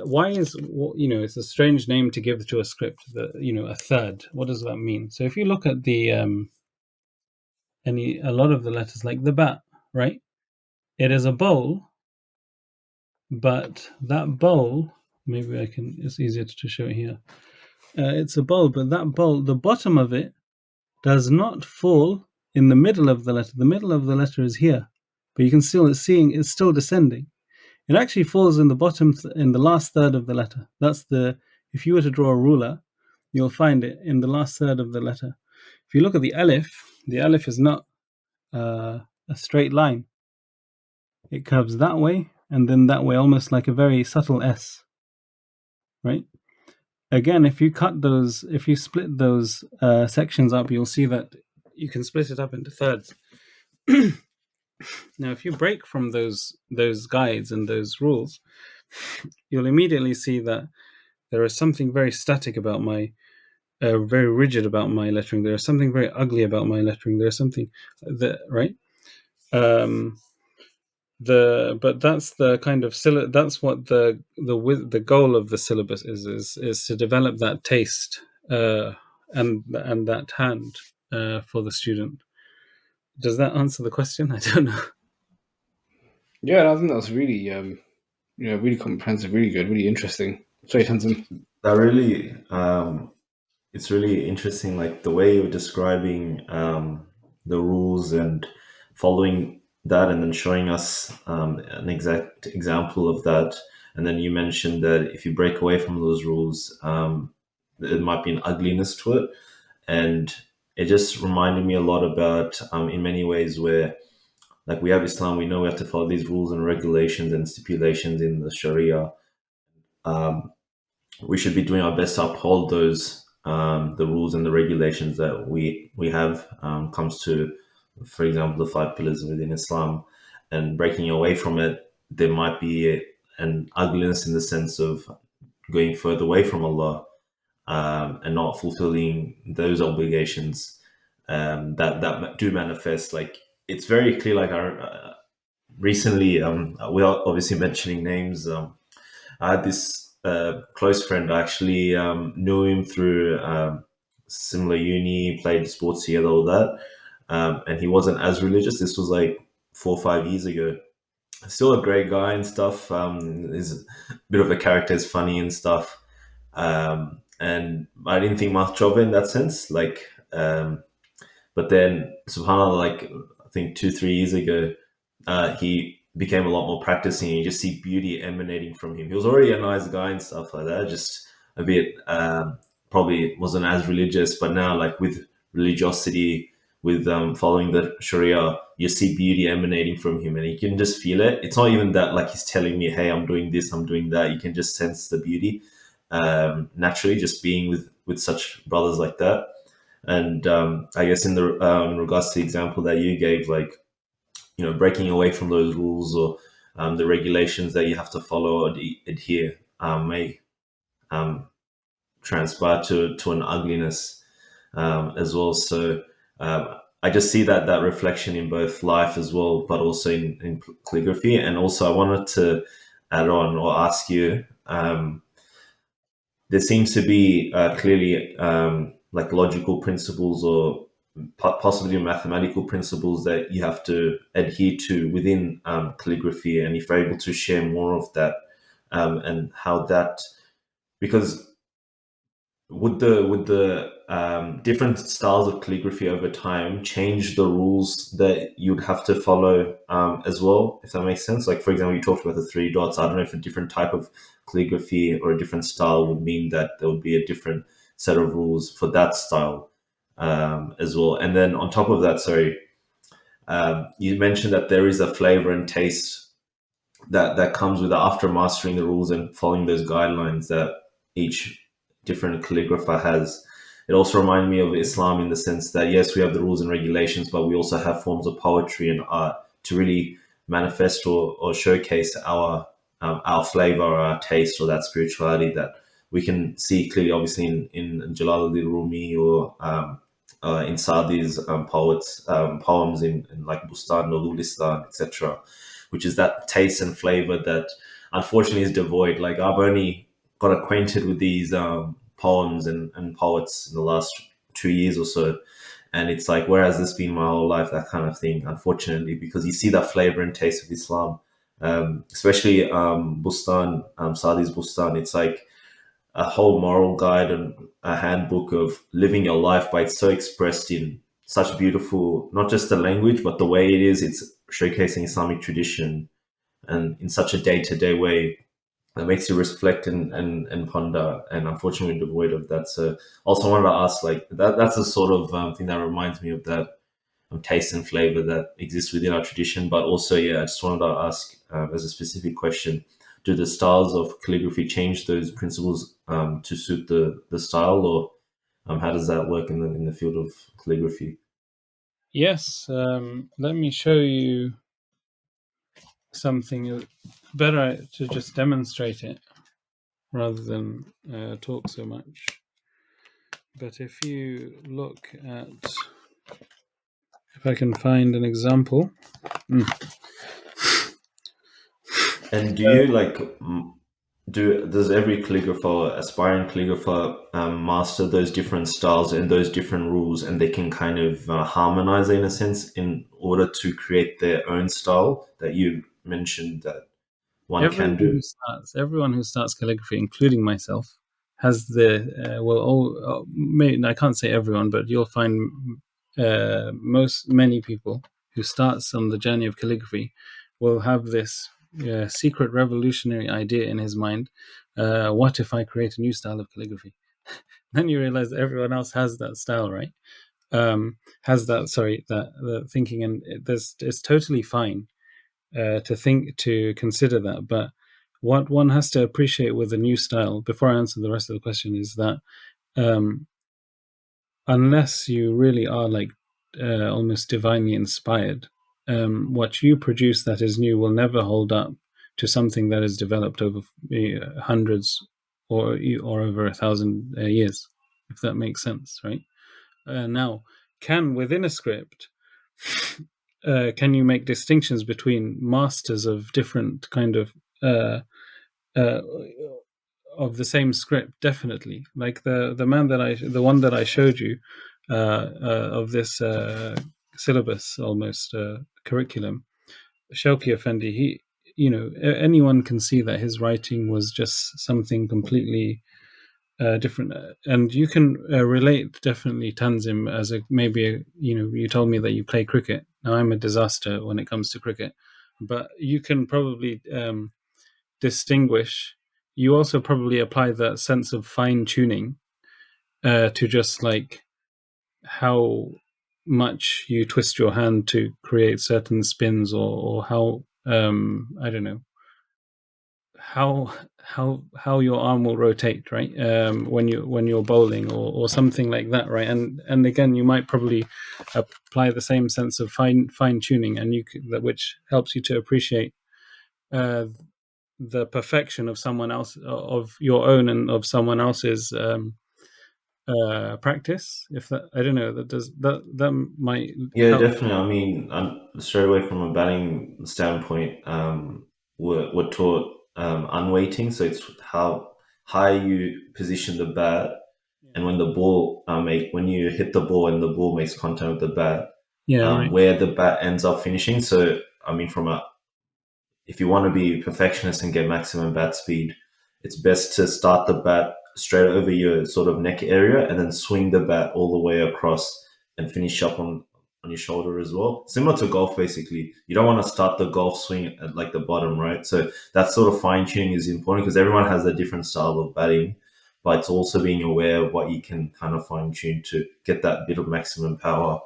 why is, it's a strange name to give to a script. A third. What does that mean? So if you look at the a lot of the letters, like the ba, right? It is a bowl, but that bowl, maybe it's easier to show it here. It's a bowl, but that bowl, the bottom of it does not fall in the middle of the letter. The middle of the letter is here, but you can still seeing it's still descending. It actually falls in the bottom, in the last third of the letter. That's if you were to draw a ruler, you'll find it in the last third of the letter. If you look at the alif is not a straight line. It curves that way and then that way, almost like a very subtle S, right? Again, if you split those sections up, you'll see that you can split it up into thirds. Now, if you break from those guides and those rules, you'll immediately see that there is something very static about my, very rigid about my lettering. There is something very ugly about my lettering. There's something that, right? But that's the kind of that's what the goal of the syllabus is to develop that taste and that hand for the student. Does that answer the question? I don't know. Yeah, I think that was really, really comprehensive, really good, really interesting. Sorry, Tanzim. That really, it's really interesting, like the way you're describing the rules and following that, and then showing us an exact example of that. And then you mentioned that if you break away from those rules, there might be an ugliness to it. And it just reminded me a lot about, in many ways, where like we have Islam, we know we have to follow these rules and regulations and stipulations in the Shariah. We should be doing our best to uphold those, the rules and the regulations that we have, comes to, for example, the 5 pillars within Islam. And breaking away from it, there might be an ugliness in the sense of going further away from Allah, and not fulfilling those obligations that do manifest. Like it's very clear. Like recently, we are obviously mentioning names. I had this close friend. I actually knew him through similar uni, played sports together, all that. And he wasn't as religious. This was like 4 or 5 years ago. Still a great guy and stuff. He's a bit of a character, is funny and stuff. And I didn't think much of it in that sense. Like, but then, subhanAllah, like I think 2-3 years ago, he became a lot more practicing. You just see beauty emanating from him. He was already a nice guy and stuff like that. Just a bit, probably wasn't as religious, but now like with religiosity, with following the Sharia, you see beauty emanating from him, and you can just feel it. It's not even that like he's telling me, "Hey, I'm doing this, I'm doing that." You can just sense the beauty naturally, just being with such brothers like that. And I guess in the in regards to the example that you gave, like breaking away from those rules or the regulations that you have to follow or adhere may transpire to an ugliness as well. So I just see that reflection in both life as well, but also in calligraphy. And also I wanted to add on or ask you, there seems to be clearly like logical principles or possibly mathematical principles that you have to adhere to within calligraphy. And if you're able to share more of that, and how that, because would the different styles of calligraphy over time change the rules that you'd have to follow as well, if that makes sense? Like, for example, you talked about the 3 dots. I don't know if a different type of calligraphy or a different style would mean that there would be a different set of rules for that style as well. And then on top of that, sorry, you mentioned that there is a flavor and taste that comes with after mastering the rules and following those guidelines that each different calligrapher has. It also reminded me of Islam in the sense that, yes, we have the rules and regulations, but we also have forms of poetry and art to really manifest or showcase our flavor, or our taste, or that spirituality that we can see clearly, obviously, in Jalaluddin Rumi or in Saadi's poems in like Bustan, Nolulistan, etc., which is that taste and flavor that unfortunately is devoid. Like, I've only got acquainted with these poems and poets in the last 2 years or so, and it's like, where has this been my whole life? That kind of thing, unfortunately, because you see that flavor and taste of Islam, especially Bustan, Saadi's Bustan. It's like a whole moral guide and a handbook of living your life, but it's so expressed in such beautiful, not just the language, but the way it is. It's showcasing Islamic tradition and in such a day-to-day way. that makes you reflect and ponder, and unfortunately devoid of that. So also wanted to ask, like, that's the sort of thing that reminds me of that taste and flavor that exists within our tradition. But also, yeah, I just wanted to ask as a specific question: do the styles of calligraphy change those principles to suit the style, or how does that work in the field of calligraphy? Yes, let me show you something better to just demonstrate it rather than talk so much. But if you look at, if I can find an example. And do you like does every calligrapher, aspiring calligrapher, master those different styles and those different rules, and they can kind of harmonize in a sense in order to create their own style that you mentioned that one can do? Everyone who starts calligraphy, including myself, has the I can't say everyone, but you'll find many people who starts on the journey of calligraphy will have this secret revolutionary idea in his mind. What if I create a new style of calligraphy? Then you realize that everyone else has that style, right? Has that sorry that thinking, and it's totally fine to consider that. But what one has to appreciate with a new style, before I answer the rest of the question, is that um, unless you really are like almost divinely inspired, what you produce that is new will never hold up to something that is developed over hundreds or over 1,000 years, if that makes sense, right? Now, can within a script, can you make distinctions between masters of different kind uh, uh, of the same script? Definitely, like the one that I showed you of this syllabus, almost curriculum. Shauki Effendi, anyone can see that his writing was just something completely different, and you can relate definitely Tanzim as you told me that you play cricket. Now I'm a disaster when it comes to cricket, but you can probably distinguish. You also probably apply that sense of fine tuning to just like how much you twist your hand to create certain spins, or how I don't know how how your arm will rotate, right? When you're bowling, or something like that, right? And again, you might probably apply the same sense of fine tuning, and which helps you to appreciate uh, the perfection of someone else, of your own and of someone else's practice. If that, I don't know, that might Yeah, help. definitely. I mean, straight away from a batting standpoint, we're taught unweighting, so it's how high you position the bat, Yeah, and when the ball when you hit the ball and the ball makes contact with the bat, yeah, right. where the bat ends up finishing. So, I mean, from a if you want to be perfectionist and get maximum bat speed, it's best to start the bat straight over your sort of neck area and then swing the bat all the way across and finish up on your shoulder as well. Similar to golf, basically. You don't want to start the golf swing at like the bottom, right? So that sort of fine tuning is important because everyone has a different style of batting, but it's also being aware of what you can kind of fine tune to get that bit of maximum power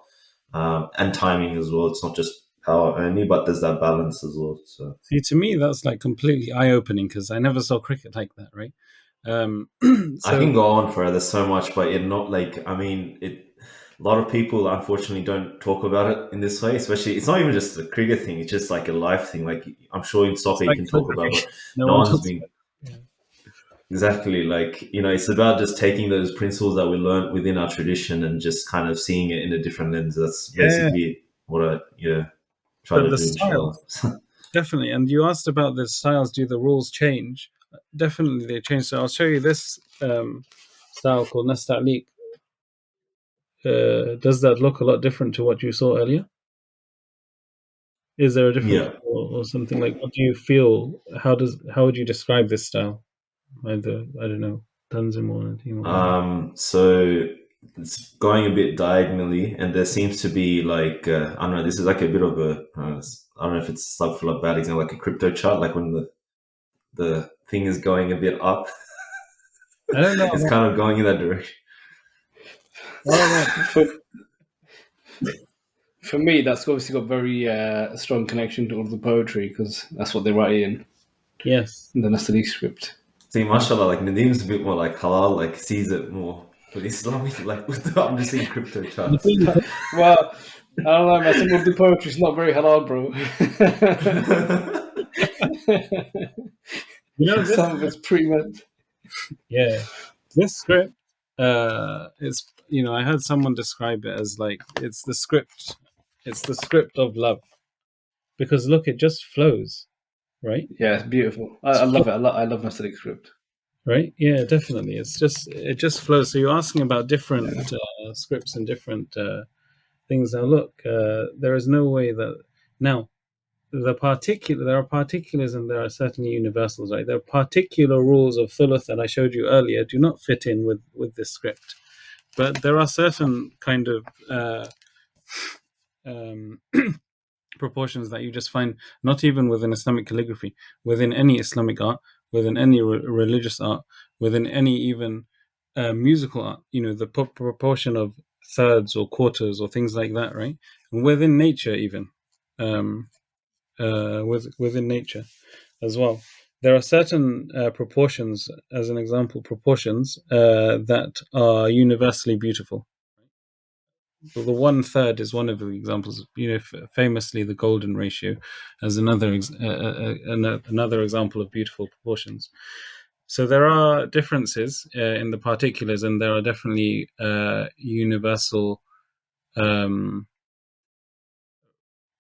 and timing as well. It's not just power only, but there's that balance as well. So See, to me, that's like completely eye opening because I never saw cricket like that, right? Um, I so can go on for there's so much, but it not like I mean it. A lot of people unfortunately don't talk about it in this way. Especially, it's not even just a cricket thing; it's just like a life thing. Like I'm sure in it's soccer you like can talk about, calligraphy. but No no one one's talks been about it. exactly like it's about just taking those principles that we learned within our tradition and just kind of seeing it in a different lens. That's Yeah, basically what I try but to the do, inshallah. styles definitely. And you asked about the styles. Do the rules change? Definitely, they change. So I'll show you this style called Nasta'liq. Does that look a lot different to what you saw earlier? Is there a difference, Yeah. or something like? What do you feel? How would you describe this style? Either I don't know, Tanzim or anything or whatever. So it's going a bit diagonally, and there seems to be like I don't know. This is like a bit of a I don't know if it's sub for a bad example, like a crypto chart, like when the thing is going a bit up. I don't know. It's kind of going in that direction. For me, that's obviously got very strong connection to Urdu poetry because that's what they write in Yes. the Nasri script. See, mashallah, like Nadim's a bit more like halal, like sees it more. But Islamic, like I'm just seeing crypto charts. Well, I don't know, man. Some Urdu poetry is not very halal, bro. This, Some of it's pretty much. yeah, this script, it's, I heard someone describe it as like it's the script of love, because look, it just flows, right? Yeah, it's beautiful. I love it. I love Nasri script. Right? Yeah, definitely. It just flows. So you're asking about different scripts and different things. Now, look, there is no way that now there are particulars and there are certainly universals, right? There are particular rules of thuluth that I showed you earlier do not fit in with this script, but there are certain kind of um, proportions that you just find not even within Islamic calligraphy, within any Islamic art, within any religious art, within any even musical art. The proportion of thirds or quarters or things like that, right? And within nature, even within nature as well. There are certain proportions, as an example, that are universally beautiful. The 1/3 is one of the examples. Famously, the golden ratio as another another example of beautiful proportions. So there are differences in the particulars, and there are definitely universal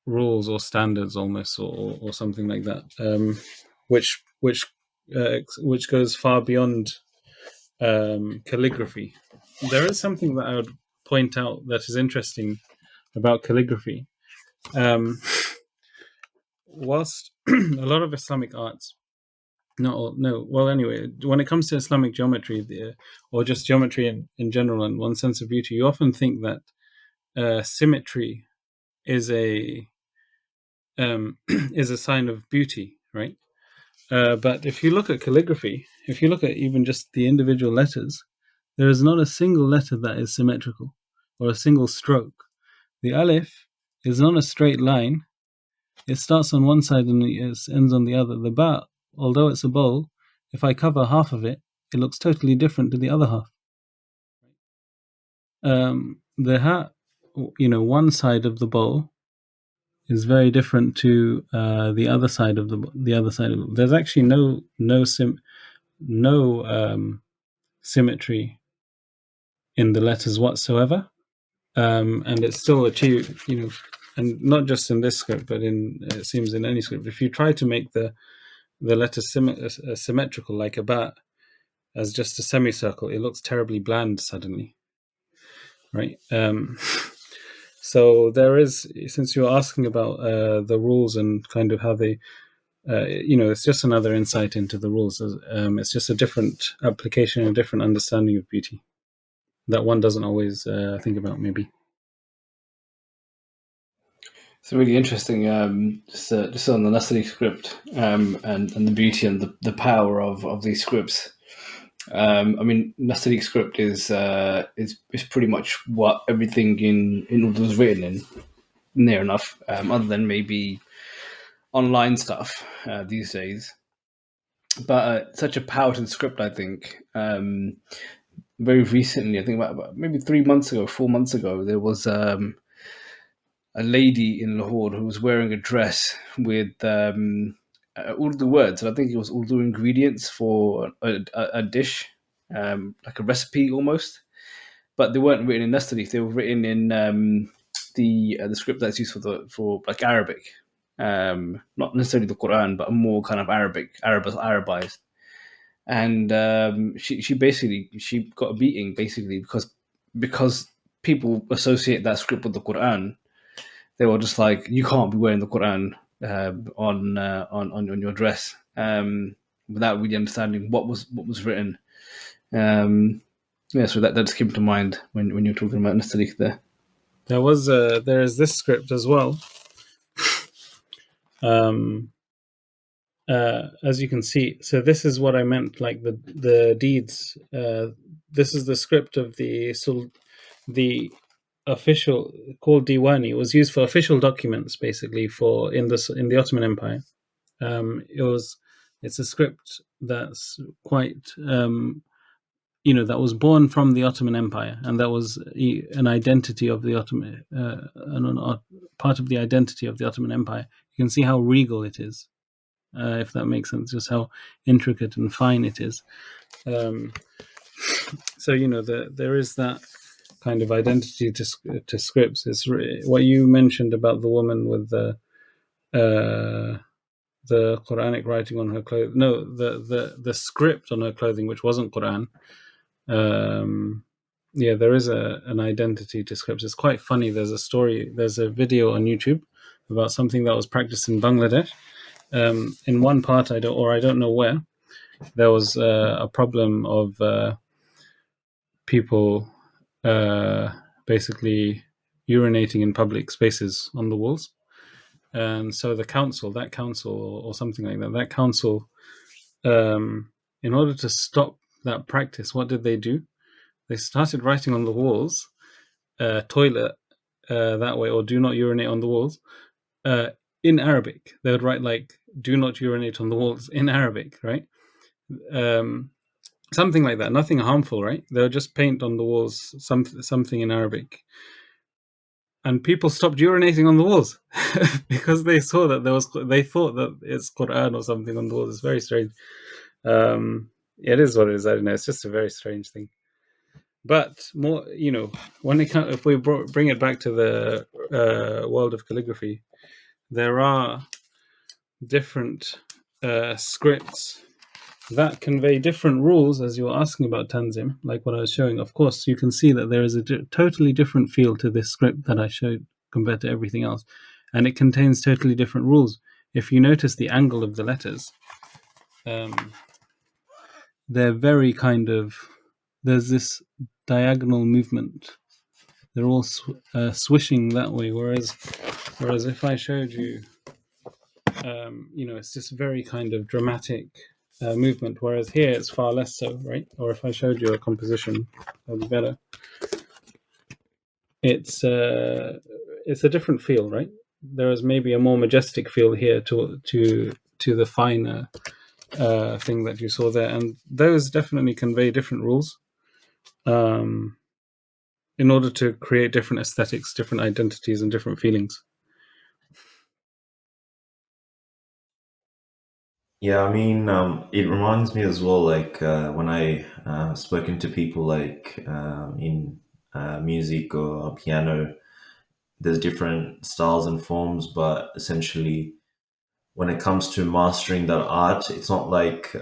rules or standards, almost, or something like that, which goes far beyond calligraphy. There is something that I would point out that is interesting about calligraphy. Whilst a lot of Islamic arts, anyway, when it comes to Islamic geometry, or just geometry in general, and one sense of beauty, you often think that symmetry is a is a sign of beauty, right? But if you look at calligraphy, if you look at even just the individual letters, there is not a single letter that is symmetrical, or a single stroke. The alif is not a straight line. It starts on one side and it ends on the other. The ba, although it's a bowl, if I cover half of it, it looks totally different to the other half. The ha, one side of the bowl is very different to the other side of the other side of it. There's actually no symmetry in the letters whatsoever, and it's still achieved. And not just in this script, but it seems in any script. If you try to make the letters symmetrical, like a bat, as just a semicircle, it looks terribly bland suddenly, right? So there is, since you're asking about the rules and kind of how they, it's just another insight into the rules. It's just a different application, a different understanding of beauty that one doesn't always think about, maybe. It's really interesting. Just on the Nasri script and the beauty and the power of these scripts. I mean, Nasri script is pretty much what everything in Urdu is written in, near enough, other than maybe online stuff these days. But such a powerful script, I think. Very recently, I think about maybe 3 months ago, 4 months ago, there was a lady in Lahore who was wearing a dress with Urdu words, and I think it was Urdu ingredients for a dish, like a recipe almost. But they weren't written in Nasri; they were written in the script that's used for like Arabic, not necessarily the Quran, but a more kind of Arabized. And she got a beating basically because people associate that script with the Quran. They were just like, you can't be wearing the Quran on your dress, without really understanding what was written. So that just came to mind when you're talking about Nastalik there. There is this script as well. as you can see, so this is what I meant, like the deeds. This is the script of the official, called Diwani. It was used for official documents, basically, for in the Ottoman Empire. It's a script that's quite that was born from the Ottoman Empire, and that was an identity of the Ottoman, part of the identity of the Ottoman Empire. You can see how regal it is, if that makes sense, just how intricate and fine it is. So there is that kind of identity to scripts. It's what you mentioned about the woman with the Quranic writing on her clothing. No, the script on her clothing, which wasn't Quran. There is an identity to scripts. It's quite funny. There's a video on YouTube about something that was practiced in Bangladesh. In one part, I don't know where, there was a problem of people basically urinating in public spaces on the walls. And so that council or something like that council, in order to stop that practice, what did they do? They started writing on the walls, toilet that way, or do not urinate on the walls, in Arabic. They would write like, do not urinate on the walls in Arabic, right? Something like that, nothing harmful, right? They would just paint on the walls something in Arabic. And people stopped urinating on the walls because they saw that they thought that it's Quran or something on the walls. It's very strange. It is what it is. I don't know. It's just a very strange thing. But more, when if we bring it back to the world of calligraphy, there are different scripts that convey different rules, as you were asking about Tanzim, like what I was showing. Of course, you can see that there is a totally different feel to this script that I showed compared to everything else. And it contains totally different rules. If you notice the angle of the letters, they're very kind of, there's this diagonal movement. They're all swishing that way. Whereas if I showed you, it's just very kind of dramatic movement, whereas here it's far less so, right? Or if I showed you a composition, that'd be better. It's a different feel, right? There is maybe a more majestic feel here to the finer thing that you saw there, and those definitely convey different rules in order to create different aesthetics, different identities, and different feelings. Yeah, I mean, it reminds me as well, like when I spoken to people like in music or piano, there's different styles and forms, but essentially, when it comes to mastering that art, it's not like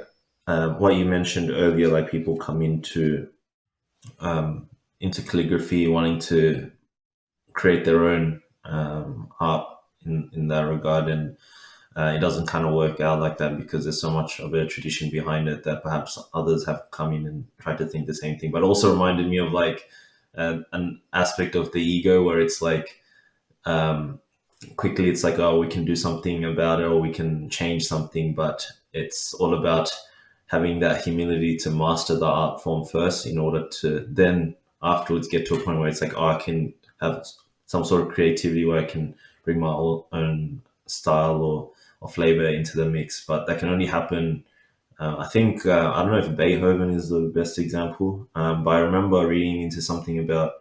what you mentioned earlier, like people come into calligraphy wanting to create their own art in that regard, and it doesn't kind of work out like that because there's so much of a tradition behind it that perhaps others have come in and tried to think the same thing. But also reminded me of like an aspect of the ego where it's like quickly it's like, oh, we can do something about it or we can change something, but it's all about having that humility to master the art form first in order to then afterwards get to a point where it's like, oh, I can have some sort of creativity where I can bring my own style or flavor into the mix. But that can only happen. I think I don't know if Beethoven is the best example, but I remember reading into something about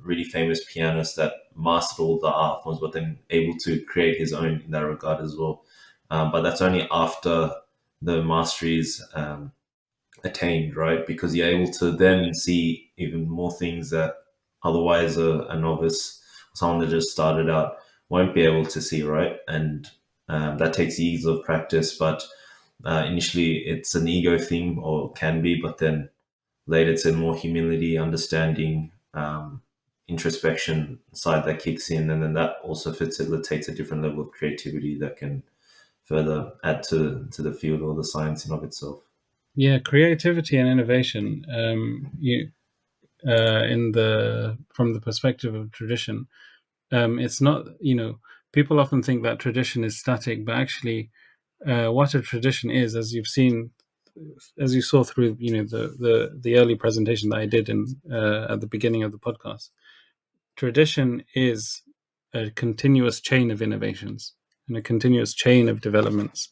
really famous pianist that mastered all the art forms, but then able to create his own in that regard as well. But that's only after the mastery is attained, right? Because you're able to then see even more things that otherwise a novice, someone that just started out, won't be able to see, right? And that takes years of practice, but initially it's an ego thing or can be, but then later it's a more humility, understanding, introspection side that kicks in, and then that also facilitates a different level of creativity that can further add to the field or the science in of itself. Yeah, creativity and innovation. From the perspective of tradition, it's not. People often think that tradition is static, but actually, what a tradition is, as you saw through the early presentation that I did at the beginning of the podcast. Tradition is a continuous chain of innovations and a continuous chain of developments.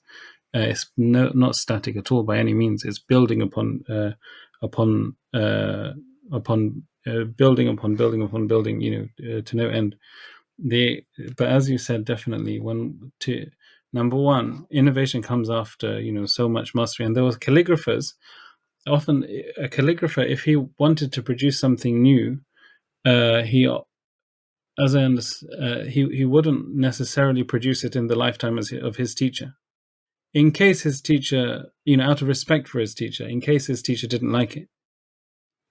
It's not static at all by any means. It's building upon building upon building, to no end. But as you said, definitely number one, innovation comes after so much mastery. And there was calligraphers. Often, a calligrapher, if he wanted to produce something new, he wouldn't necessarily produce it in the lifetime of his teacher. In case his teacher, out of respect for his teacher, in case his teacher didn't like it,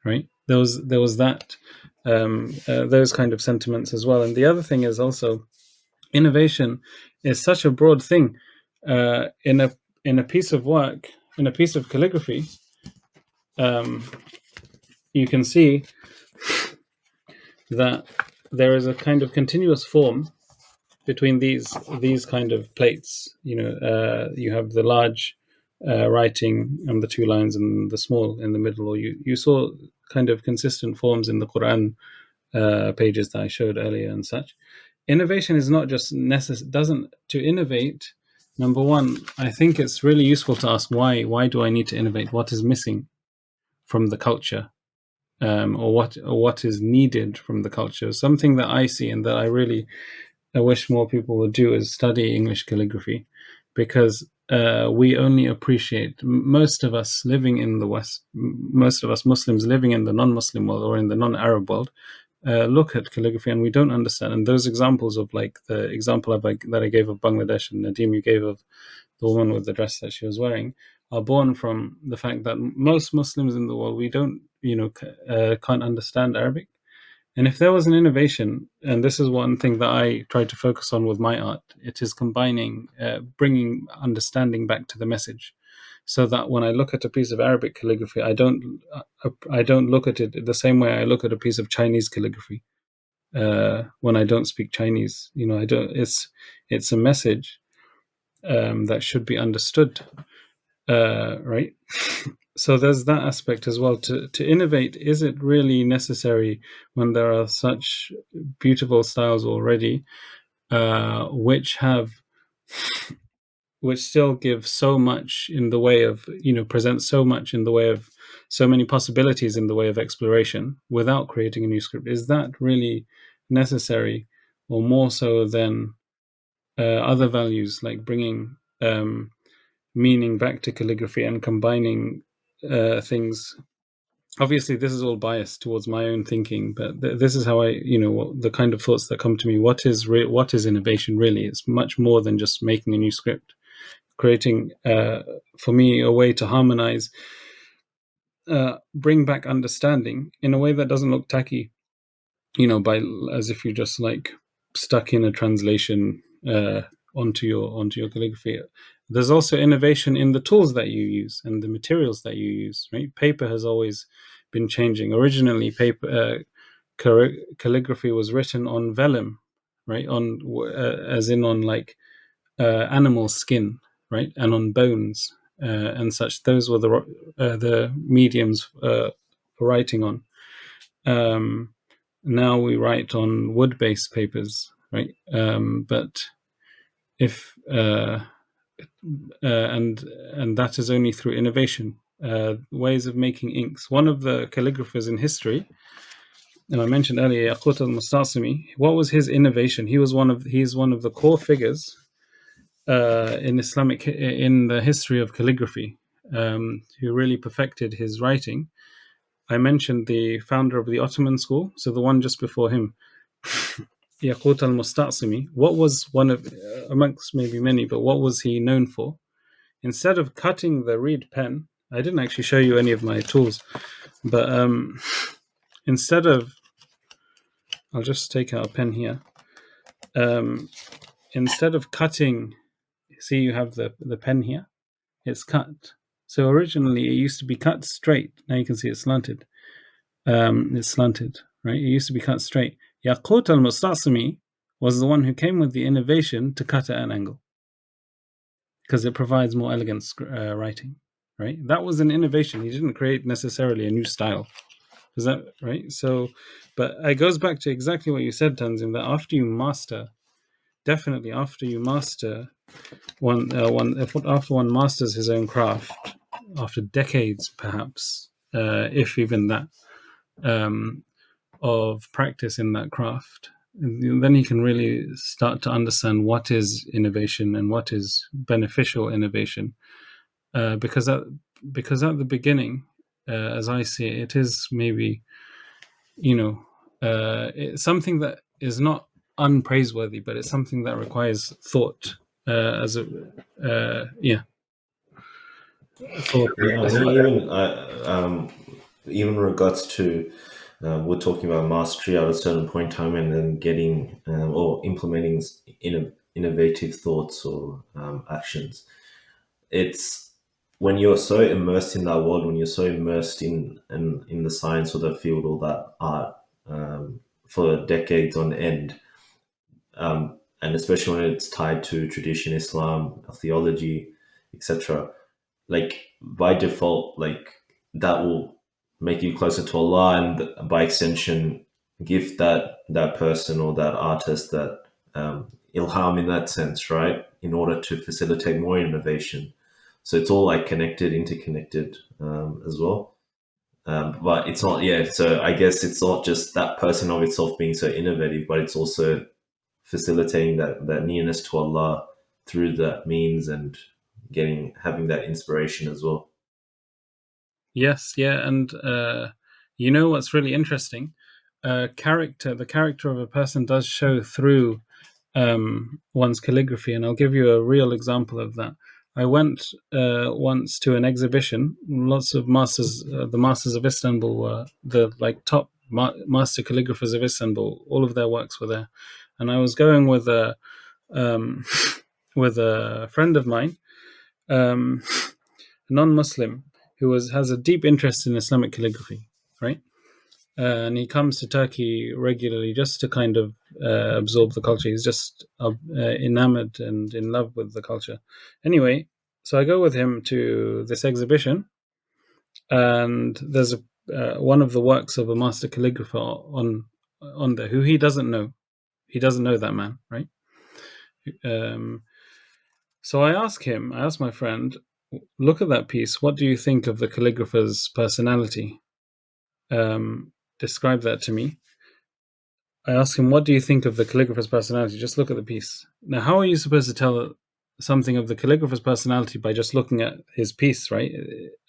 right? There was that, those kind of sentiments as well. And the other thing is also, innovation is such a broad thing. In a piece of work, in a piece of calligraphy, you can see that there is a kind of continuous form between these kind of plates. You have the large writing and the two lines and the small in the middle, or you saw kind of consistent forms in the Quran pages that I showed earlier and such. Innovation is not just to innovate. Number one, I think it's really useful to ask why do I need to innovate? What is missing from the culture, or what is needed from the culture? Something that I see and that I wish more people would do is study English calligraphy, because we only appreciate, most of us living in the West, most of us Muslims living in the non-Muslim world or in the non-Arab world, look at calligraphy and we don't understand. And those examples of, like the example that I gave of Bangladesh, and Nadim, you gave of the woman with the dress that she was wearing, are born from the fact that most Muslims in the world, we don't, can't understand Arabic. And if there was an innovation, and this is one thing that I try to focus on with my art, it is combining, bringing understanding back to the message, so that when I look at a piece of Arabic calligraphy, I don't look at it the same way I look at a piece of Chinese calligraphy. When I don't speak Chinese, I don't. It's a message that should be understood, right? So there's that aspect as well. To innovate, is it really necessary when there are such beautiful styles already, which still give so much in the way of, present so much in the way of so many possibilities in the way of exploration, without creating a new script? Is that really necessary, or more so than other values, like bringing meaning back to calligraphy and combining things? Obviously, this is all biased towards my own thinking, but this is how the kind of thoughts that come to me. What is innovation really? It's much more than just making a new script. Creating, for me, a way to harmonize, bring back understanding in a way that doesn't look tacky, as if you're just like stuck in a translation onto your calligraphy. There's also innovation in the tools that you use and the materials that you use, right? Paper has always been changing. Originally, calligraphy was written on vellum, right? As in on like animal skin, right? And on bones and such. Those were the mediums for writing on. Now we write on wood-based papers, right? But if and that is only through innovation, ways of making inks. One of the calligraphers in history, and I mentioned earlier, Yaqut al-Mustasimi. What was his innovation? He's one of the core figures in the history of calligraphy, who really perfected his writing. I mentioned the founder of the Ottoman school, so the one just before him, Yaqut al-Mustasimi. What was one of, amongst maybe many, but what was he known for? Instead of cutting the reed pen, I didn't actually show you any of my tools, but instead of, I'll just take out a pen here. Instead of cutting, see, you have the pen here, it's cut. So originally it used to be cut straight. Now you can see it's slanted. It's slanted, right? It used to be cut straight. Yaqut al-Mustasimi was the one who came with the innovation to cut at an angle. because it provides more elegant writing, right? That was an innovation. He didn't create necessarily a new style. Is that right? So, but it goes back to exactly what you said, Tanzim, that after you master, definitely after you master after one masters his own craft, after decades perhaps, if even that, of practice in that craft, then he can really start to understand what is innovation and what is beneficial innovation. Because at the beginning, as I see it, it is maybe, it's something that is not unpraiseworthy, but it's something that requires thought. As a thought. Yeah, I think even in regards to we're talking about mastery at a certain point in time, and then getting or implementing innovative thoughts or actions. It's when you're so immersed in that world, when you're so immersed in the science or the field or that art for decades on end, and especially when it's tied to tradition, Islam, theology, etc. Like by default, like that will make you closer to Allah, and by extension, give that person or that artist that ilham in that sense, right? In order to facilitate more innovation. So it's all like connected, interconnected as well. But it's not, yeah. So I guess it's not just that person of itself being so innovative, but it's also facilitating that nearness to Allah through that means and having that inspiration as well. Yes, yeah, and what's really interesting? The character of a person does show through one's calligraphy, and I'll give you a real example of that. I went once to an exhibition. Lots of masters, the masters of Istanbul, were the top master calligraphers of Istanbul. All of their works were there, and I was going with a with a friend of mine, non-Muslim, who has a deep interest in Islamic calligraphy, right? And he comes to Turkey regularly just to kind of absorb the culture. He's just enamored and in love with the culture. Anyway, so I go with him to this exhibition, and there's one of the works of a master calligrapher on there who he doesn't know. He doesn't know that man, right? So I ask my friend, look at that piece. What do you think of the calligrapher's personality? Describe that to me. I ask him, what do you think of the calligrapher's personality? Just look at the piece. Now, how are you supposed to tell something of the calligrapher's personality by just looking at his piece, right?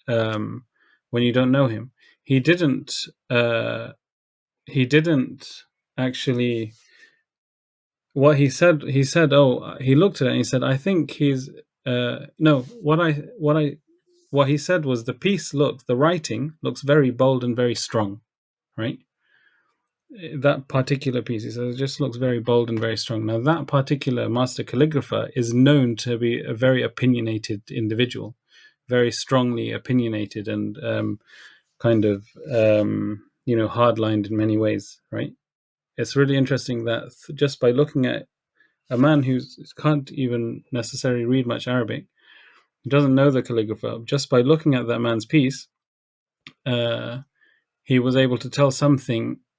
When you don't know him. He didn't actually, what he said, he looked at it and he said, I think he's, no, what he said was the writing looks very bold and very strong, right? That particular piece, he says, it just looks very bold and very strong. Now, that particular master calligrapher is known to be a very opinionated individual, very strongly opinionated and kind of, hard-lined in many ways, right? It's really interesting that just by looking at a man who can't even necessarily read much Arabic, he doesn't know the calligrapher, just by looking at that man's piece, he was able to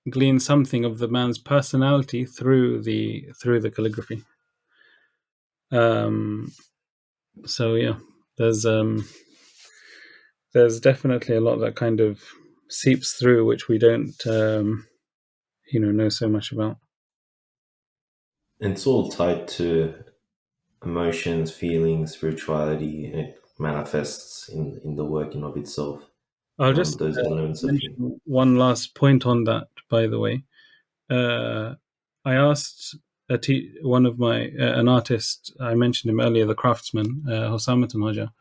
glean something of the man's personality through the calligraphy. So yeah, there's definitely a lot that kind of seeps through, which we don't know so much about. And it's all tied to emotions, feelings, spirituality, and it manifests in the working of itself. I'll just Those elements of mention one last point on that, by the way. I asked one of my an artist, I mentioned him earlier, the craftsman, Hosamat Hoja,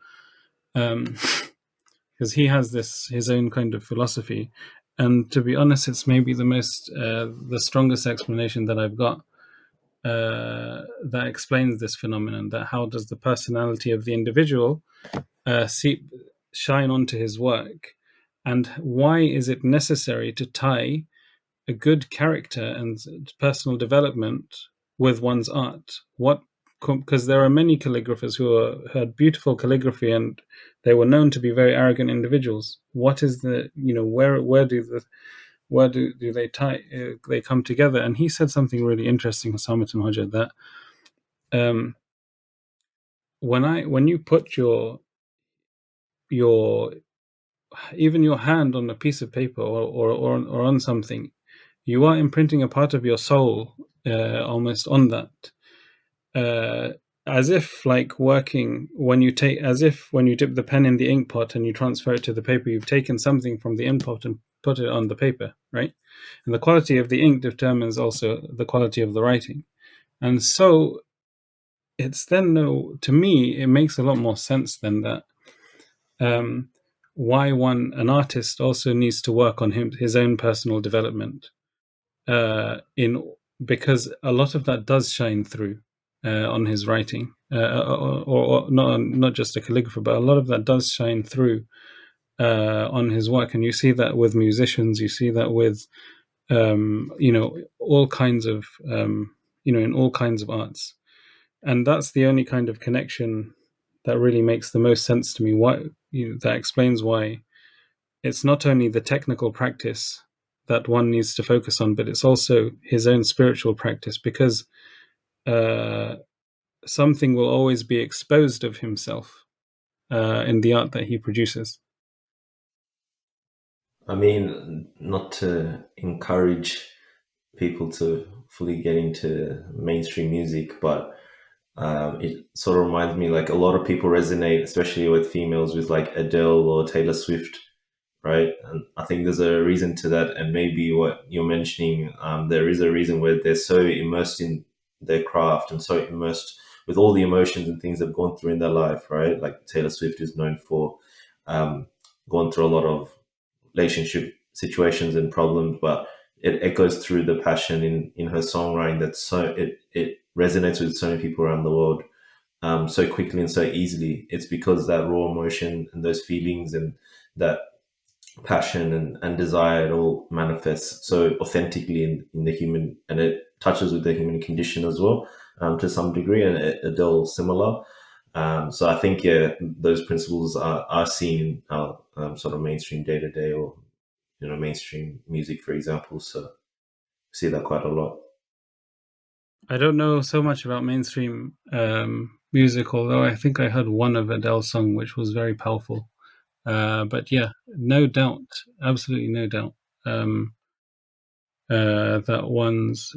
because he has his own kind of philosophy, and to be honest, it's maybe the strongest explanation that I've got that explains this phenomenon. That how does the personality of the individual shine onto his work, and why is it necessary to tie a good character and personal development with one's art? What because there are many calligraphers who had beautiful calligraphy and they were known to be very arrogant individuals. What is the, where do they they come together? And he said something really interesting, Samet and Hoja, that when you put your even your hand on a piece of paper or on something, you are imprinting a part of your soul almost on that, as if like working as if when you dip the pen in the ink pot and you transfer it to the paper, you've taken something from the ink pot and put it on the paper, right? And the quality of the ink determines also the quality of the writing. And so it's then, to me, it makes a lot more sense than that. Why an artist also needs to work on his own personal development, because a lot of that does shine through on his writing, or not just a calligrapher, but a lot of that does shine through on his work. And you see that with musicians, you see that with all kinds of in all kinds of arts. And that's the only kind of connection that really makes the most sense to me. That explains why it's not only the technical practice that one needs to focus on, but it's also his own spiritual practice, because something will always be exposed of himself in the art that he produces. I mean, not to encourage people to fully get into mainstream music, but it sort of reminds me, like, a lot of people resonate, especially with females, with like Adele or Taylor Swift, right? And I think there's a reason to that. And maybe what you're mentioning, there is a reason where they're so immersed in their craft and so immersed with all the emotions and things they've gone through in their life, right? Like Taylor Swift is known for going through a lot of relationship situations and problems, but it echoes through the passion in her songwriting that it resonates with so many people around the world so quickly and so easily. It's because that raw emotion and those feelings and that passion and desire, it all manifests so authentically in the human, and it touches with the human condition as well, to some degree, and Adele similar. So I think, yeah, those principles are seen in our sort of mainstream day to day, or mainstream music, for example. So I see that quite a lot. I don't know so much about mainstream music, although I think I heard one of Adele's song which was very powerful. But yeah, no doubt, absolutely no doubt, that one's,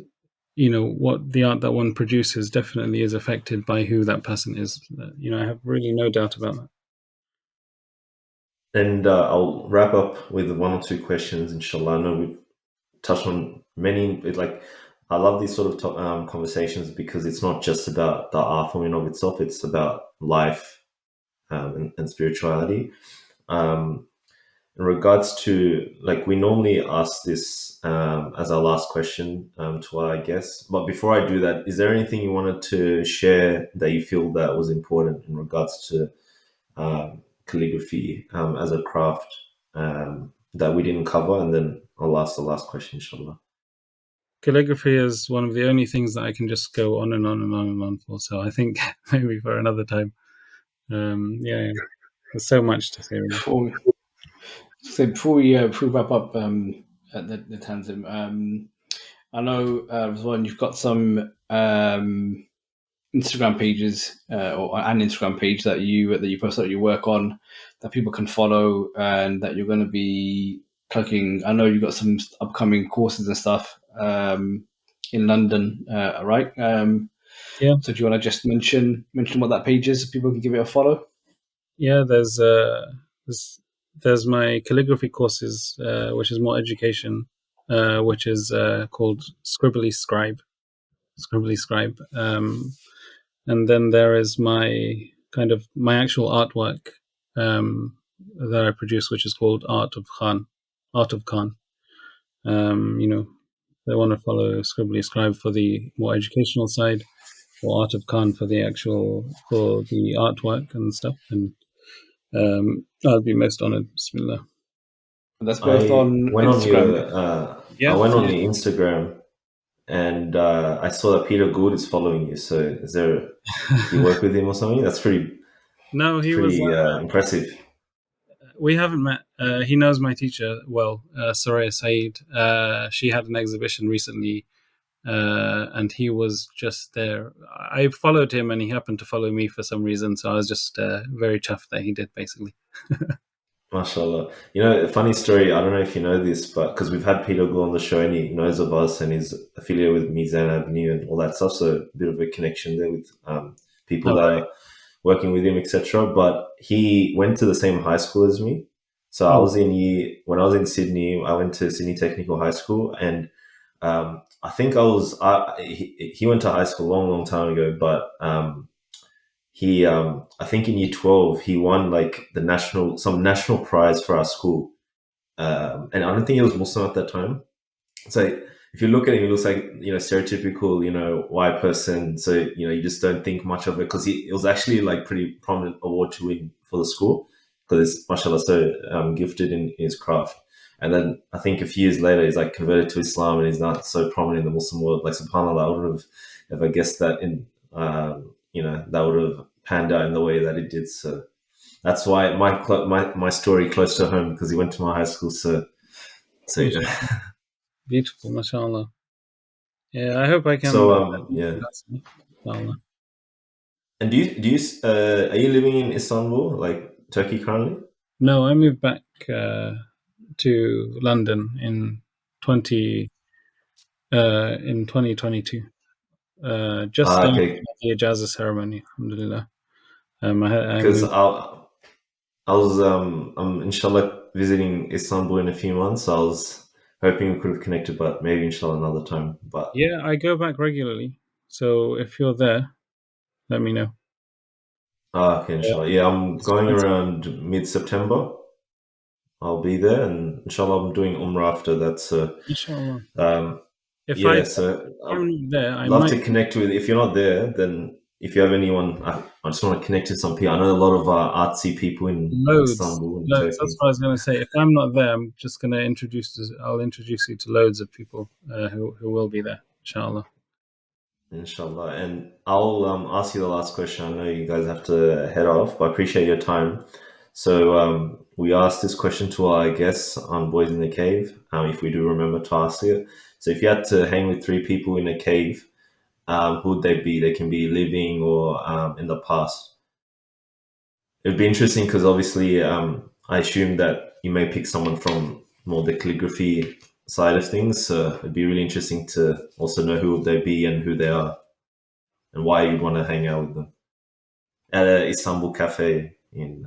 what the art that one produces definitely is affected by who that person is. I have really no doubt about that. And I'll wrap up with one or two questions, inshallah. I know we've touched on many. I love these sort of conversations, because it's not just about the art form in of itself; it's about life and spirituality. In regards to, like, we normally ask this as our last question to our guests. But before I do that, is there anything you wanted to share that you feel that was important in regards to calligraphy as a craft that we didn't cover? And then I'll ask the last question, inshallah. Calligraphy is one of the only things that I can just go on and on and on and on for. So I think maybe for another time. Yeah, there's so much to say. Really. Before we wrap up at the Tanzim, I know, Rizwan, you've got some Instagram pages or an Instagram page that you post out your work on, that people can follow, and that you're going to be plugging. I know you've got some upcoming courses and stuff in London, right? Yeah. So do you want to just mention what that page is so people can give it a follow? Yeah, there's my calligraphy courses, which is more education, which is called Scribbly Scribe. And then there is my actual artwork that I produce, which is called Art of Khan. They want to follow Scribbly Scribe for the more educational side, or Art of Khan for the artwork and stuff. And I'd be most honored. Bismillah. That's both on went on Instagram. your I went on your Instagram, and I saw that Peter Gould is following you. So is there? Do you work with him or something? That's pretty. No, It's he was. pretty impressive. We haven't met. He knows my teacher well, Soraya Saeed. She had an exhibition recently, and he was just there. I followed him, and he happened to follow me for some reason. So I was just very chuffed that he did, basically. Mashallah. You know, a funny story. I don't know if you know this, but because we've had Peter go on the show and he knows of us and he's affiliated with Mizan Avenue and all that stuff. So a bit of a connection there with people All that right. are working with him, etc. But he went to the same high school as me. So I Oh, was when I was in Sydney, I went to Sydney Technical High School, and I think he went to high school a long, long time ago, but he I think in year 12 he won like some national prize for our school, and I don't think he was Muslim at that time. So if you look at him, he looks like, stereotypical, white person. So you just don't think much of it, because it was actually like pretty prominent award to win for the school, because it's mashallah so gifted in his craft. And then I think a few years later he's like converted to Islam and he's not so prominent in the Muslim world. Like subhanallah, I would have ever guessed that that would have panned out in the way that it did. So that's why my story close to home, because he went to my high school. So yeah. beautiful, mashallah. Yeah, I hope I can. So yeah. Inshallah. And are you living in Istanbul, like Turkey currently? No, I moved back to London in 20 in 2022. Just Ah, after okay. the ijazah ceremony, alhamdulillah. I Because moved. I'm inshallah visiting Istanbul in a few months. So I was hoping we could have connected, but maybe inshallah another time. But Yeah, I go back regularly. So if you're there, let me know. okay, Yeah, inshallah. Yeah, I'm going spend some- around mid-September. I'll be there, and inshallah I'm doing Umrah after that. So inshallah. um, If yeah, so I'm not there, I love might to connect with. If you're not there, then if you have anyone, I just want to connect with some people. I know a lot of artsy people in loads, Istanbul and loads. Turkey. That's what I was going to say. If I'm not there, I'm just going to I'll introduce you to loads of people who will be there, inshallah. Inshallah. And I'll ask you the last question. I know you guys have to head off, but I appreciate your time. So we asked this question to our guests on Boys in the Cave, if we do remember to ask it. So if you had to hang with three people in a cave, who would they be? They can be living or in the past. It would be interesting because obviously I assume that you may pick someone from more the calligraphy side of things. So it'd be really interesting to also know who would they be and who they are and why you'd want to hang out with them at a Istanbul cafe in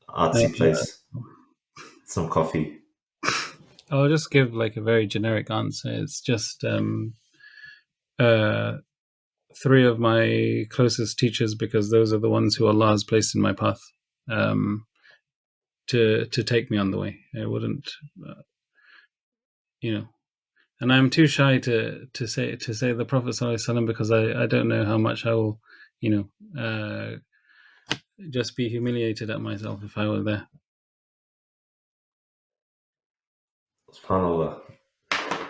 artsy Uh, place, some coffee. I'll just give like a very generic answer. It's just uh, three of my closest teachers, because those are the ones who Allah has placed in my path um, to take me on the way. I wouldn't, uh, you know, and I'm too shy to say the Prophet ﷺ, because I don't know how much I will, you just be humiliated at myself if I were there. SubhanAllah.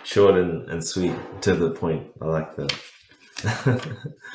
Short and sweet, to the point. I like that.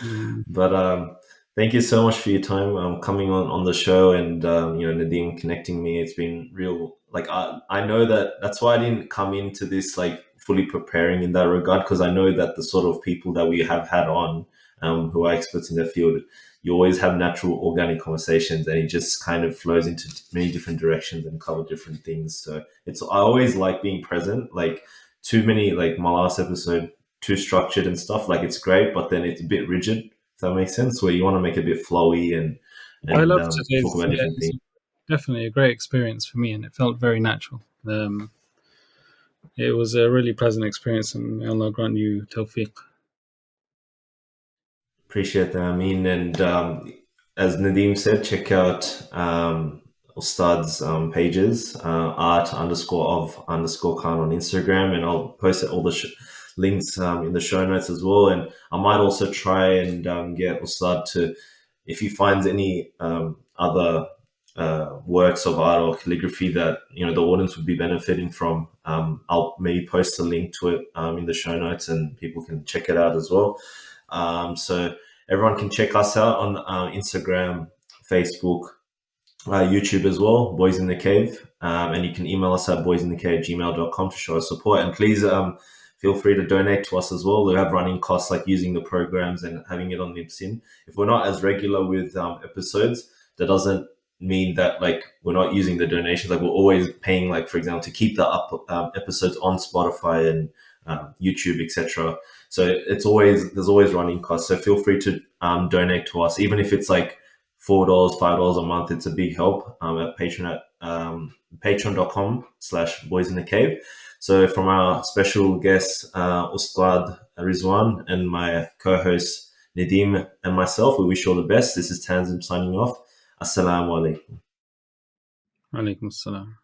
Mm. But thank you so much for your time coming on the show, and Nadeem connecting me. It's been real. Like I know that's why I didn't come into this like fully preparing in that regard, because I know that the sort of people that we have had on who are experts in their field, you always have natural organic conversations, and it just kind of flows into many different directions and cover different things. So I always like being present. Like too many, like my last episode, too structured and stuff. Like it's great, but then it's a bit rigid. If that makes sense, where you want to make it a bit flowy and I love talk today's. about Yeah, different it's things. definitely a great experience for me, and it felt very natural. It was a really pleasant experience, and may Allah grant you tawfiq. Appreciate that, I mean, and as Nadeem said, check out Ustadh's pages, art underscore of underscore Khan on Instagram, and I'll post all the links in the show notes as well. And I might also try and get Ustadh to, if he finds any other works of art or calligraphy that the audience would be benefiting from, I'll maybe post a link to it in the show notes, and people can check it out as well. So everyone can check us out on Instagram, Facebook, YouTube as well, Boys in the Cave. And you can email us at boysinthecave@gmail.com to show us support. And please feel free to donate to us as well. We have running costs like using the programs and having it on Libsyn. If we're not as regular with episodes, that doesn't mean that like we're not using the donations. Like we're always paying, like for example, to keep the episodes on Spotify and YouTube, etc. So there's always running costs. So feel free to donate to us, even if it's like $4, $5 a month. It's a big help at Patreon at patreon.com/boys in the cave. So from our special guest, Ustadh Rizwan, and my co-host Nadim and myself, we wish you all the best. This is Tanzim signing off. Assalamu alaikum. Alaikum assalam.